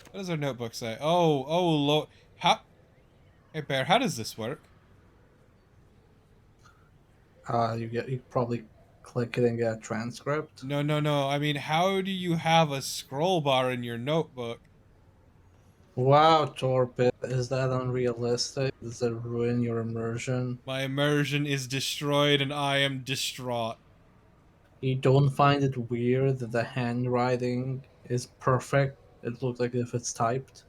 What does our notebook say? How? Hey Bear, how does this work? You probably click it and get a transcript. No. I mean, how do you have a scroll bar in your notebook? Wow, Torpid, is that unrealistic? Does it ruin your immersion? My immersion is destroyed and I am distraught. You don't find it weird that the handwriting is perfect? It looks like if it's typed.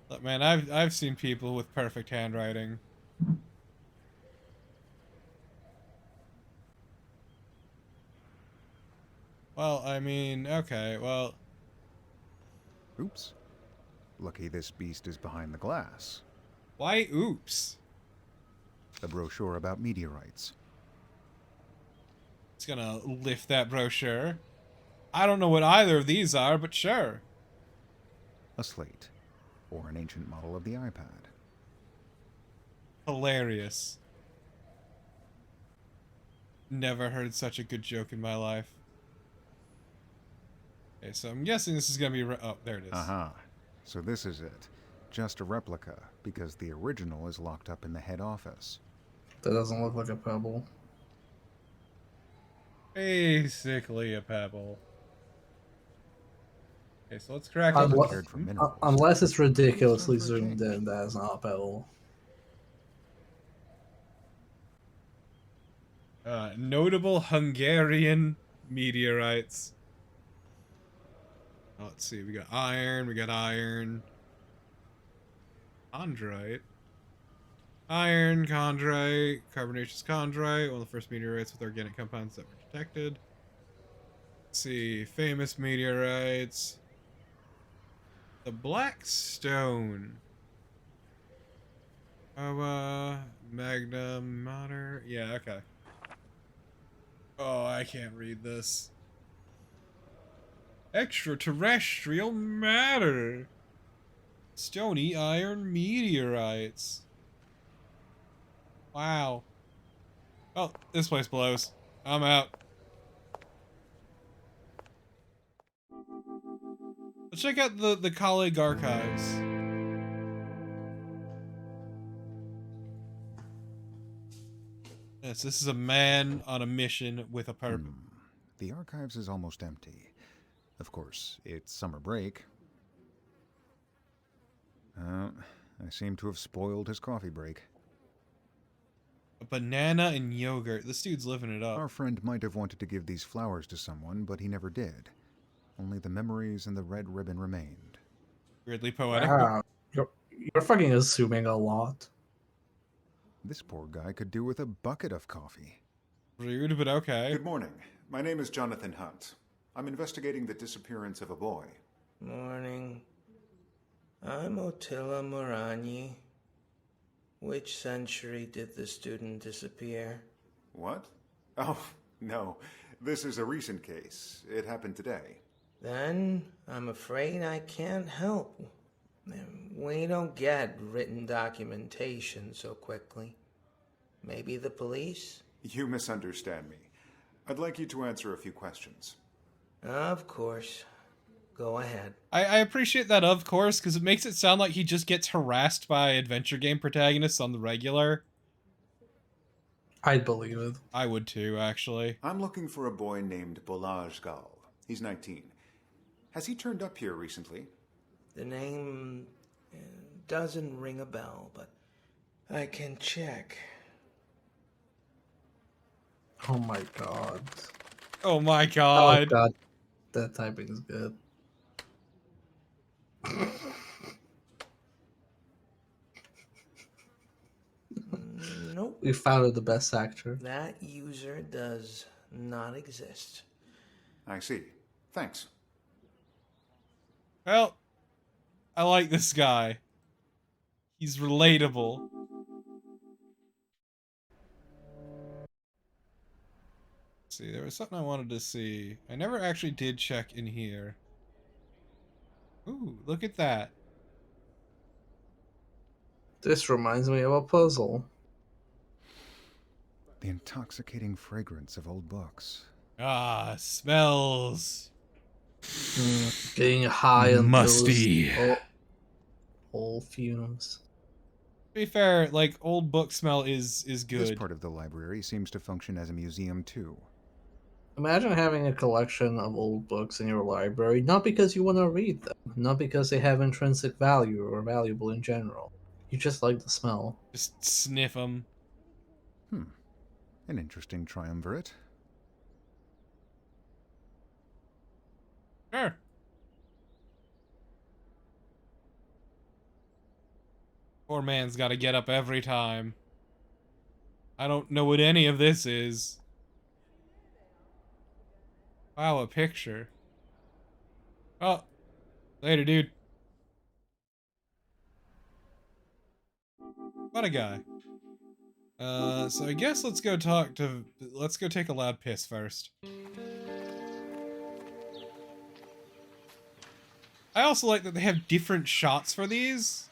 Look, man, I've seen people with perfect handwriting. Well, I mean, okay, well... Oops. Lucky this beast is behind the glass. Why oops? A brochure about meteorites. It's gonna lift that brochure. I don't know what either of these are, but sure. A slate. Or an ancient model of the iPad. Hilarious. Never heard such a good joke in my life. Okay, so I'm guessing this is gonna be... oh, there it is. Aha. So this is it. Just a replica, because the original is locked up in the head office. That doesn't look like a pebble. Basically a pebble. Okay, so let's crack it. Unless it's ridiculously zoomed in, that is not a pebble. Notable Hungarian meteorites. Oh, let's see, we got iron. Chondrite. Iron, chondrite, carbonaceous chondrite, one of the first meteorites with organic compounds that were detected. Let's see, famous meteorites. The Black Stone. Magna Mater. Yeah, okay. Oh, I can't read this. Extraterrestrial matter. Stony iron meteorites. Wow. Oh, this place blows. I'm out. Let's check out the colleague archives. Yes, this is a man on a mission with a purpose. The archives is almost empty. Of course, it's summer break. I seem to have spoiled his coffee break. A banana and yogurt. This dude's living it up. Our friend might have wanted to give these flowers to someone, but he never did. Only the memories and the red ribbon remained. Weirdly poetic. Wow. You're fucking assuming a lot. This poor guy could do with a bucket of coffee. Rude, but okay. Good morning. My name is Jonathan Hunt. I'm investigating the disappearance of a boy. Morning. I'm Ottila Moragni. Which century did the student disappear? What? Oh, no. This is a recent case. It happened today. Then I'm afraid I can't help. We don't get written documentation so quickly. Maybe the police? You misunderstand me. I'd like you to answer a few questions. Of course. Go ahead. I appreciate that, of course, because it makes it sound like he just gets harassed by adventure game protagonists on the regular. I'd believe it. I would too, actually. I'm looking for a boy named Bolaj Gal. He's 19. Has he turned up here recently? The name doesn't ring a bell, but I can check. Oh my god. Oh my god. Oh god. That typing is good. Nope. We found the best actor. That user does not exist. I see. Thanks. Well, I like this guy. He's relatable. See, there was something I wanted to see. I never actually did check in here. Ooh, look at that. This reminds me of a puzzle. The intoxicating fragrance of old books. Ah, smells. Getting high on musty. Those old fumes. To be fair, like, old book smell is good. This part of the library seems to function as a museum too. Imagine having a collection of old books in your library, not because you want to read them, not because they have intrinsic value or are valuable in general. You just like the smell. Just sniff them. An interesting triumvirate. Sure. Poor man's got to get up every time. I don't know what any of this is. Wow, a picture. Oh, later, dude. What a guy. So I guess let's go take a loud piss first. I also like that they have different shots for these.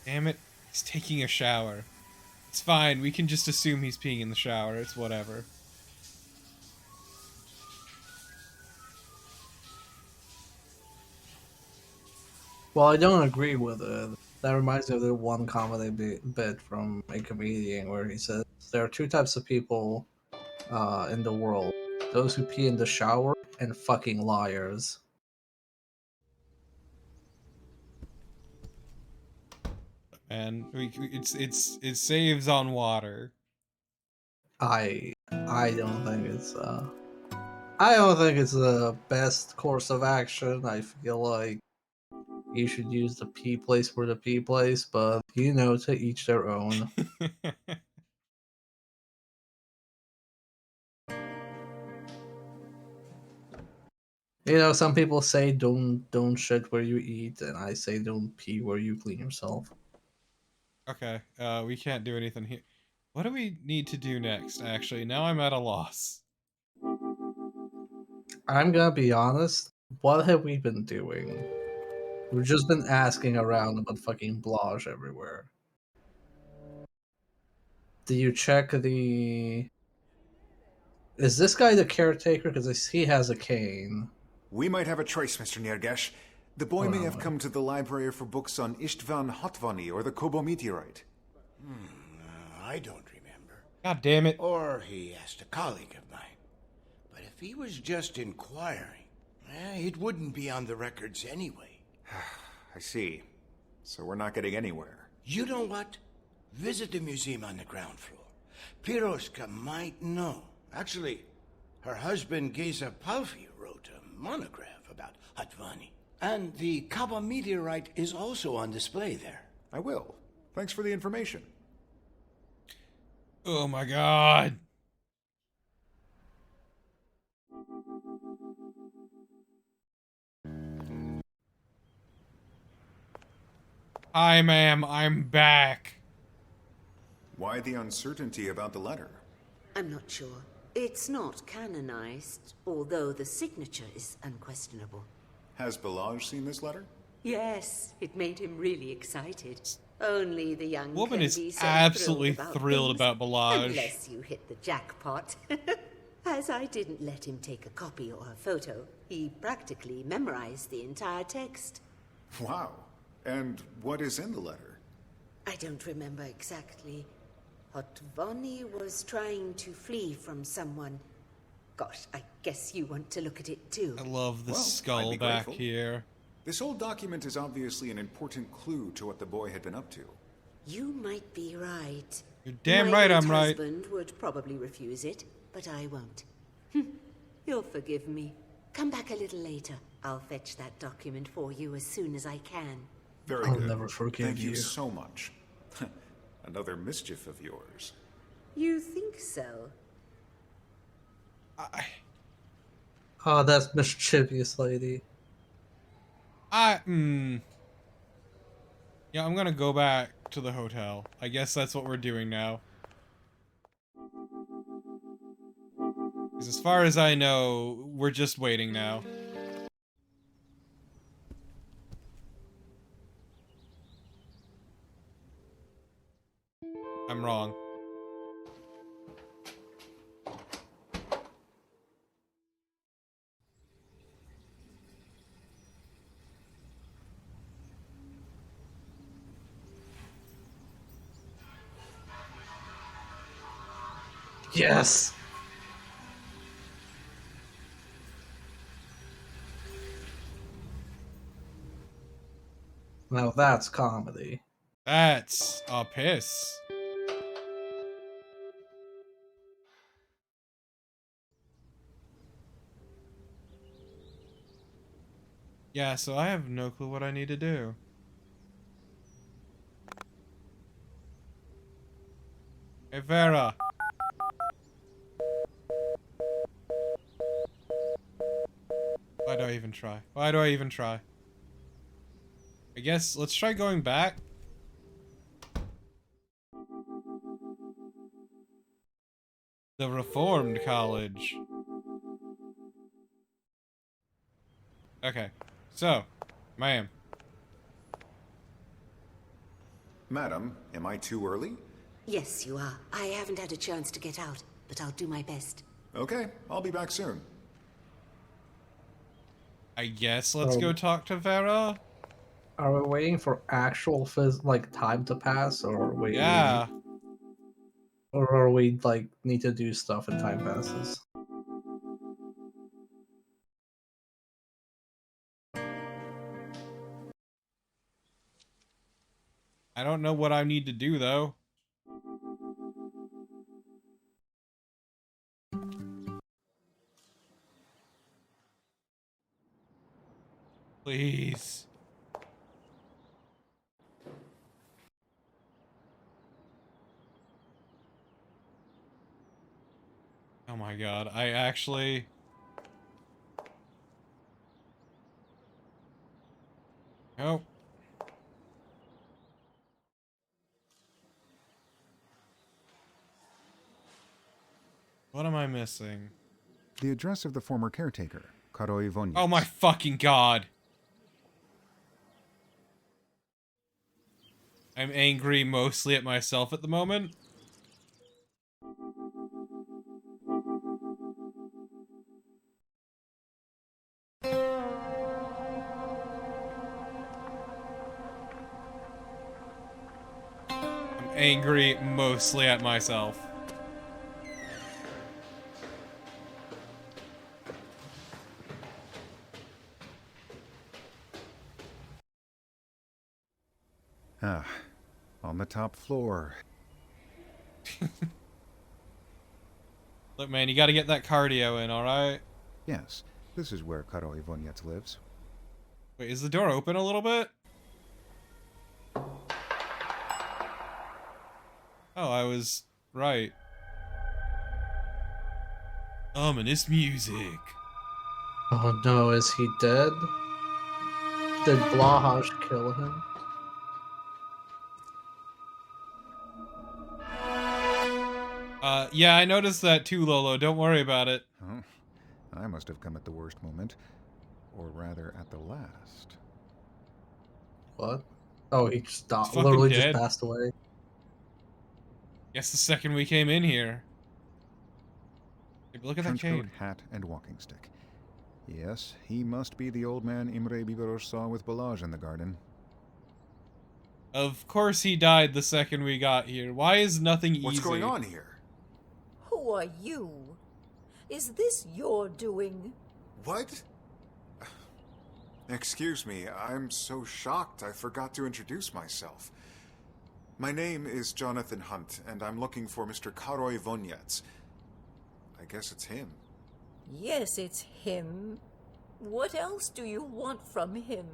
Damn it, he's taking a shower. It's fine, we can just assume he's peeing in the shower, it's whatever. Well, I don't agree with it. That reminds me of the one comedy bit from a comedian where he says there are two types of people in the world: those who pee in the shower and fucking liars. And it saves on water. I don't think it's the best course of action. I feel like you should use the pee place for the pee place, but you know, to each their own. You know, some people say don't shit where you eat, and I say don't pee where you clean yourself. Okay, we can't do anything here. What do we need to do next, actually? Now I'm at a loss. I'm gonna be honest, what have we been doing? We've just been asking around about fucking Blage everywhere. Do you check the... Is this guy the caretaker? Because he has a cane. We might have a choice, Mr. Nirgesh. The boy may have come to the library for books on Istvan Hatvani or the Kobo meteorite. I don't remember. God damn it. Or he asked a colleague of mine. But if he was just inquiring, it wouldn't be on the records anyway. I see. So we're not getting anywhere. You know what? Visit the museum on the ground floor. Piroska might know. Actually, her husband Geza Palfi wrote a monograph about Hatvani. And the Kaba meteorite is also on display there. I will. Thanks for the information. Oh my god. Hi, ma'am. I'm back. Why the uncertainty about the letter? I'm not sure. It's not canonized, although the signature is unquestionable. Has Balaj seen this letter? Yes, it made him really excited. Only the young Woman can is be so absolutely thrilled about Balaj. Unless you hit the jackpot. As I didn't let him take a copy or a photo, he practically memorized the entire text. Wow. And what is in the letter? I don't remember exactly. Hatvani was trying to flee from someone. Gosh, I guess you want to look at it too. I love the Well, skull I'd be back grateful. here. This old document is obviously an important clue to what the boy had been up to. You might be right. You're damn My right late I'm right. husband would probably refuse it, but I won't. You'll forgive me. Come back a little later. I'll fetch that document for you as soon as I can. Very I'll good. never forgive Thank you you. so much. Another mischief of yours. You think so? Oh, that's mischievous lady. Yeah, I'm gonna go back to the hotel. I guess that's what we're doing now. Because as far as I know, we're just waiting now. I'm wrong. Yes! Now that's comedy. That's a piss. Yeah, so I have no clue what I need to do. Hey, Vera. Why do I even try? Why do I even try? I guess let's try going back. The Reformed College. Okay. So, ma'am. Madam, am I too early? Yes, you are. I haven't had a chance to get out, but I'll do my best. Okay, I'll be back soon. I guess let's go talk to Vera. Are we waiting for actual time to pass, or are we? Yeah. Or are we need to do stuff and time passes? I don't know what I need to do though. Please. Oh my god, I actually... Nope. What am I missing? The address of the former caretaker, Karoi Vonyets. Oh my fucking god. I'm angry mostly at myself at the moment. I'm angry mostly at myself. Ah, on the top floor. Look, man, you gotta get that cardio in, alright? Yes, this is where Karoi Vonyets lives. Wait, is the door open a little bit? Oh, I was right. Ominous music. Oh no, is he dead? Did Blahaj kill him? Yeah, I noticed that too, Lolo. Don't worry about it. Oh, I must have come at the worst moment. Or rather, at the last. What? Oh, he just died. He's Literally fucking just dead. passed away. Guess the second we came in here. Hey, look at that Trenchcoat, cane. hat, and walking stick. Yes, he must be the old man Imre Biberos saw with Balazs in the garden. Of course he died the second we got here. Why is nothing easy? What's going on here? Who are you? Is this your doing? What? Excuse me, I'm so shocked I forgot to introduce myself. My name is Jonathan Hunt, and I'm looking for Mr. Karoi Vonyets. I guess it's him. Yes, it's him. What else do you want from him?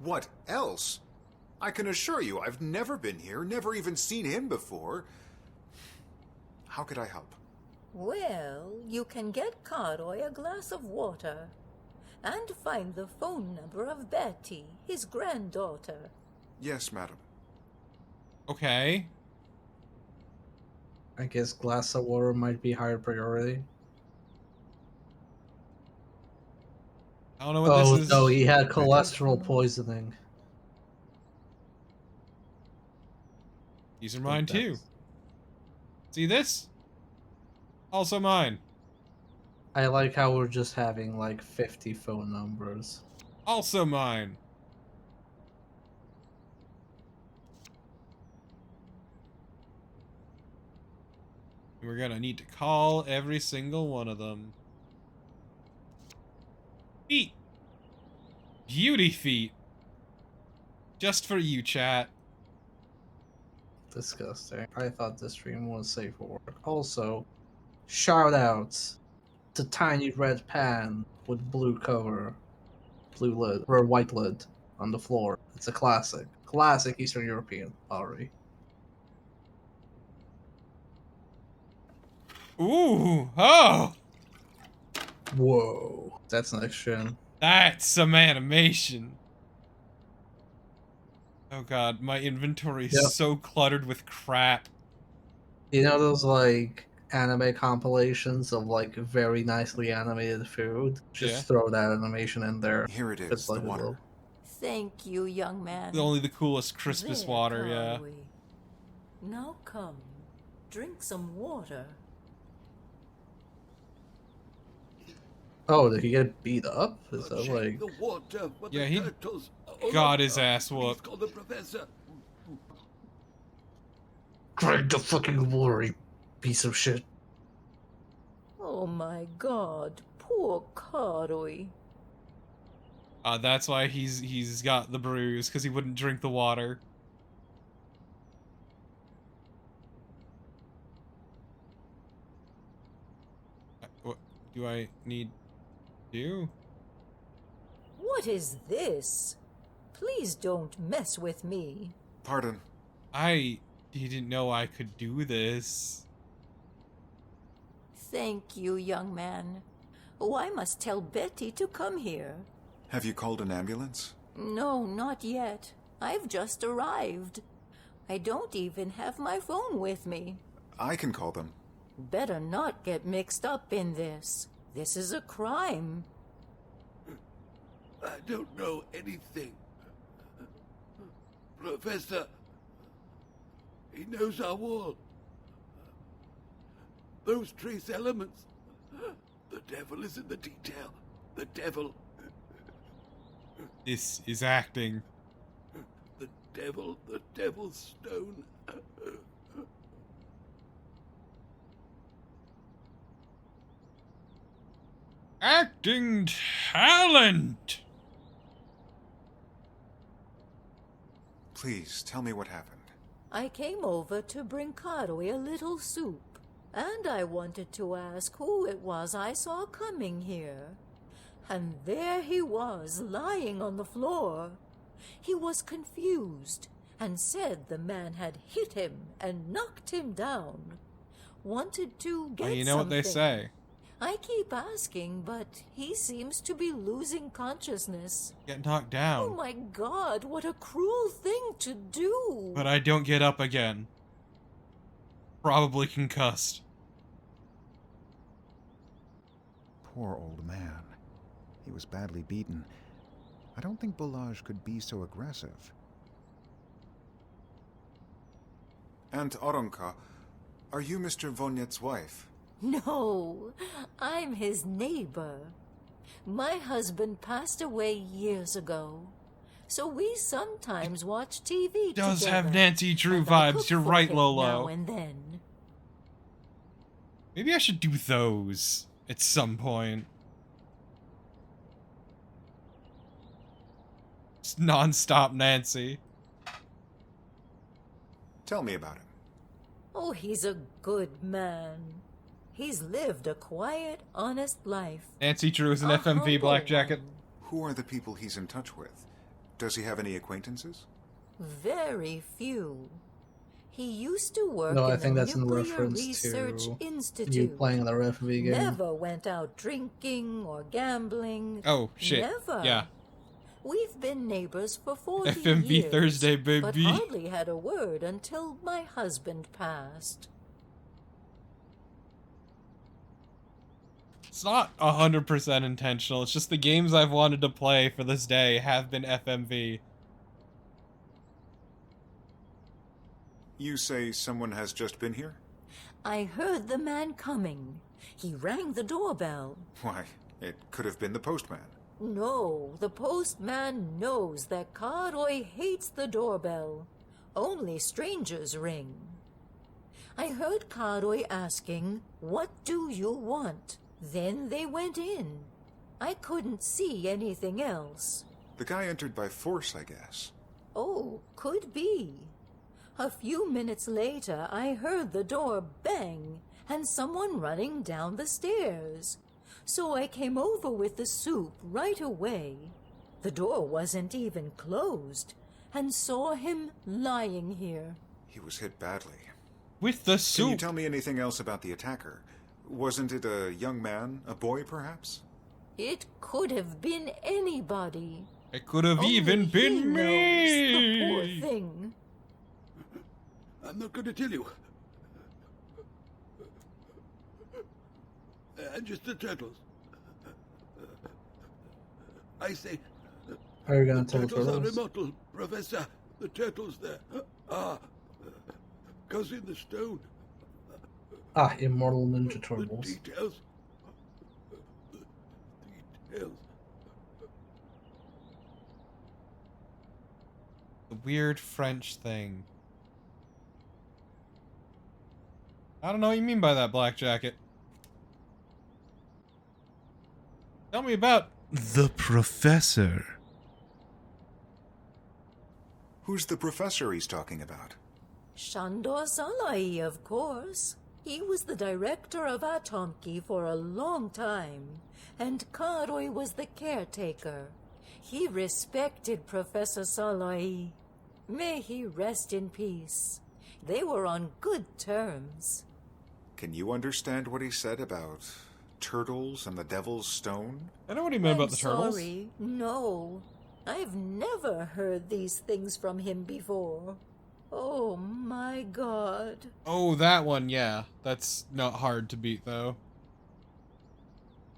What else? I can assure you I've never been here, never even seen him before. How could I help? Well, you can get Cardoy a glass of water and find the phone number of Betty, his granddaughter. Yes, madam. Okay. I guess glass of water might be higher priority. I don't know what this is. Oh, no, he had cholesterol poisoning. These are mine too. See this? Also mine. I like how we're just having like 50 phone numbers. Also mine. We're gonna need to call every single one of them. Feet. Beauty feet. Just for you, chat. Disgusting. I thought this stream was safe for work. Also, shout outs to Tiny Red Pan with blue cover, blue lid, or white lid on the floor. It's a classic. Classic Eastern European pottery. Ooh, oh! Whoa. That's next gen. That's some animation. Oh god, my inventory is so cluttered with crap. You know those like anime compilations of like very nicely animated food? Just throw that animation in there. Here it is, It's like the water. little... Thank you, young man. Only the coolest, crispest There, water, yeah. Cardoy. Now come, drink some water. Oh, did he get beat up? Is that like... The water for Yeah, the he turtles. got his ass Please whooped. call the professor. Drink the fucking water, you piece of shit. Oh my god, poor Cardoy. That's why he's got the bruise, because he wouldn't drink the water. What do I need to do? What is this? Please don't mess with me. Pardon. I didn't know I could do this. Thank you, young man. Oh, I must tell Betty to come here. Have you called an ambulance? No, not yet. I've just arrived. I don't even have my phone with me. I can call them. Better not get mixed up in this. This is a crime. I don't know anything. Professor, he knows our wall. Those trace elements. The devil is in the detail. The devil. This is acting. The devil's stone. Acting talent! Please, tell me what happened. I came over to bring Cardoy a little soup, and I wanted to ask who it was I saw coming here. And there he was, lying on the floor. He was confused, and said the man had hit him and knocked him down. Wanted to get Well, you know what they say. I keep asking, but he seems to be losing consciousness. Get knocked down. Oh my god, what a cruel thing to do! But I don't get up again. Probably concussed. Poor old man. He was badly beaten. I don't think Bolage could be so aggressive. Aunt Oronka, are you Mr. Vonyet's wife? No, I'm his neighbor. My husband passed away years ago, so we sometimes watch TV Does together. have Nancy Drew And I vibes, cook you're for right, him Lolo. Now and then. Maybe I should do those at some point. Just non-stop Nancy. Tell me about him. Oh, he's a good man. He's lived a quiet, honest life. Nancy Drew is an FMV black jacket. Who are the people he's in touch with? Does he have any acquaintances? Very few. He used to work No, I in think the that's in Nuclear reference Research to Institute. you playing the referee game. Never went out drinking or gambling. Oh, shit. Never. Yeah. We've been neighbors for 40 FMV years. Thursday, baby. But hardly had a word until my husband passed. It's not 100% intentional. It's just the games I've wanted to play for this day have been FMV. You say someone has just been here? I heard the man coming. He rang the doorbell. Why, it could have been the postman. No, the postman knows that Karoy hates the doorbell. Only strangers ring. I heard Karoy asking, "What do you want?" Then they went in. I couldn't see anything else. The guy entered by force, I guess. Oh, could be. A few minutes later, I heard the door bang and someone running down the stairs. So I came over with the soup right away. The door wasn't even closed, and saw him lying here. He was hit badly. With the soup? Can you tell me anything else about the attacker? Wasn't it a young man, a boy perhaps? It could have been anybody. It could have even been me! The poor thing. I'm not going to tell you. Just the turtles. I say... Are you going to tell the turtles? turtles? Are immortal, Professor. The turtles there are... Cause in the stone... Immortal Ninja Turtles. The details... The weird French thing. I don't know what you mean by that, Black Jacket. Tell me about the professor. Who's the professor he's talking about? Shandor Salai, of course. He was the director of Atomki for a long time, and Karoy was the caretaker. He respected Professor Salai. May he rest in peace. They were on good terms. Can you understand what he said about turtles and the Devil's Stone? I know what he meant about the turtles. Sorry, no. I've never heard these things from him before. Oh my god. Oh, that one, yeah. That's not hard to beat, though.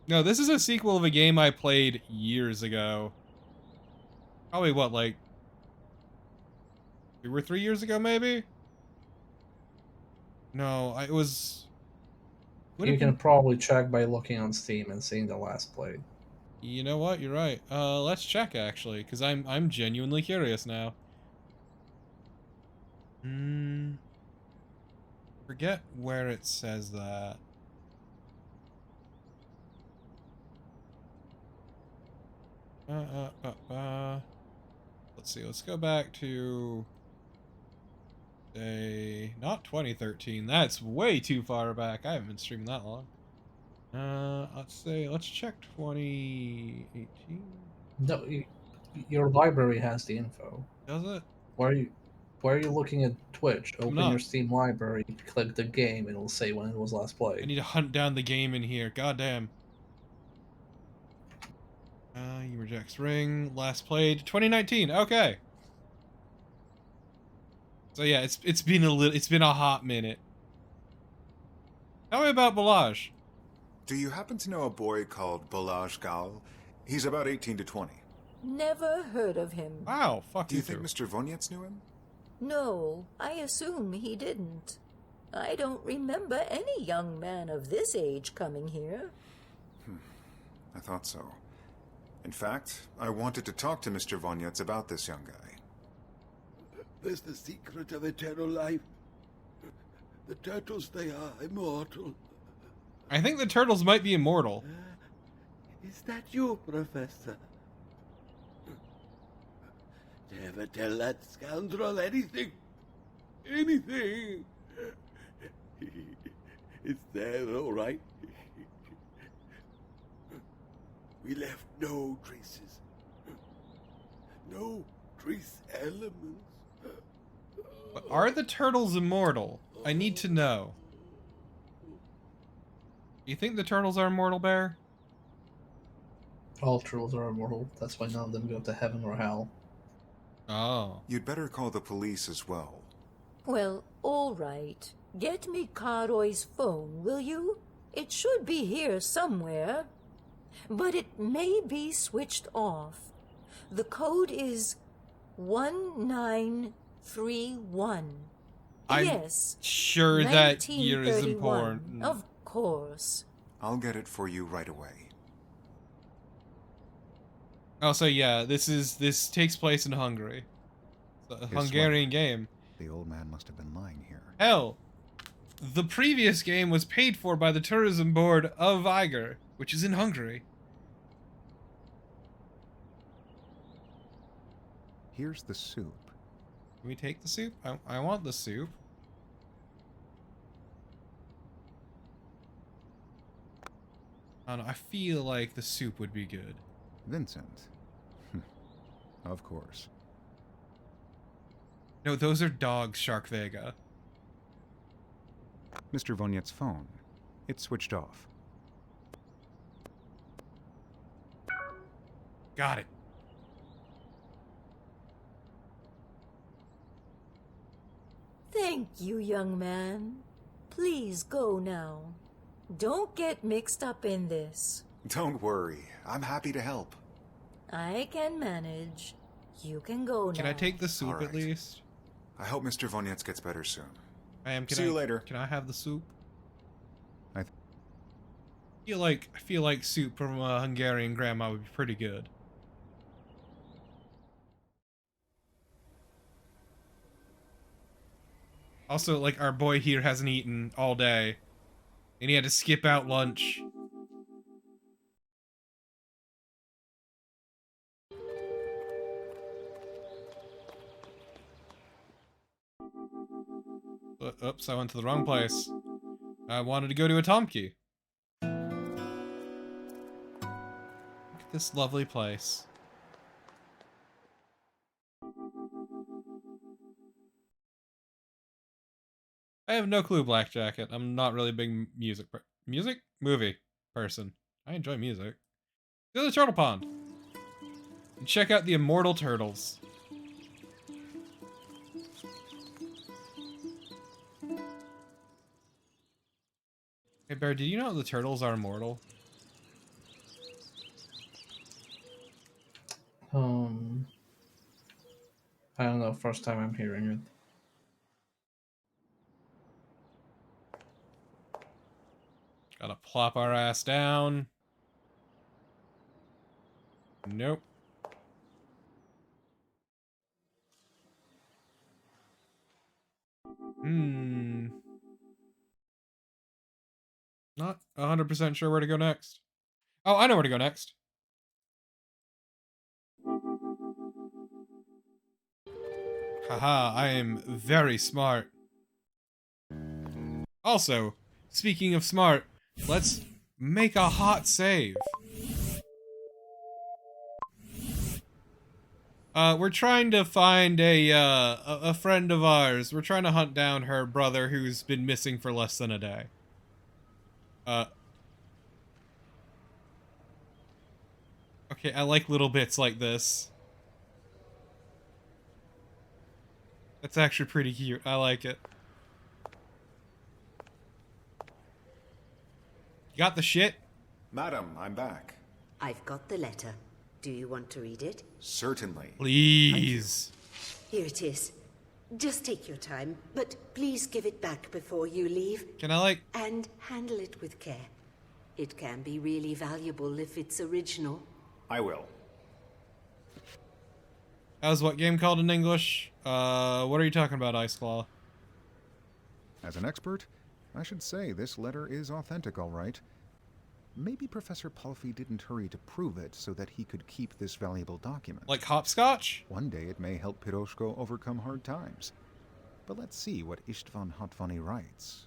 No, this is a sequel of a game I played years ago. Probably, what, like... 2 or 3 years ago, maybe? No, it was... You can probably check by looking on Steam and seeing the last play. You know what? You're right. Let's check, actually, because I'm genuinely curious now. Forget where it says that. Let's see. Let's go back to... say... not 2013. That's way too far back. I haven't been streaming that long. Let's check 2018. No, your library has the info. Does it? Why are you looking at Twitch? Open not. your Steam library, click the game, and it'll say when it was last played. I need to hunt down the game in here. Goddamn. Jack's Ring, last played 2019. Okay. So yeah, it's been a hot minute. Tell me about Balazs. Do you happen to know a boy called Balazs Gal? He's about 18 to 20. Never heard of him. Wow, fuck you. Do you think Mr. Vonyets knew him? No, I assume he didn't. I don't remember any young man of this age coming here. I thought so. In fact, I wanted to talk to Mr. Vonyets about this young guy. There's the secret of eternal life. The turtles, they are immortal. I think the turtles might be immortal. Is that you, Professor? Never tell that scoundrel anything. Anything. It's there, all right. We left no traces. No trace elements. But are the turtles immortal? I need to know. You think the turtles are immortal, Bear? All turtles are immortal. That's why none of them go to heaven or hell. Oh. You'd better call the police as well. Well, all right. Get me Carroy's phone, will you? It should be here somewhere. But it may be switched off. The code is 1931. I'm yes. Sure that year is important. Of course. I'll get it for you right away. Oh, so yeah, this takes place in Hungary. It's a Hungarian game. The old man must have been lying here. Hell, the previous game was paid for by the tourism board of Eger, which is in Hungary. Here's the soup. Can we take the soup? I want the soup. I don't know, I feel like the soup would be good. Vincent. Of course. No, those are dogs, Shark Vega. Mr. Voniet's phone. It's switched off. Got it. Thank you, young man. Please go now. Don't get mixed up in this. Don't worry. I'm happy to help. I can manage. You can go now. Can I take the soup at least? I hope Mr. Vonietz gets better soon. See you later. Can I have the soup? I feel like soup from a Hungarian grandma would be pretty good. Also, like, our boy here hasn't eaten all day, and he had to skip out lunch. Oops, I went to the wrong place. I wanted to go to Atomki. Look at this lovely place. I have no clue, Black Jacket. I'm not really a big movie person. I enjoy music. Go to the Turtle Pond. And check out the Immortal Turtles. Hey, Bear, did you know the turtles are immortal? I don't know, first time I'm hearing it. Gotta plop our ass down. Nope. Not 100% sure where to go next. Oh, I know where to go next. Haha, I am very smart. Also, speaking of smart, let's make a hot save. We're trying to find a friend of ours. We're trying to hunt down her brother who's been missing for less than a day. Okay, I like little bits like this. That's actually pretty cute. I like it. You got the shit? Madam, I'm back. I've got the letter. Do you want to read it? Certainly. Please. Here it is. Just take your time, but please give it back before you leave. Can I, like... And handle it with care. It can be really valuable if it's original. I will. How's what game called in English? What are you talking about, Ice Claw? As an expert, I should say this letter is authentic, all right. Maybe Professor Palfy didn't hurry to prove it so that he could keep this valuable document. Like hopscotch? One day it may help Piroshko overcome hard times. But let's see what Istvan Hatvani writes.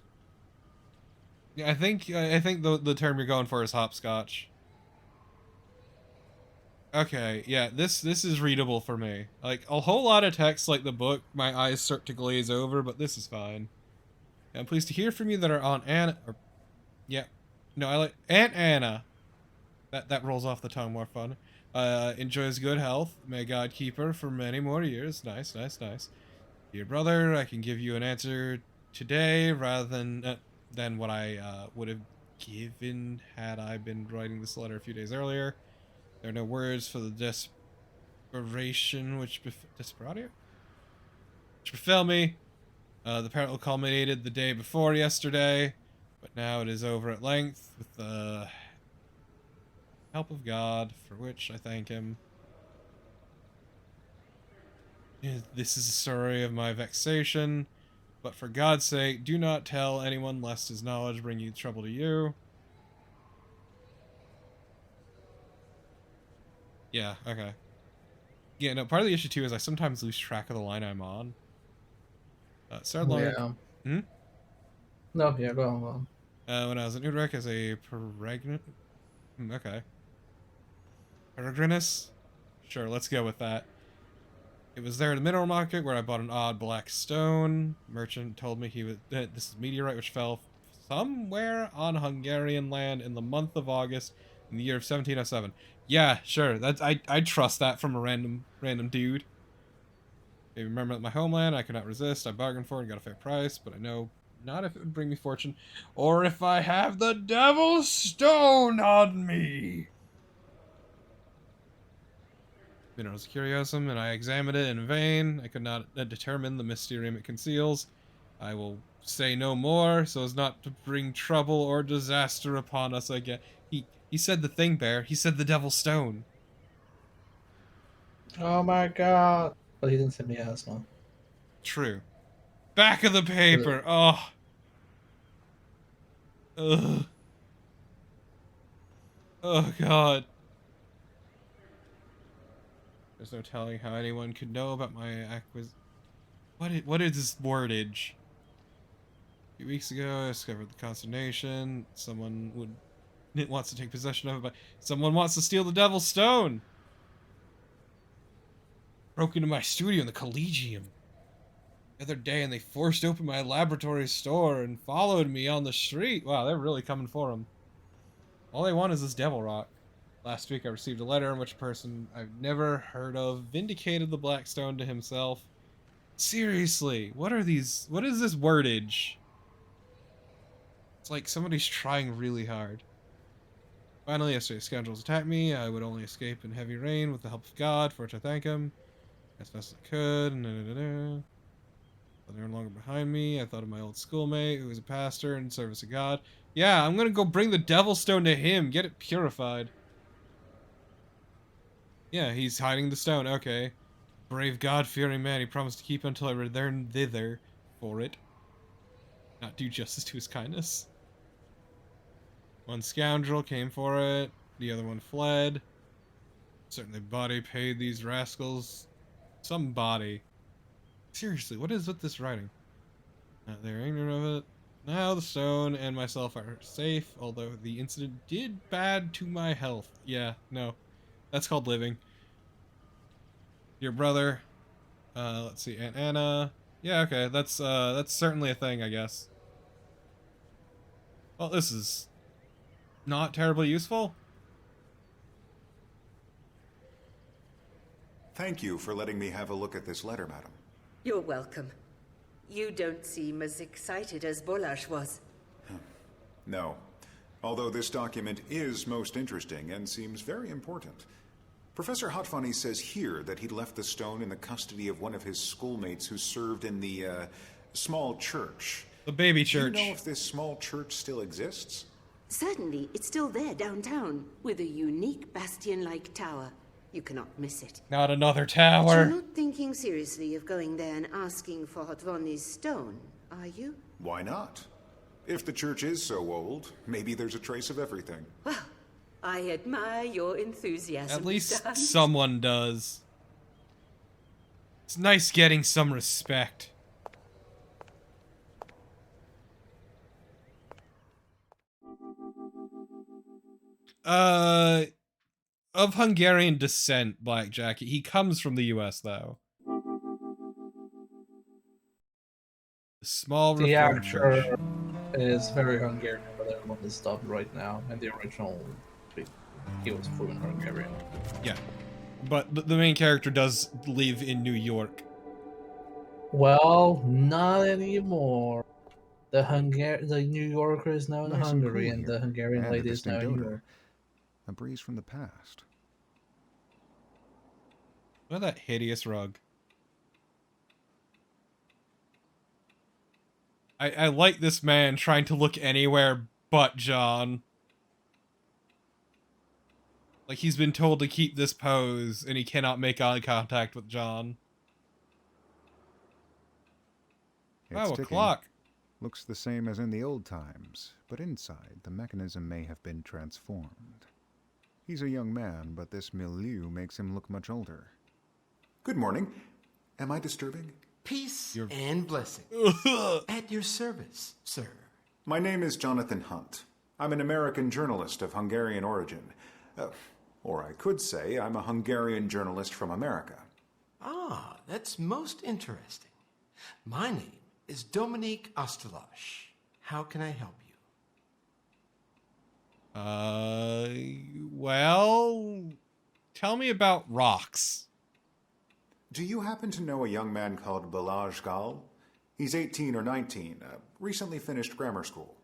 Yeah, I think the term you're going for is hopscotch. Okay, yeah, this is readable for me. Like, a whole lot of text like the book, my eyes start to glaze over, but this is fine. I'm pleased to hear from you that our Aunt Anna... yeah. No, I like... Aunt Anna. That rolls off the tongue more fun. Enjoys good health. May God keep her for many more years. Nice, nice, nice. Dear brother, I can give you an answer today rather than what I would have given had I been writing this letter a few days earlier. There are no words for the desperation which desperatio? Which befell me. The peril culminated the day before yesterday, but now it is over at length with the help of God, for which I thank him. This is a story of my vexation, but for God's sake, do not tell anyone lest his knowledge bring you trouble to you. Yeah, okay. Yeah, no, part of the issue too is I sometimes lose track of the line I'm on. Started long. Yeah. Hmm? No, yeah, go on. When I was in Utrecht as a pregnant. Okay. Peregrinus? Sure, let's go with that. It was there in the mineral market where I bought an odd black stone. Merchant told me this is meteorite which fell somewhere on Hungarian land in the month of August in the year of 1707. Yeah, sure. I trust that from a random dude. I remember that my homeland, I could not resist. I bargained for it and got a fair price, but I know not if it would bring me fortune, or if I have the devil's stone on me. Minerals curiosum, and I examined it in vain. I could not determine the mysterium it conceals. I will say no more, so as not to bring trouble or disaster upon us again. He said the thing, Bear. He said the devil's stone. Oh my god. But he didn't say Miazma. True. Back of the paper. Oh. Ugh. Oh god. There's no telling how anyone could know about my What is this wordage? A few weeks ago, I discovered the consternation. Someone wants to take possession of it, but someone wants to steal the devil's stone. Broke into my studio in the Collegium the other day, and they forced open my laboratory store and followed me on the street. Wow, they're really coming for him. All they want is this devil rock. Last week I received a letter in which a person I've never heard of vindicated the black stone to himself. Seriously, what is this wordage? It's like somebody's trying really hard. Finally, yesterday, scoundrels attacked me. I would only escape in heavy rain with the help of God, for which I thank him as best as I could. They're no longer behind me. I thought of my old schoolmate, who was a pastor in service of God. Yeah, I'm gonna go bring the devil's stone to him. Get it purified. Yeah, he's hiding the stone. Okay. Brave God-fearing man. He promised to keep until I return thither for it. Not do justice to his kindness. One scoundrel came for it. The other one fled. Certainly body paid these rascals. Some body. Seriously, what is with this writing? They're ignorant of it. Now the stone and myself are safe, although the incident did bad to my health. Yeah, no. That's called living. Your brother. Let's see, Aunt Anna. Yeah, okay, that's certainly a thing, I guess. Well, this is not terribly useful. Thank you for letting me have a look at this letter, madam. You're welcome. You don't seem as excited as Bolash was. No. Although this document is most interesting and seems very important. Professor Hotfunny says here that he left the stone in the custody of one of his schoolmates who served in the, small church. The baby church. Do you know if this small church still exists? Certainly, it's still there downtown, with a unique bastion-like tower. You cannot miss it. Not another tower. You're not thinking seriously of going there and asking for Hotvony's stone, are you? Why not? If the church is so old, maybe there's a trace of everything. Well, I admire your enthusiasm. At least someone does. It's nice getting some respect. of Hungarian descent, Blackjack. He comes from the US, though. Small the Reformed church. actor is very Hungarian, but everyone is dubbed right now. And the original, he was fluent Hungarian. Yeah, but the main character does live in New York. Well, not anymore. The New Yorker is now in Nice Hungary, and and cool the here. Hungarian And a lady is now distinct in odor. Europe. A breeze from the past. Look at that hideous rug. I like this man trying to look anywhere but John. Like he's been told to keep this pose and he cannot make eye contact with John. It's Oh, a ticking. clock. Looks the same as in the old times, but inside, the mechanism may have been transformed. He's a young man, but this milieu makes him look much older. Good morning. Am I disturbing? Peace and blessing. At your service, sir. My name is Jonathan Hunt. I'm an American journalist of Hungarian origin. Or I could say I'm a Hungarian journalist from America. Ah, that's most interesting. My name is Dominique Ostalash. How can I help you? Well, tell me about rocks. Do you happen to know a young man called Balazs Gal? He's 18 or 19, recently finished grammar school.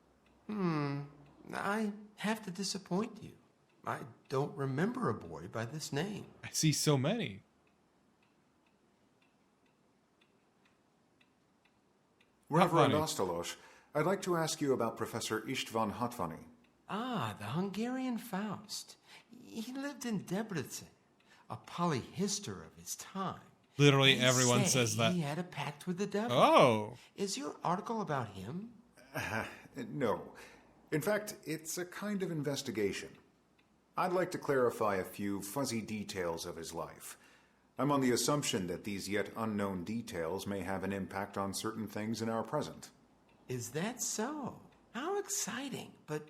I have to disappoint you. I don't remember a boy by this name. I see so many. Reverend Ostalash, I'd like to ask you about Professor István Hatvany. Ah, the Hungarian Faust. He lived in Debrecen, a polyhistor of his time. Literally everyone says that. He had a pact with the devil. Oh. Is your article about him? No. In fact, it's a kind of investigation. I'd like to clarify a few fuzzy details of his life. I'm on the assumption that these yet unknown details may have an impact on certain things in our present. Is that so? How exciting. But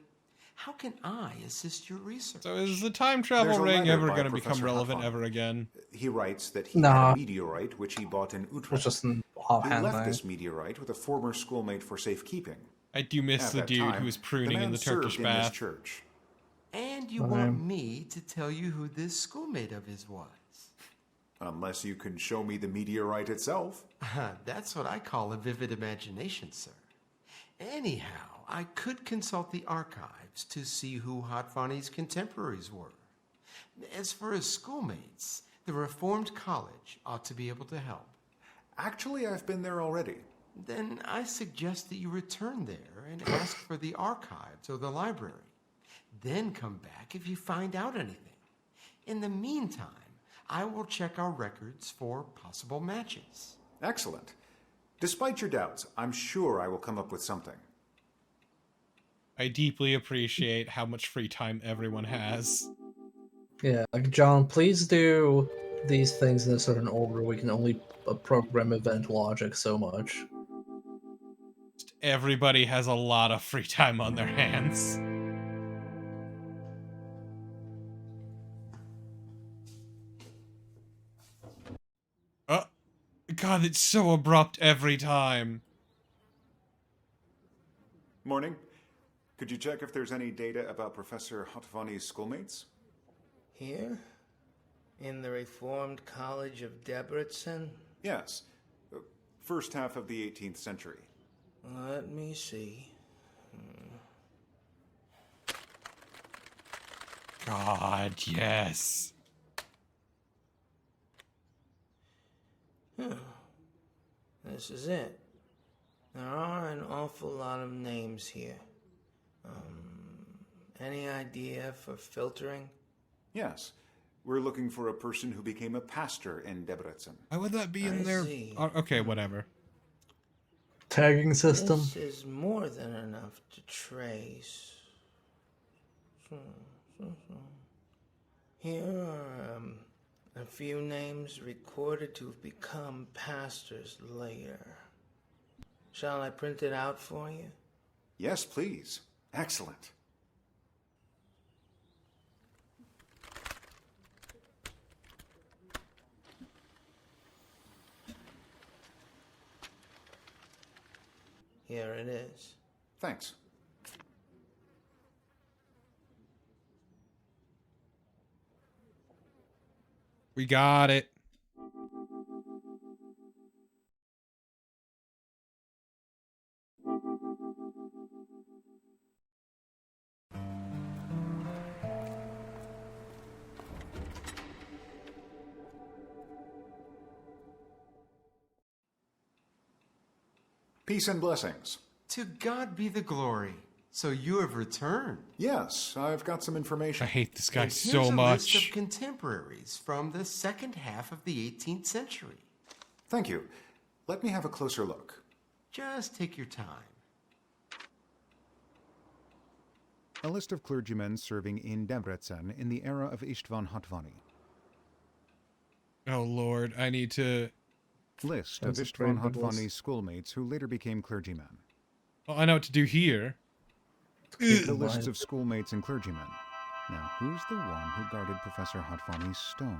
how can I assist your research? So is the time travel There's a ring letter ever by going to become Professor relevant Hatvany. ever again? He writes that he Nah. had a meteorite which he bought in Utrecht. Just an He offhand left thing. this meteorite with a former schoolmate for safekeeping. I do miss At the that dude time, who was pruning the in man the Turkish served in this bath. church. And you Okay. want me to tell you who this schoolmate of his was? Unless you can show me the meteorite itself. That's what I call a vivid imagination, sir. Anyhow, I could consult the archives to see who Hatvany's contemporaries were. As for his schoolmates, the Reformed College ought to be able to help. Actually, I've been there already. Then I suggest that you return there and ask for the archives or the library. Then come back if you find out anything. In the meantime, I will check our records for possible matches. Excellent. Despite your doubts, I'm sure I will come up with something. I deeply appreciate how much free time everyone has. Yeah, like John, please do these things in a certain order. We can only program event logic so much. Everybody has a lot of free time on their hands. God, it's so abrupt every time. Morning. Could you check if there's any data about Professor Hatvany's schoolmates? Here? In the Reformed College of Debrecen? Yes. First half of the 18th century. Let me see. God, yes. This is it. There are an awful lot of names here. Any idea for filtering? Yes. We're looking for a person who became a pastor in Debrecen. Why would that be in I there? see. Okay, whatever. Tagging system. This is more than enough to trace. Here are a few names recorded to have become pastors later. Shall I print it out for you? Yes, please. Excellent. Here it is. Thanks. We got it. Peace and blessings. To God be the glory. So you have returned. Yes, I've got some information. I hate this guy And so here's much. a list of contemporaries from the second half of the 18th century. Thank you. Let me have a closer look. Just take your time. A list of clergymen serving in Debrecen in the era of István Hatvany. Oh lord, I need to... List of István Hatvany's schoolmates who later became clergymen. Well, I know what to do here. The lists of schoolmates and clergymen. Now, who's the one who guarded Professor Hatvany's stone?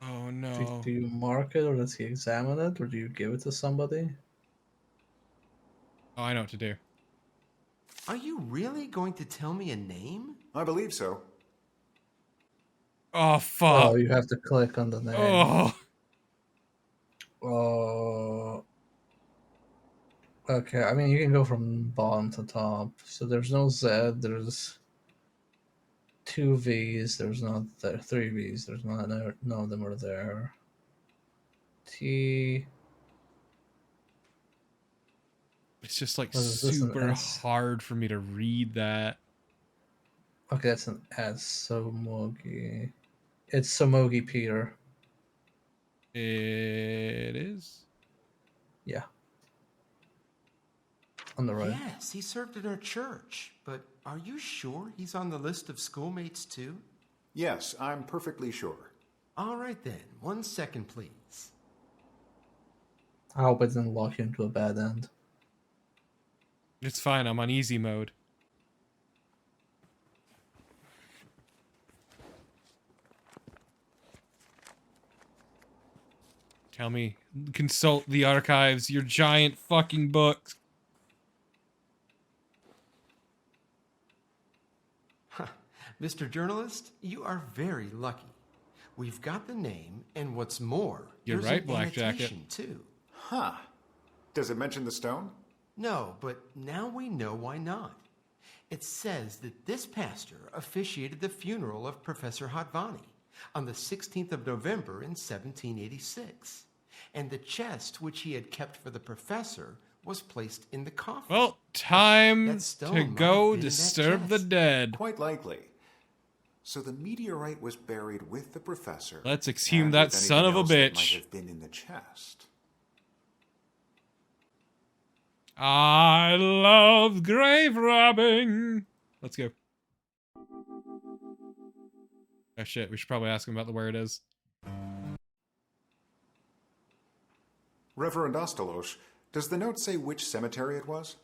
Oh no. Do you mark it, or does he examine it, or do you give it to somebody? Oh, I know what to do. Are you really going to tell me a name? I believe so. Oh, fuck. Oh, you have to click on the name. Oh. Okay, I mean, you can go from bottom to top. So there's no Z, there's 2 V's, there's not there, 3 V's, there's not, none of them are there. T. It's just like What is this, an super S? hard for me to read that. Okay, that's an S, Somogi. It's Somogi Peter. It is? Yeah. On the right. Yes, he served in our church. But are you sure he's on the list of schoolmates too? Yes, I'm perfectly sure. All right then. 1 second, please. I hope it didn't lock you into a bad end. It's fine, I'm on easy mode. Tell me, consult the archives, your giant fucking books. Mr. Journalist, you are very lucky. We've got the name, and what's more, You're there's right, an Black Jacket. annotation too. Huh. Does it mention the stone? No, but now we know why not. It says that this pastor officiated the funeral of Professor Hatvany on the 16th of November in 1786. And the chest which he had kept for the professor was placed in the coffin. Well, time That stone to might go have been in that disturb the chest. dead. Quite likely. So the meteorite was buried with the professor. Let's exhume and that with son of a anything else that bitch. might have been in the chest. I love grave robbing. Let's go. Oh shit, we should probably ask him about where it is. Reverend Ostelos, does the note say which cemetery it was?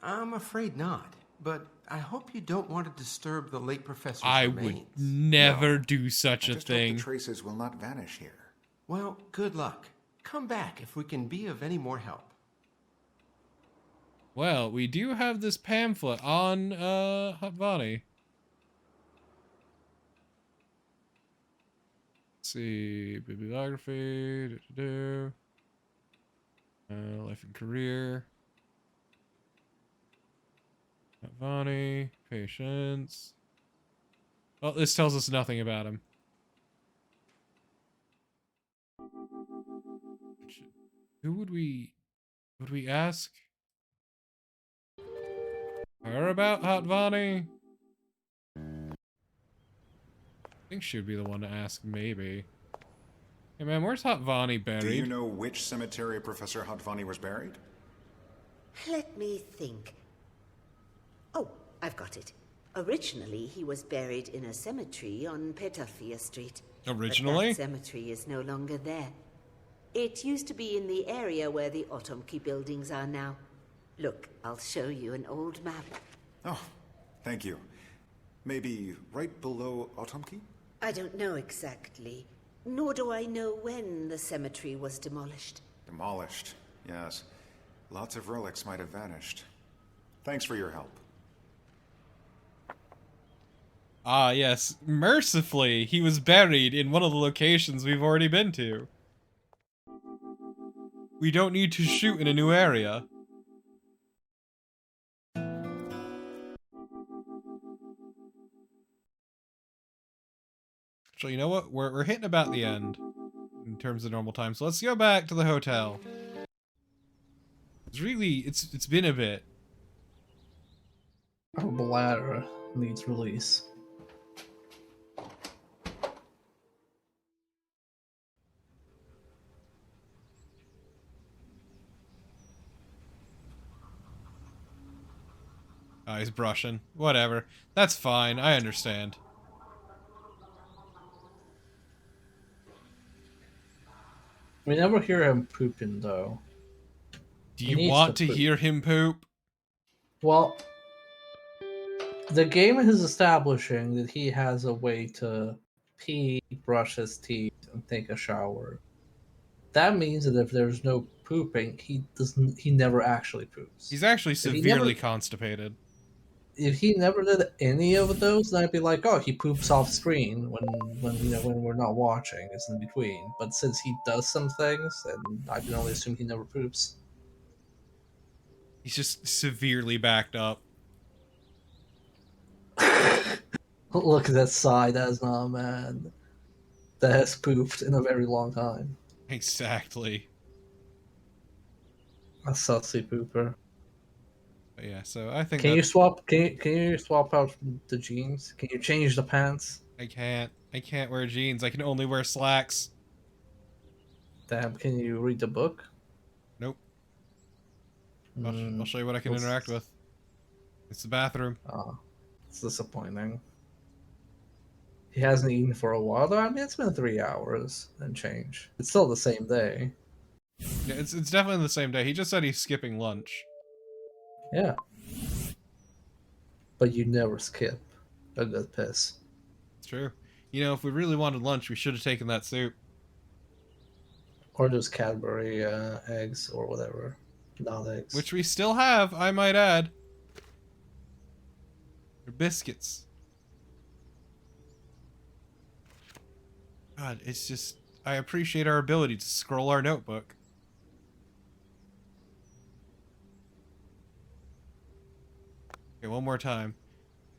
I'm afraid not, but I hope you don't want to disturb the late professor's I remains. would never do such I a just hope thing. the traces will not vanish here. Well, good luck. Come back if we can be of any more help. Well, we do have this pamphlet on Hatvany. Let's see, bibliography, life and career. Hatvany, patience. Well, this tells us nothing about him. Who would we ask? Her about Hatvany? I think she would be the one to ask, maybe. Hey man, where's Hatvany buried? Do you know which cemetery Professor Hatvany was buried? Let me think. Oh, I've got it. Originally, he was buried in a cemetery on Peterfia Street. Originally? But that cemetery is no longer there. It used to be in the area where the Otomki buildings are now. Look, I'll show you an old map. Oh, thank you. Maybe right below Otomki? I don't know exactly, nor do I know when the cemetery was demolished. Demolished, yes. Lots of relics might have vanished. Thanks for your help. Ah, yes. Mercifully, he was buried in one of the locations we've already been to. We don't need to shoot in a new area. So you know what? We're hitting about the end in terms of normal time. So let's go back to the hotel. It's been a bit. Our bladder needs release. Oh, he's brushing. Whatever. That's fine. I understand. We never hear him pooping, though. Do you want to hear him poop? Well, the game is establishing that he has a way to pee, brush his teeth, and take a shower. That means that if there's no pooping, he never actually poops. He's actually severely constipated. If he never did any of those, then I'd be like, oh, he poops off screen when we're not watching. It's in between. But since he does some things, then I can only assume he never poops. He's just severely backed up. Look at that side asthma, man. That has pooped in a very long time. Exactly. A sussy pooper. But yeah, so I think Can you swap out the jeans? Can you change the pants? I can't wear jeans. I can only wear slacks. Damn, can you read the book? Nope. I'll show you what I can interact with. It's the bathroom. Oh, it's disappointing. He hasn't eaten for a while, though. I mean, it's been 3 hours and change. It's still the same day. Yeah, it's definitely the same day. He just said he's skipping lunch. Yeah. But you never skip a good piss. It's true. You know, if we really wanted lunch, we should have taken that soup. Or those Cadbury eggs or whatever. Not eggs. Which we still have, I might add. They're biscuits. God, it's just... I appreciate our ability to scroll our notebook. Okay, one more time.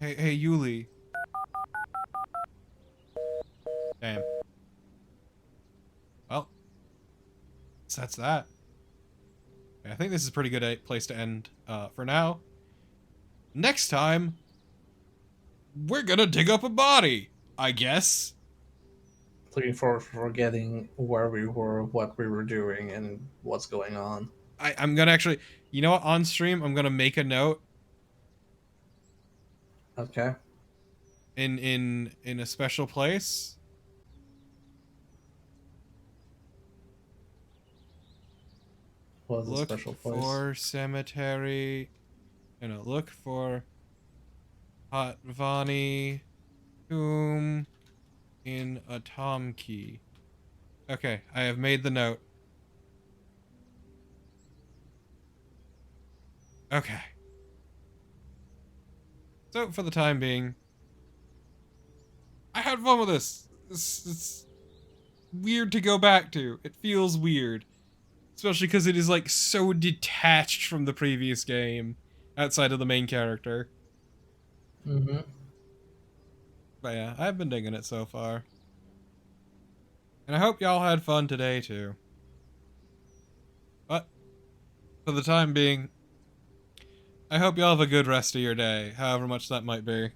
Hey, Yuli. Damn. Well, so that's that. I think this is a pretty good place to end for now. Next time, we're gonna dig up a body, I guess. Looking forward for forgetting where we were, what we were doing, and what's going on. I'm gonna actually... You know what? On stream, I'm gonna make a note. Okay. In a special place. What is a special place? Look for cemetery. Look for Hatvani tomb in Atomki. Okay, I have made the note. Okay. So, for the time being, I had fun with this. It's weird to go back to. It feels weird. Especially because it is, like, so detached from the previous game, outside of the main character. Mm-hmm. But yeah, I've been digging it so far. And I hope y'all had fun today, too. But, for the time being, I hope y'all have a good rest of your day, however much that might be.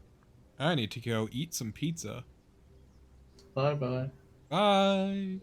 I need to go eat some pizza. Bye-bye. Bye.